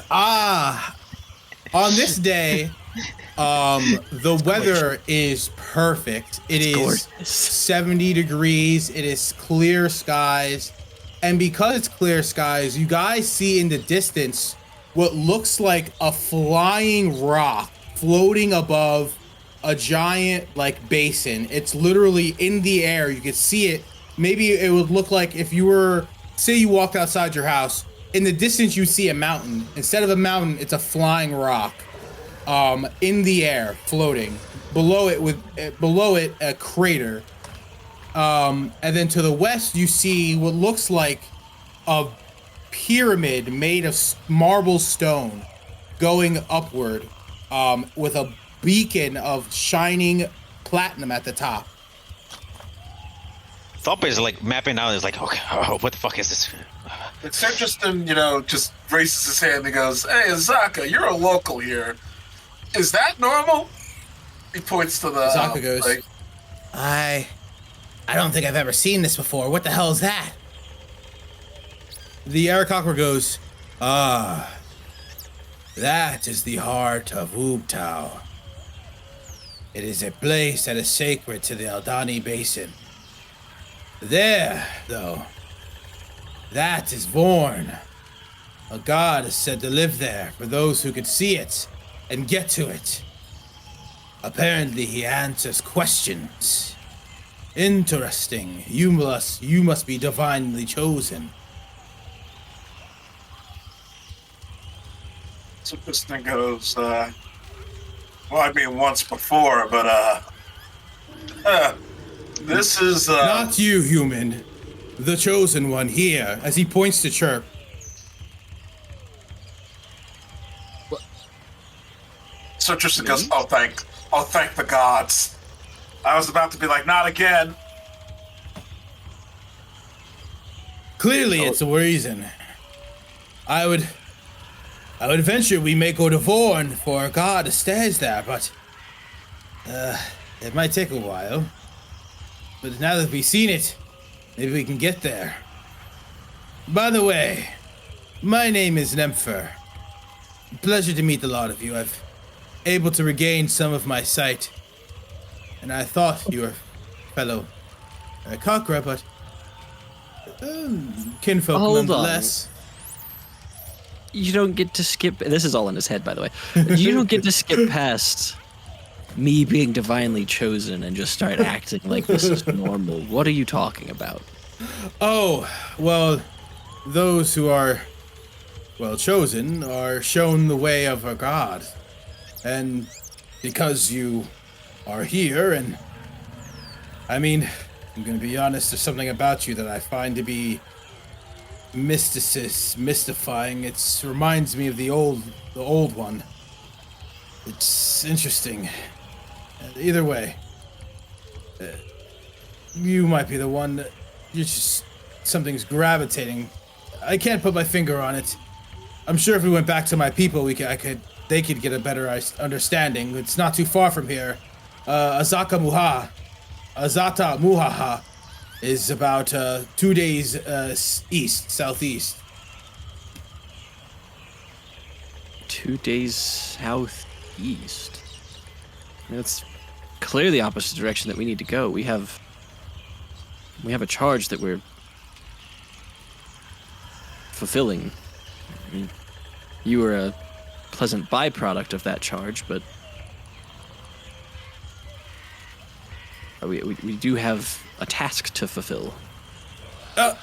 On this day, the weather is perfect. It's gorgeous. 70 degrees. It is clear skies. And because it's clear skies, you guys see in the distance what looks like a flying rock floating above a giant basin. It's literally in the air. You can see it. Maybe it would look like if you were, say you walked outside your house, in the distance you see a mountain. Instead of a mountain, it's a flying rock in the air floating. Below it a crater. And then to the west you see what looks like a pyramid made of marble stone going upward, with a beacon of shining platinum at the top. Thump is mapping out. Is like, okay, what the fuck is this? It's Tristan, just raises his hand and goes, "Hey, Azaka, you're a local here. Is that normal?" He points to the. Azaka goes, I don't think I've ever seen this before. What the hell is that? The Aarakocra goes, that is the heart of Ubtao. It is a place that is sacred to the Aldani Basin. There, though, that is Vorn. A god is said to live there for those who could see it and get to it. Apparently he answers questions. Interesting. You must be divinely chosen. So Tristan goes, well, I mean once before, but this is Not you, human. The chosen one here, as he points to Chirp. So Tristan goes, oh thank the gods. I was about to be like, not again. Clearly, it's a reason. I would venture we may go to Vorn for a god stays there, but it might take a while. But now that we've seen it, maybe we can get there. By the way, my name is Nympher. Pleasure to meet a lot of you. I've able to regain some of my sight, and I thought you were fellow Kakra, but kinfolk nonetheless. You don't get to skip. This is all in his head, by the way. You don't get to skip past me being divinely chosen and just start acting like this is normal. What are you talking about? Oh, well, those who are, well, chosen are shown the way of a god. And because you are here, and I mean, I'm gonna be honest, there's something about you that I find to be mystifying. It reminds me of the old one. It's interesting. Either way, you might be the one that something's gravitating. I can't put my finger on it. I'm sure if we went back to my people, they could get a better understanding. It's not too far from here. Azata Muhaha is about 2 days southeast. 2 days southeast. That's clearly the opposite direction that we need to go. We have a charge that we're fulfilling. I mean, you were a pleasant byproduct of that charge, but we do have a task to fulfill. Oh,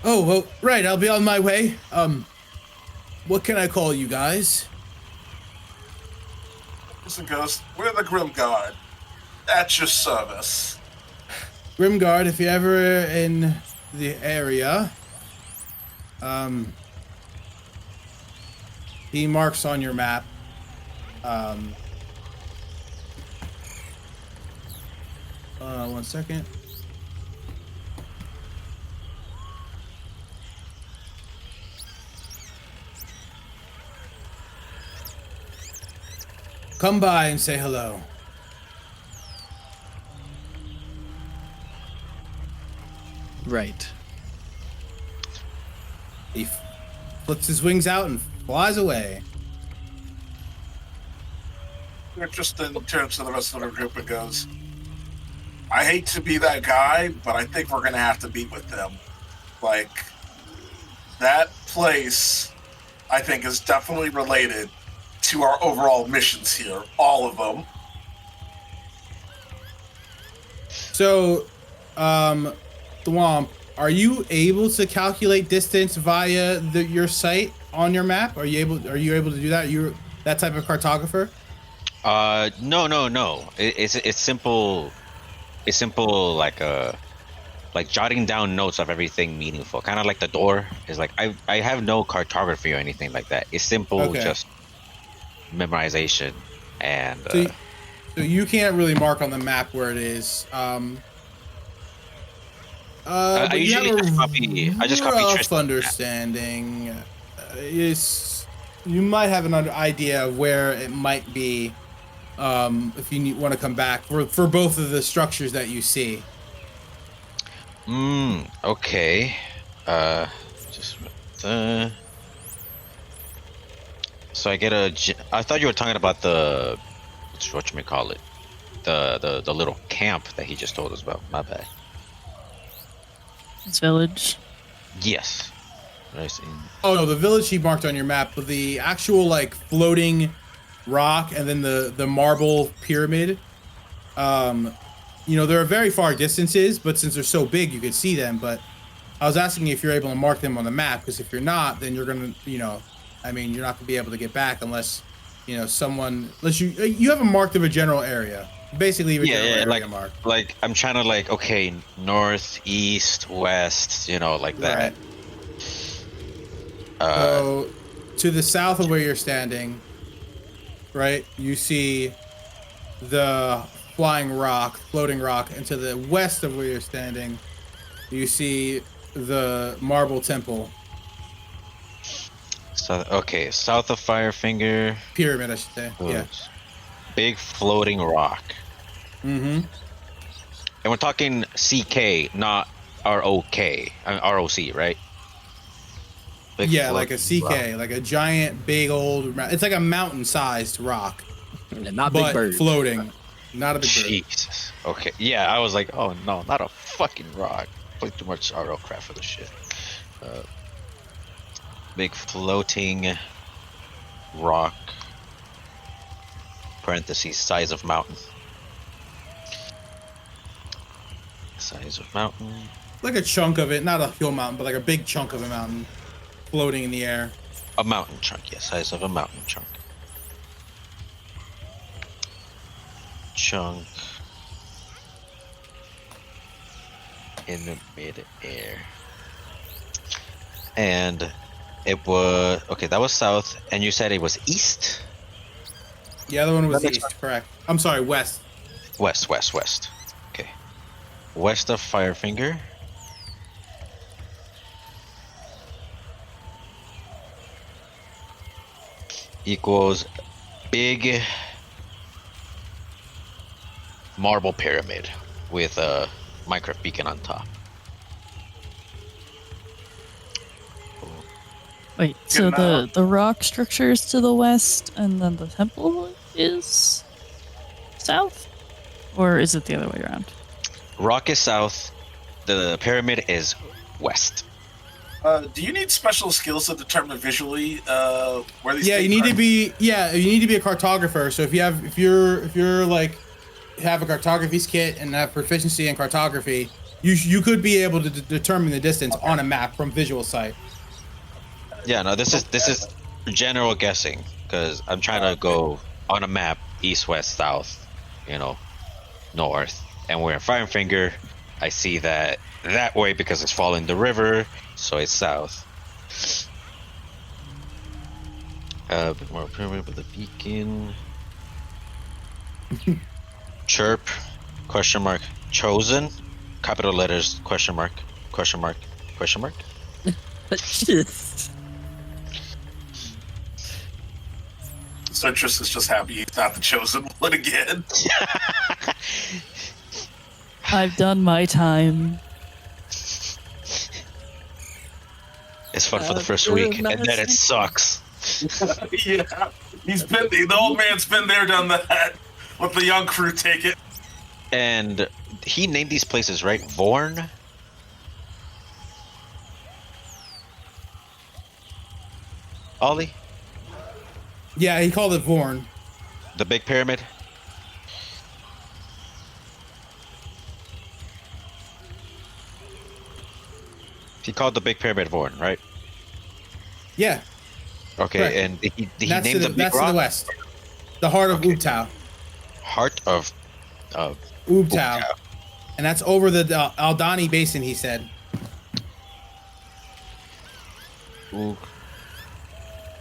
well, right, I'll be on my way. What can I call you guys? Listen, Ghost, we're the Grim Guard. At your service. Grim Guard, if you're ever in the area, he marks on your map. 1 second. Come by and say hello. Right. He flips his wings out and flies away. Tristan turns to the rest of the group and goes, I hate to be that guy, but I think we're going to have to meet with them. Like, that place, I think, is definitely related to our overall missions here. All of them. So, Thwamp, are you able to calculate distance via your sight on your map? Are you able to do that? You're that type of cartographer? No. It's simple. It's simple, like jotting down notes of everything meaningful. Kind of like the door is like I have no cartography or anything like that. It's simple, just memorization and. So you can't really mark on the map where it is. I usually just copy Tristan. Understanding is you might have an idea of where it might be if you want to come back for both of the structures that you see. Okay. So I get I thought you were talking about the whatchamacallit, the little camp that he just told us about. My bad. His village. Yes. Nice. Oh no, the village he marked on your map, but the actual like floating rock and then the marble pyramid. There are very far distances, but since they're so big, you could see them. But I was asking if you're able to mark them on the map, because if you're not, then you're gonna, you're not gonna be able to get back unless, unless you have a marked of a general area. Basically, area mark. Like I'm trying to okay, north, east, west, like that. Right. So to the south of where you're standing, right, you see the flying rock, floating rock, and to the west of where you're standing, you see the marble temple. So okay, south of Firefinger. Pyramid, I should say. Yeah. Big floating rock. Mm-hmm. And we're talking CK, not ROK. ROC, right? Big Yeah, like a CK, rock. like a giant, big old. It's like a mountain-sized rock, And not but big bird. floating. Not a big bird. Jesus. Okay. Yeah, I was like, oh no, not a fucking rock. Play too much RO crap for this shit. Big floating rock. Parentheses, size of mountain. Size of mountain. Like a chunk of it, not a hill mountain, but like a big chunk of a mountain floating in the air. A mountain chunk, yeah, size of a mountain chunk. Chunk in the mid-air. And it was, okay, that was south, and you said it was east? The other one was That makes east, correct. I'm sorry, west. West. Okay. West of Firefinger. Equals big marble pyramid with a Minecraft beacon on top. Wait, so Genau. the rock structure is to the west, and then the temple is south, or is it the other way around? Rock is south. The pyramid is west. Do you need special skills to determine visually where these? Yeah, you things need are? to be. Yeah, you need to be a cartographer. So if you're like have a cartography kit and have proficiency in cartography, you could be able to determine the distance on a map from visual sight. Yeah, no, this is general guessing because I'm trying to go on a map east, west, south, north, and we're in Firefinger. I see that way because it's following the river, so it's south. Bit more pyramid with a beacon. Chirp, question mark, chosen, capital letters, question mark, question mark, question mark. So Tristan's just happy he's not the chosen one again. I've done my time. It's fun for the first week, and then it sucks. Yeah, the old man's been there, done that. Let the young crew take it. And he named these places, right? Vorn? Ollie? Yeah, he called it Vorn. The big pyramid? He called the big pyramid Vorn, right? Yeah, Okay, correct. and he that's named to the big that's to rock? the west. The heart of Okay. Ubtao. Heart of Ubtao. And that's over the Aldani Basin, he said.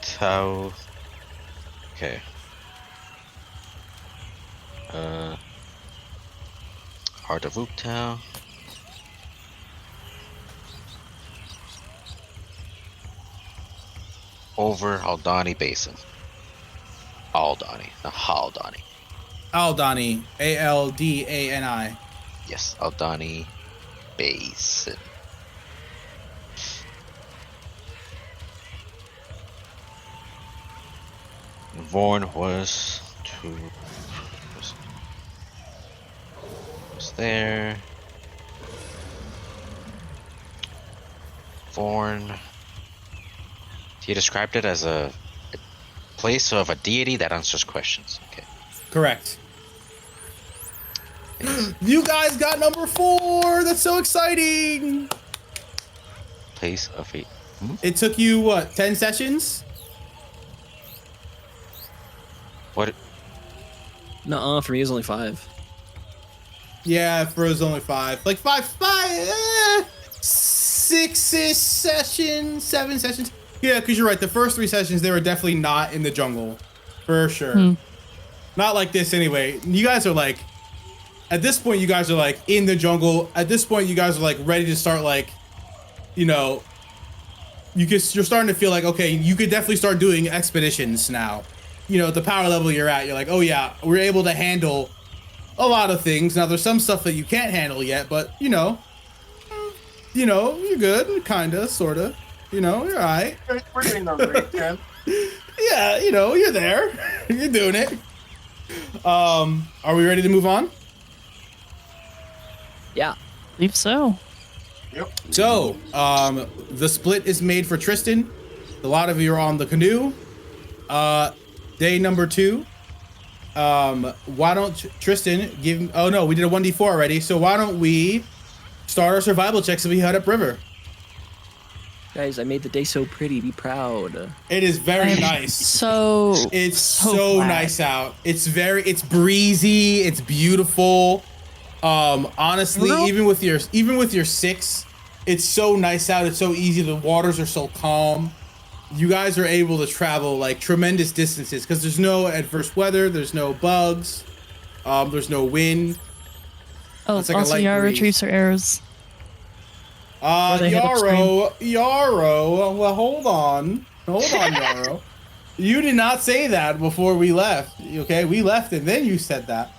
Tau. Okay. Heart of Ubtao. Over Aldani Basin. Aldani, not Haldani. Aldani. Aldani. Yes, Aldani Basin. Vorn was there. Vorn. He described it as a place of a deity that answers questions. Okay. Correct. You guys got number 4. That's so exciting. Place of a. It took you, what, 10 sessions? What? Nuh-uh, for me it's only 5. Yeah, for us only 5. Like 6-ish sessions, 7 sessions. Yeah, because you're right. The first 3 sessions, they were definitely not in the jungle. For sure. Not like this anyway. You guys are like at this point, you guys are like in the jungle. At this point, you guys are like ready to start like, you know, you're starting to feel like, okay, you could definitely start doing expeditions now. You know, at the power level you're at, you're like, oh yeah, we're able to handle a lot of things. Now there's some stuff that you can't handle yet, but you know, you're good, kinda, sorta. You know, you're alright. We're getting those right, Ken. Yeah, you know, you're there. You're doing it. Are we ready to move on? I believe so. Yep. So, the split is made for Tristan. A lot of you are on the canoe. Day number 2. Why don't Tristan give? Oh no, we did a 1d4 already. So why don't we start our survival checks and we head upriver? Guys, I made the day so pretty. Be proud. It is very nice. So It's so glad. nice out. It's breezy. It's beautiful. Honestly, Real? even with your 6, it's so nice out. It's so easy. The waters are so calm. You guys are able to travel like tremendous distances because there's no adverse weather. There's no bugs. There's no wind. Oh, It's like a also light Yarrow breeze. retrieves her arrows. they hit Yarrow. Well, hold on, Yarrow. You did not say that before we left. Okay, we left and then you said that.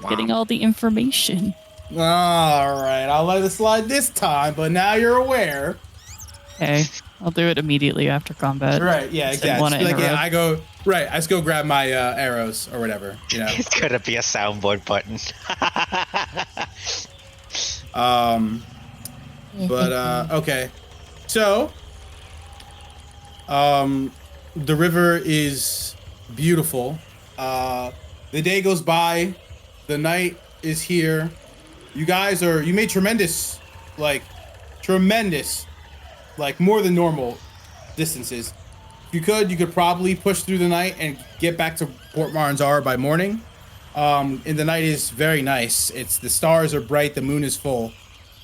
Getting all the information. All right, I'll let it slide this time, but now you're aware. Okay, I'll do it immediately after combat. Right? Yeah, exactly. wanna Just be like, yeah, interrupt. I just go grab my arrows or whatever. You know. It's gonna be a soundboard button. But okay. So the river is beautiful. The day goes by, the night is here. You made tremendous, like more than normal distances. If you could probably push through the night and get back to Port Maranzar by morning. And the night is very nice. The stars are bright, the moon is full.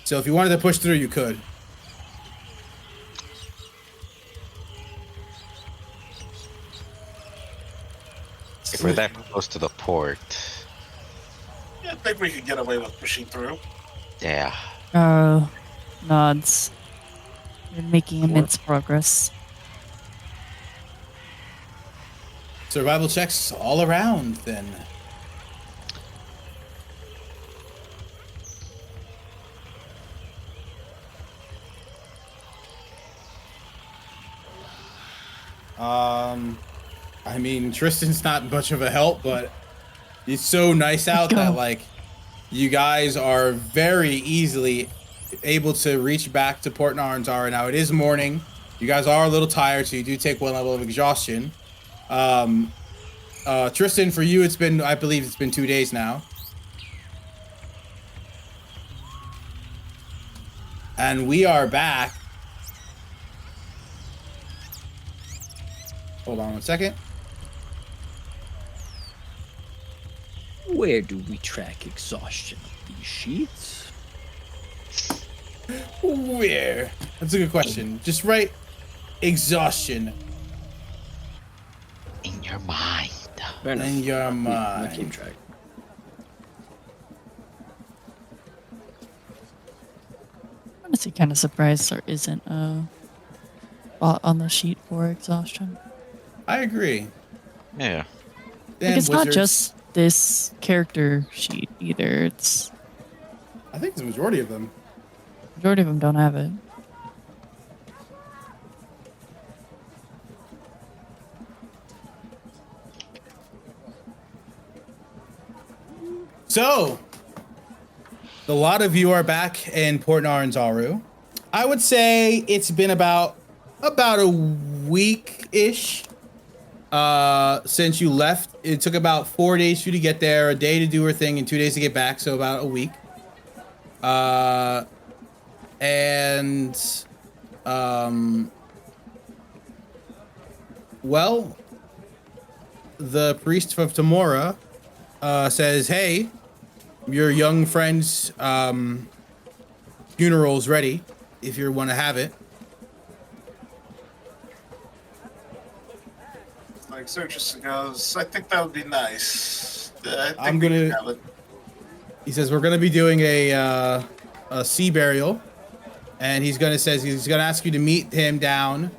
So if you wanted to push through, you could. If we're that close to the port, Yeah, I think we could get away with pushing through. yeah. Nods. You're making immense progress. Survival checks all around, then. I mean, Tristan's not much of a help, but it's so nice out Let's go. that, like, you guys are very easily able to reach back to Port Naranzar. Now, it is morning. You guys are a little tired, so you do take 1 level of exhaustion. Tristan, for you, I believe it's been 2 days now. And we are back. Hold on 1 second. Where do we track exhaustion of these sheets? Where? That's a good question. Just write exhaustion In your mind. Fair enough. in your I mind. keep track. I'm honestly kind of surprised there isn't a spot on the sheet for exhaustion. I agree. Yeah. Damn Like, it's not wizards. just this character sheet either. It's I think the majority of them. majority of them don't have it. So, a lot of you are back in Port Naranzaru. I would say it's been about a week-ish since you left. It took about 4 days for you to get there, a day to do her thing, and 2 days to get back, so about a week. Well, the priest of Tamora says, hey, your young friend's funeral's ready if you want to have it. Like, so just goes, I think that would be nice. I think we can have it. He says we're gonna be doing a sea burial, and he's gonna ask you to meet him down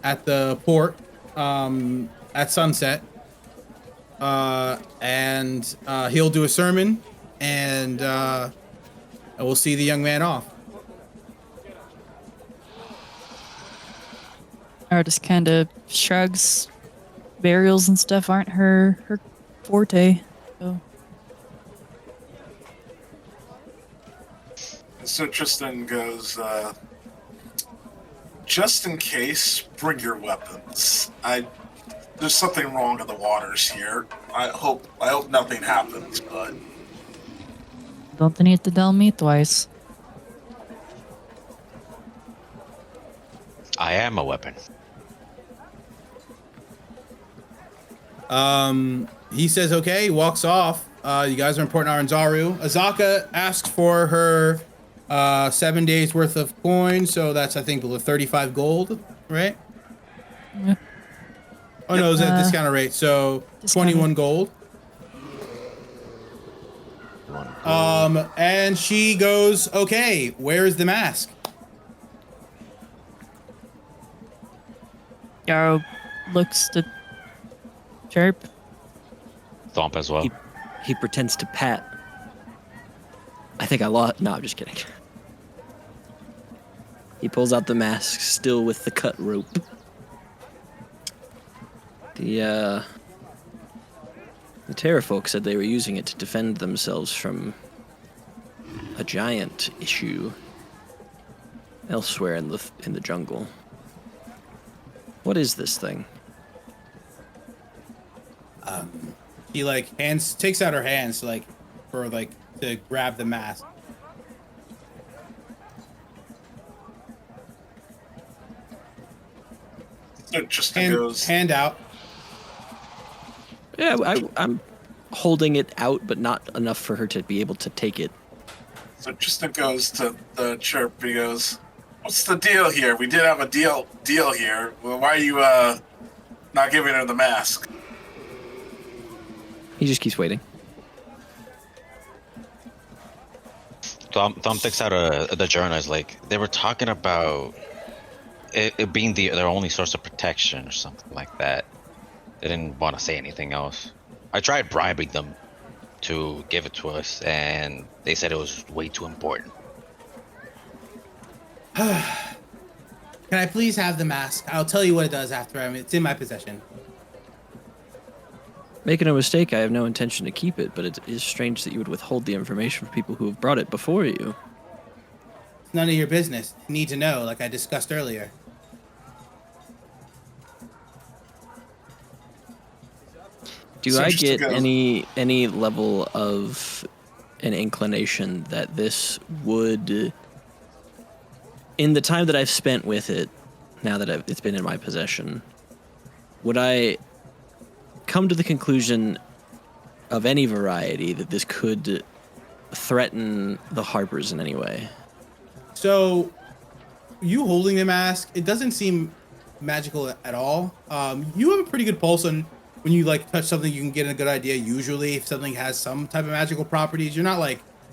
at the port at sunset, and he'll do a sermon, and we'll see the young man off. Artis kind of shrugs. Burials and stuff aren't her forte. So Tristan goes, just in case, bring your weapons. There's something wrong in the waters here. I hope nothing happens, but Don't need to tell me twice. I am a weapon. He says okay, walks off. You guys are in Port Naranzaru. Azaka asks for her 7 days worth of coin, so that's I think 35 gold, right? Yeah. Oh no, it's a discounted rate, so 21 gold. And she goes, okay, where is the mask? Yarrow looks to Chirp. Thwamp as well. He pretends to pat. I think I lost. No, I'm just kidding. He pulls out the mask, still with the cut rope. The pterafolk said they were using it to defend themselves from a giant issue elsewhere in the jungle. What is this thing? She takes out her hands to grab the mask. so Tristan goes, Hand out. Yeah, I'm holding it out, but not enough for her to be able to take it. So Tristan goes to the Chirp. He goes, "What's the deal here? We did have a deal here. Well, why are you not giving her the mask?" He just keeps waiting. Thump takes out the journal. Is like they were talking about it being their only source of protection or something like that. They didn't want to say anything else. I tried bribing them to give it to us, and they said it was way too important. Can I please have the mask? I'll tell you what it does after it's in my possession. Making no mistake, I have no intention to keep it, but it is strange that you would withhold the information from people who have brought it before you. It's none of your business. You need to know, like I discussed earlier. Do I get any level of an inclination that this would, in the time that I've spent with it, now that it's been in my possession, would I come to the conclusion of any variety that this could threaten the Harpers in any way? So, you holding the mask, it doesn't seem magical at all. You have a pretty good pulse on when you touch something. You can get a good idea. Usually, if something has some type of magical properties, you're not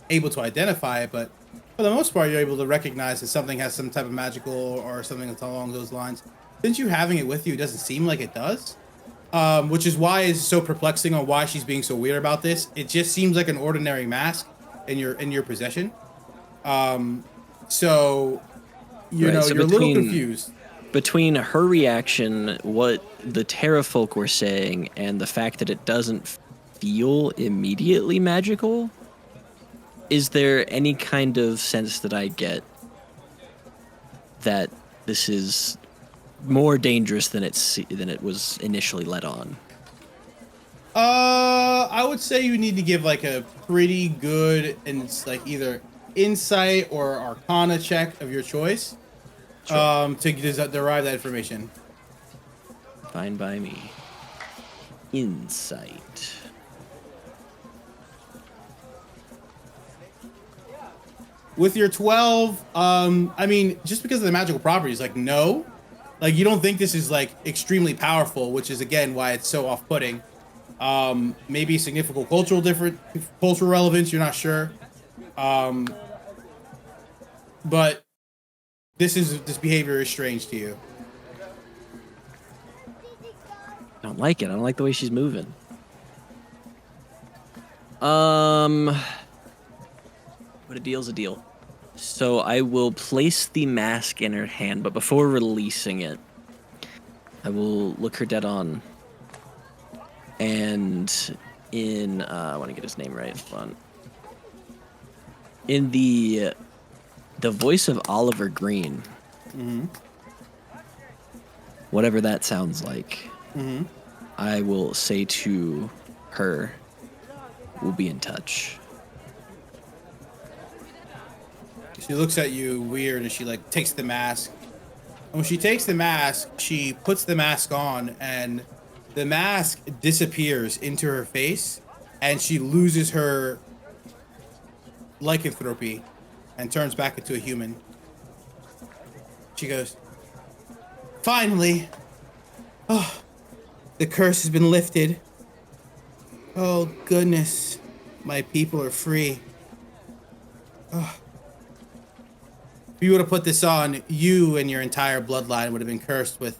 able to identify it, but for the most part, you're able to recognize that something has some type of magical or something that's along those lines. Since you having it with you, it doesn't seem like it does. Which is why it's so perplexing on why she's being so weird about this. It just seems like an ordinary mask in your possession. So you're a little confused. Between her reaction, what the pterafolk were saying, and the fact that it doesn't feel immediately magical, is there any kind of sense that I get that this is more dangerous than it was initially let on? I would say you need to give a pretty good and either insight or arcana check of your choice. Sure. To derive that information. Fine by me. Insight. With your 12, just because of the magical properties, no. You don't think this is extremely powerful, which is again why it's so off-putting. Maybe significant cultural relevance. You're not sure. But this behavior is strange to you. I don't like it. I don't like the way she's moving. What a deal's a deal. So I will place the mask in her hand, but before releasing it, I will look her dead on. And I want to get his name right. Hold on. In the voice of Oliver Green, whatever that sounds like, I will say to her, we'll be in touch. She looks at you weird and she like takes the mask. And when she takes the mask, she puts the mask on and the mask disappears into her face and she loses her lycanthropy and turns back into a human. She goes, "Finally! Oh, the curse has been lifted. Oh, goodness. My people are free. Oh. If you would have put this on, you and your entire bloodline would have been cursed with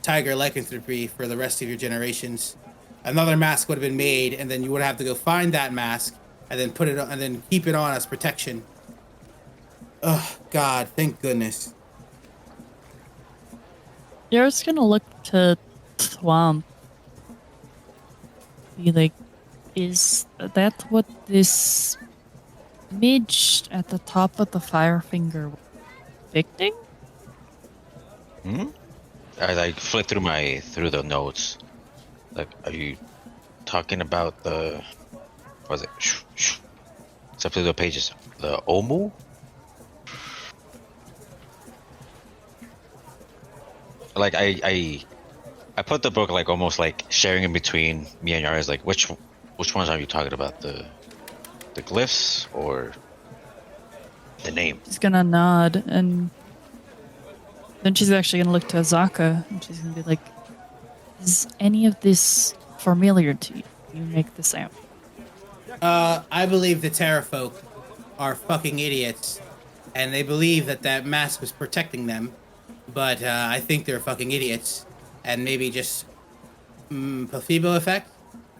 tiger lycanthropy for the rest of your generations. Another mask would have been made, and then you would have to go find that mask and then put it on, and then keep it on as protection. Oh, God, thank goodness." Yarrow's gonna look to Thwamp. Be like, is that what this midge at the top of the Firefinger was depicting? I like flip through the notes. Like, are you talking about the? What was it? It's up to the pages. The Omu. Like I put the book like almost like sharing in between me and Yarrow. Like which ones are you talking about? The glyphs or the name? She's gonna nod, and then she's actually gonna look to Azaka, and she's gonna be like, "Is any of this familiar to you? You make the sound." I believe the pterafolk are fucking idiots, and they believe that mask was protecting them, but I think they're fucking idiots, and maybe just placebo effect.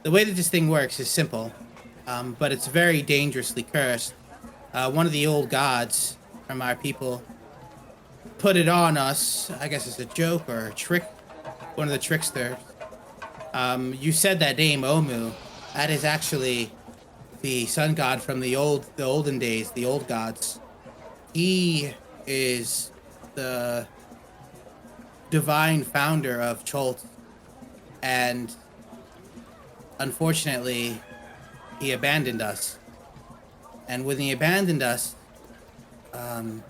The way that this thing works is simple, but it's very dangerously cursed. One of the old gods from our people put it on us, I guess it's a joke or a trick, one of the tricksters. You said that name, Omu. That is actually the sun god from the olden days, the old gods. He is the divine founder of Chult, and unfortunately, he abandoned us. And when he abandoned us, well,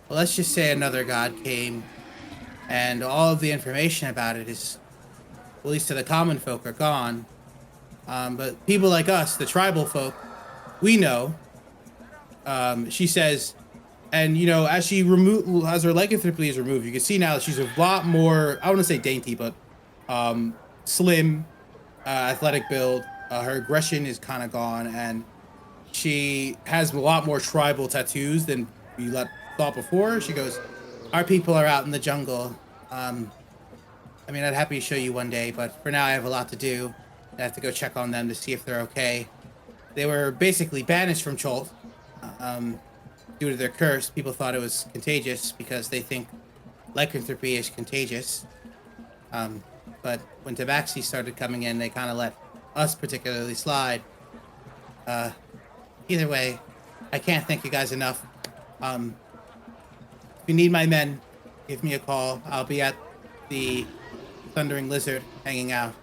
let's just say another god came, and all of the information about it is, at least to the common folk, are gone. But people like us, the tribal folk, we know. She says, and you know, as her lycanthropy is removed, you can see now that she's a lot more, I want to say dainty, but slim, athletic build. Her aggression is kind of gone, and she has a lot more tribal tattoos than we thought before. She goes, "Our people are out in the jungle. I mean, I'd happy to show you one day, but for now I have a lot to do. I have to go check on them to see if they're okay. They were basically banished from Chult due to their curse. People thought it was contagious because they think lycanthropy is contagious. But when Tabaxi started coming in, they kind of let us particularly slide. Either way, I can't thank you guys enough. If you need my men, give me a call. I'll be at the Thundering Lizard hanging out.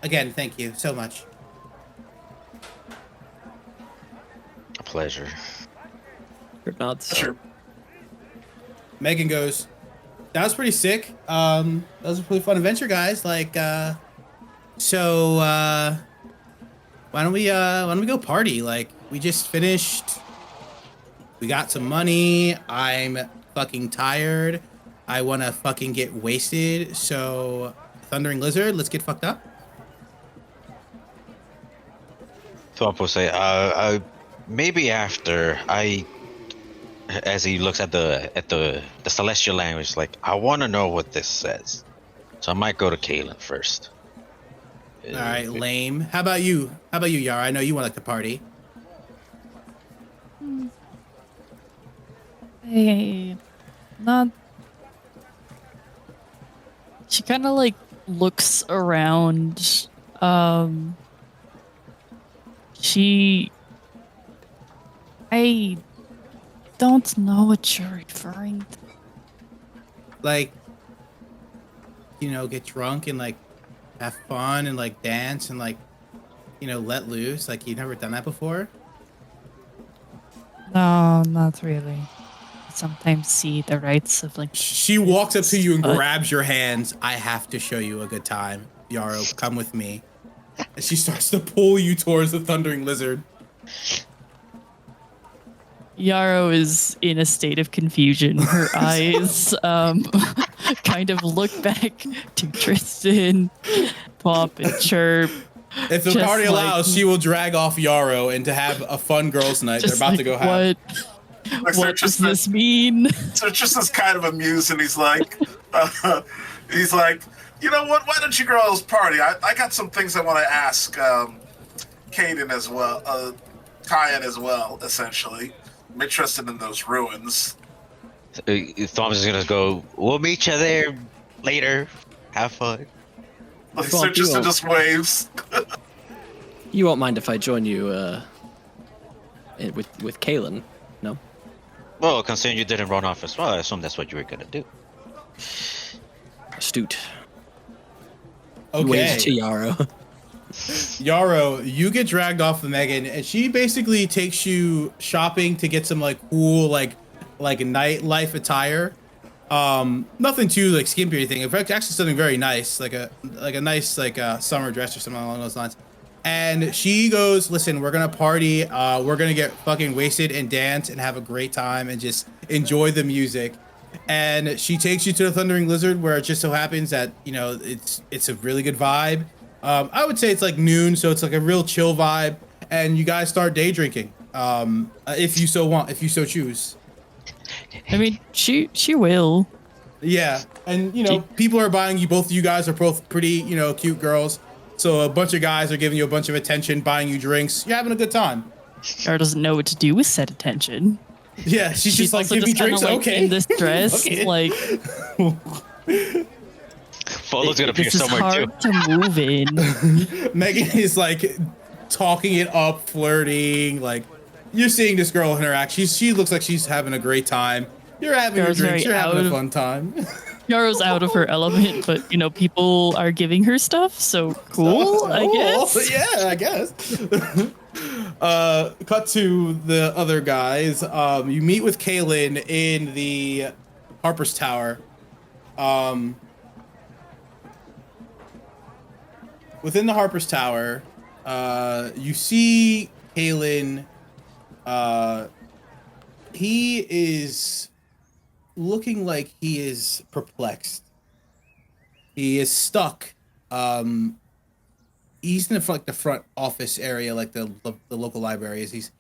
Again, thank you so much." A pleasure. Chirp nods. Sure. Meghan goes, "That was pretty sick. That was a pretty fun adventure, guys. Like, so why don't we go party? Like, we just finished. We got some money. I'm fucking tired. I want to fucking get wasted. So, Thundering Lizard, let's get fucked up." Thwamp will say, maybe after as he looks at the celestial language, like, I want to know what this says, so I might go to Kaylin first. All right, lame. How about you? Yara? I know you want like to party. Hey, not. She kind of like looks around. I don't know what you're referring to. Like, get drunk and like have fun and like dance and like, let loose. Like, you've never done that before? No, not really. I sometimes see the rights of like. She walks up to you and But- grabs your hands. I have to show you a good time. Yarrow, come with me. And she starts to pull you towards the thundering lizard. Yarrow is in a state of confusion. Her eyes kind of look back to Tristan, Pop, and Chirp. If the Just party like- allows, she will drag off Yarrow and to have a fun girls' night. They're Just about like, to go have. Like, what does this mean? So Tristan's kind of amused, and he's like, you know what? Why don't you girls party? I got some things I want to ask Kaden as well, Kyan as well, essentially. I'm interested in those ruins. Thwamp is gonna go, we'll meet you there later. Have fun. So Thwamp, Tristan you just waves. You won't mind if I join you with Kaylin, no? Well, considering you didn't run off as well, I assume that's what you were gonna do. Astute. Okay. Waves to Yarrow. Yarrow, you get dragged off of Meghan, and she basically takes you shopping to get some like cool like nightlife attire. Nothing too like skimpy or anything. In fact, actually something very nice, like a nice summer dress or something along those lines. And she goes, listen, we're gonna party, we're gonna get fucking wasted and dance and have a great time and just enjoy the music. And she takes you to the Thundering Lizard, where it just so happens that it's a really good vibe. I would say it's like noon, so it's like a real chill vibe. And you guys start day drinking, if you so choose. I mean, she will. Yeah, and people are buying you. Both of you guys are both pretty, cute girls. So a bunch of guys are giving you a bunch of attention, buying you drinks. You're having a good time. Or doesn't know what to do with said attention. Yeah, she's just like, also give me just kinda, drinks. like, Okay. in this dress, Okay. like Folo's gonna appear this is somewhere too. hard to move in. Meghan is like talking it up, flirting. Like, you're seeing this girl interact. She looks like she's having a great time. You're having your Girl's drinks. very You're having a out of- fun time. Yarrow's out of her element, but people are giving her stuff, so cool, I guess. Yeah, I guess. Cut to the other guys. You meet with Kaylin in the Harper's Tower. Within the Harper's Tower, you see Kaylin. He is looking like he is perplexed. He is stuck. He's in the front office area, like the local library. He's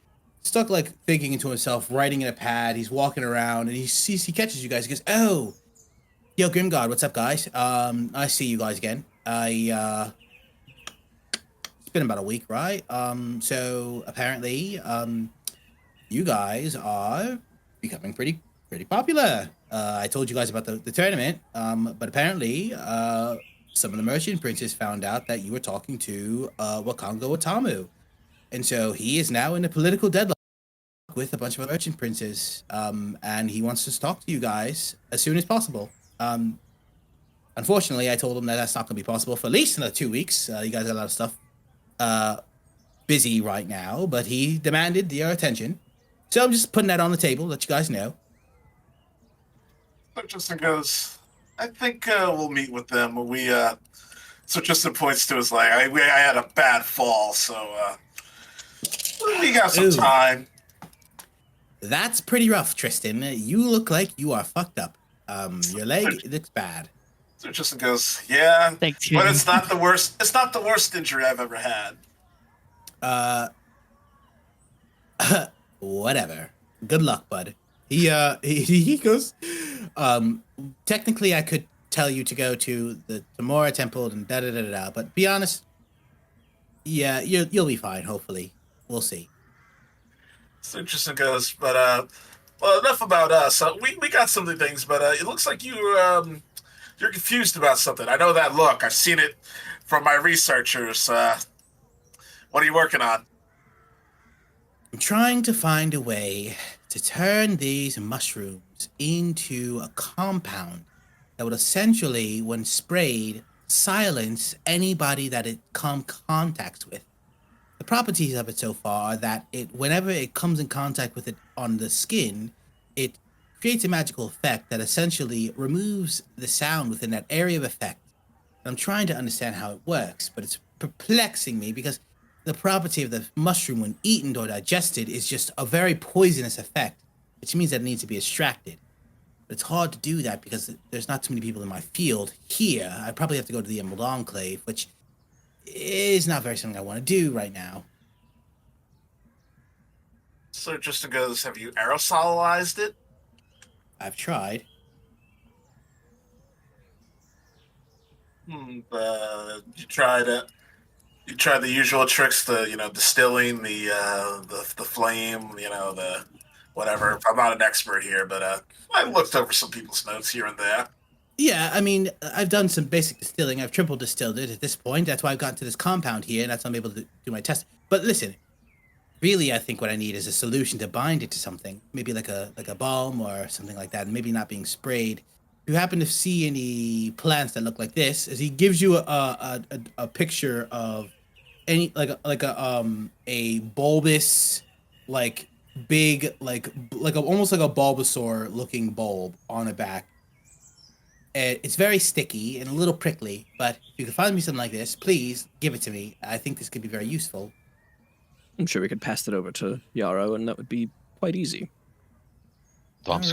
stuck, like thinking into himself, writing in a pad. He's walking around, and he catches you guys. He goes, "Oh, yo, Grimgod, what's up, guys? I see you guys again. It's been about a week, right? So apparently, you guys are becoming pretty popular. I told you guys about the tournament, but apparently, some of the merchant princes found out that you were talking to Wakango Watamu. And so he is now in a political deadlock with a bunch of merchant princes, and he wants to talk to you guys as soon as possible. Unfortunately, I told him that that's not going to be possible for at least another 2 weeks. You guys have a lot of stuff busy right now, but he demanded your attention. So I'm just putting that on the table, let you guys know. So Tristan goes, I think we'll meet with them. So Tristan points to his leg. I had a bad fall, so we got some Ooh. time. That's pretty rough, Tristan. You look like you are fucked up. Your leg looks bad. So Tristan goes, yeah, Thanks, but Jim. it's not the worst. It's not the worst injury I've ever had. Whatever. Good luck, bud. He goes. Technically, I could tell you to go to the Tamora Temple and da da da da. But be honest, yeah, you'll be fine. Hopefully, we'll see. So Tristan goes, but well, enough about us. We got some of the things, but it looks like you're confused about something. I know that look. I've seen it from my researchers. What are you working on? I'm trying to find a way to turn these mushrooms into a compound that would essentially, when sprayed, silence anybody that it contacts with. The properties of it so far are that whenever it comes in contact with it on the skin, it creates a magical effect that essentially removes the sound within that area of effect. And I'm trying to understand how it works, but it's perplexing me because the property of the mushroom when eaten or digested is just a very poisonous effect, which means that it needs to be extracted. But it's hard to do that because there's not too many people in my field here. I probably have to go to the Emerald Enclave, which is not very something I want to do right now. So Tristan goes, have you aerosolized it? I've tried. You tried the usual tricks, distilling the flame, the whatever. I'm not an expert here, but I looked over some people's notes here and there. Yeah, I mean, I've done some basic distilling. I've triple distilled it at this point. That's why I've gotten to this compound here, and that's why I'm able to do my test. But listen, really, I think what I need is a solution to bind it to something, maybe like a balm or something like that, and maybe not being sprayed. If you happen to see any plants that look like this, as he gives you a picture of any a bulbous, like big, almost like a Bulbasaur looking bulb on a back. It's very sticky and a little prickly, but if you can find me something like this, please give it to me. I think this could be very useful. I'm sure we could pass it over to Yarrow, and that would be quite easy. Thwam's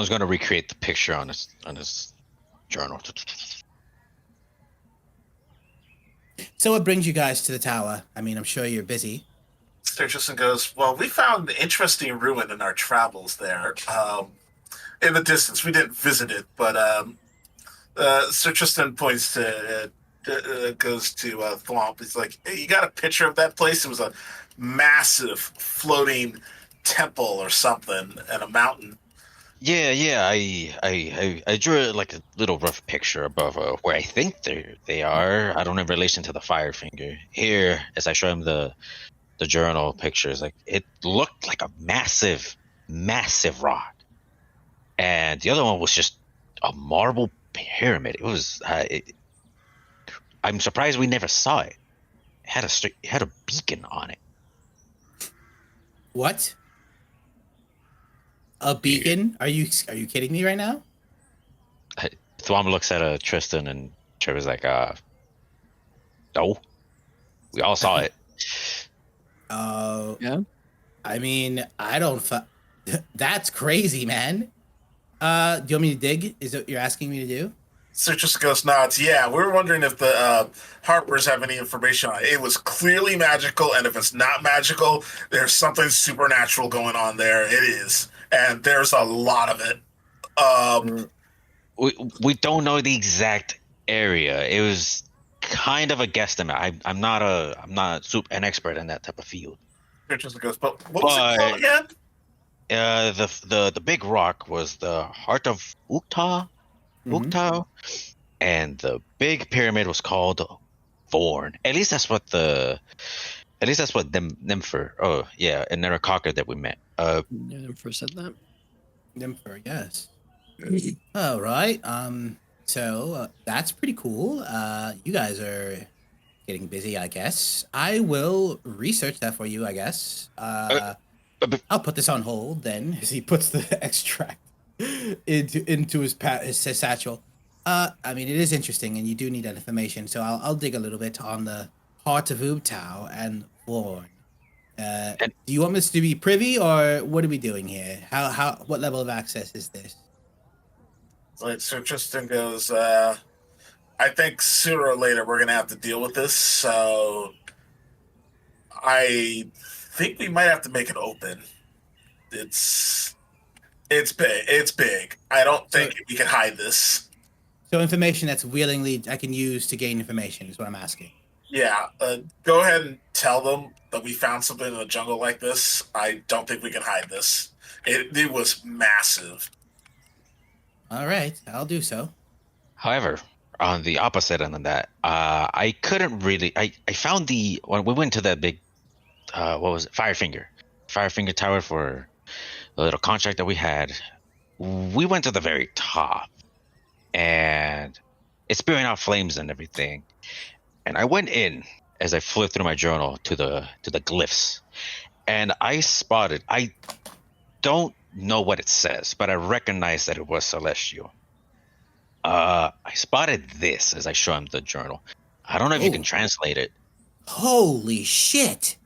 gonna recreate the picture on his journal. So what brings you guys to the tower? I mean, I'm sure you're busy. Sir Tristan goes, well, we found an interesting ruin in our travels there. In the distance, we didn't visit it, but Sir Tristan points to goes to Thwamp. He's like, hey, you got a picture of that place? It was a massive floating temple or something and a mountain. Yeah. I drew like a little rough picture above where I think they are. I don't know in relation to the Firefinger. Here, as I show him the journal pictures, like it looked like a massive rock, and the other one was just a marble pyramid. It was. I'm surprised we never saw it. It had a beacon on it. What? A beacon? Are you kidding me right now? Thwamp looks at Tristan, and Trevor's like, no. We all saw it. Yeah? I mean, I don't... That's crazy, man. Do you want me to dig? Is that what you're asking me to do? Sir Tristan goes, nods. Yeah, we were wondering if the Harpers have any information on it. It was clearly magical, and if it's not magical, there's something supernatural going on there. It is. And there's a lot of it. We don't know the exact area. It was kind of a guesstimate. I'm not an expert in that type of field. Sir Tristan goes, but what was it called again? The big rock was the Heart of Ukta. And the big pyramid was called Thorn. At least that's what Nympher. Oh yeah, and Nerakaka that we met. Yeah, Nympher said that. Nympher, yes. All right. So that's pretty cool. You guys are getting busy, I guess. I will research that for you, I guess. I'll put this on hold then, as he puts the extract into his satchel. I mean, it is interesting, and you do need that information. So I'll dig a little bit on the Heart of Ubtao and Thorn. Do you want this to be privy, or what are we doing here? What level of access is this? Like, so Tristan goes, I think sooner or later we're gonna have to deal with this. So I think we might have to make it open. It's big. It's big. I don't think we can hide this. So information that's willingly I can use to gain information is what I'm asking. Yeah, go ahead and tell them that we found something in a jungle like this. I don't think we can hide this. It was massive. All right, I'll do so. However, on the opposite end of that, I couldn't really. I found when we went to that big, what was it? Firefinger Tower for the little contract that we had. We went to the very top, and it's spewing out flames and everything. And I went in as I flipped through my journal to the glyphs, and I spotted. I don't know what it says, but I recognize that it was celestial. I spotted this as I show him the journal. I don't know if you can translate it. Holy shit!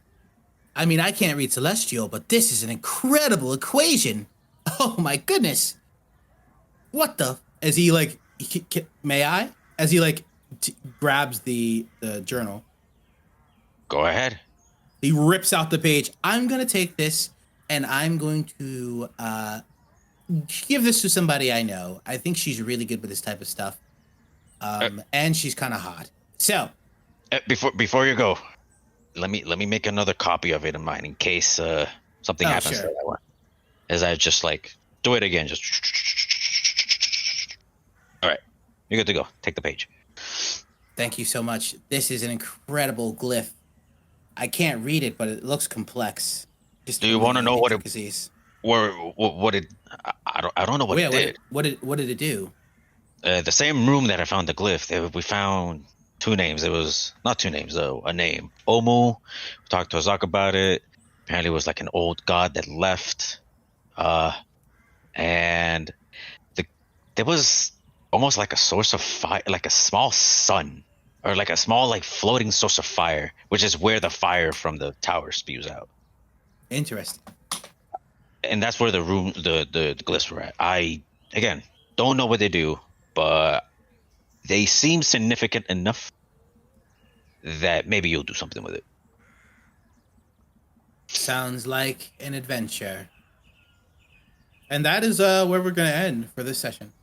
I mean, I can't read celestial, but this is an incredible equation. Oh my goodness! What the? As he may I? As he grabs the journal. Go ahead. He rips out the page. I'm gonna take this and I'm going to give this to somebody I know. I think she's really good with this type of stuff, and she's kind of hot. So, before you go, let me make another copy of it in mine in case something happens to that one. As I just do it again, just. All right, you're good to go. Take the page. Thank you so much. This is an incredible glyph. I can't read it, but it looks complex. Do you want to know what it? I don't know what it did. What did it do? The same room that I found the glyph. We found two names. It was not two names though. A name, Omu. We talked to Azak about it. Apparently, it was an old god that left. And there was almost like a source of fire, like a small sun, or like a small floating source of fire, which is where the fire from the tower spews out. Interesting. And that's where the glyphs were at. I again don't know what they do, but they seem significant enough that maybe you'll do something with it. Sounds like an adventure. And that is where we're going to end for this session.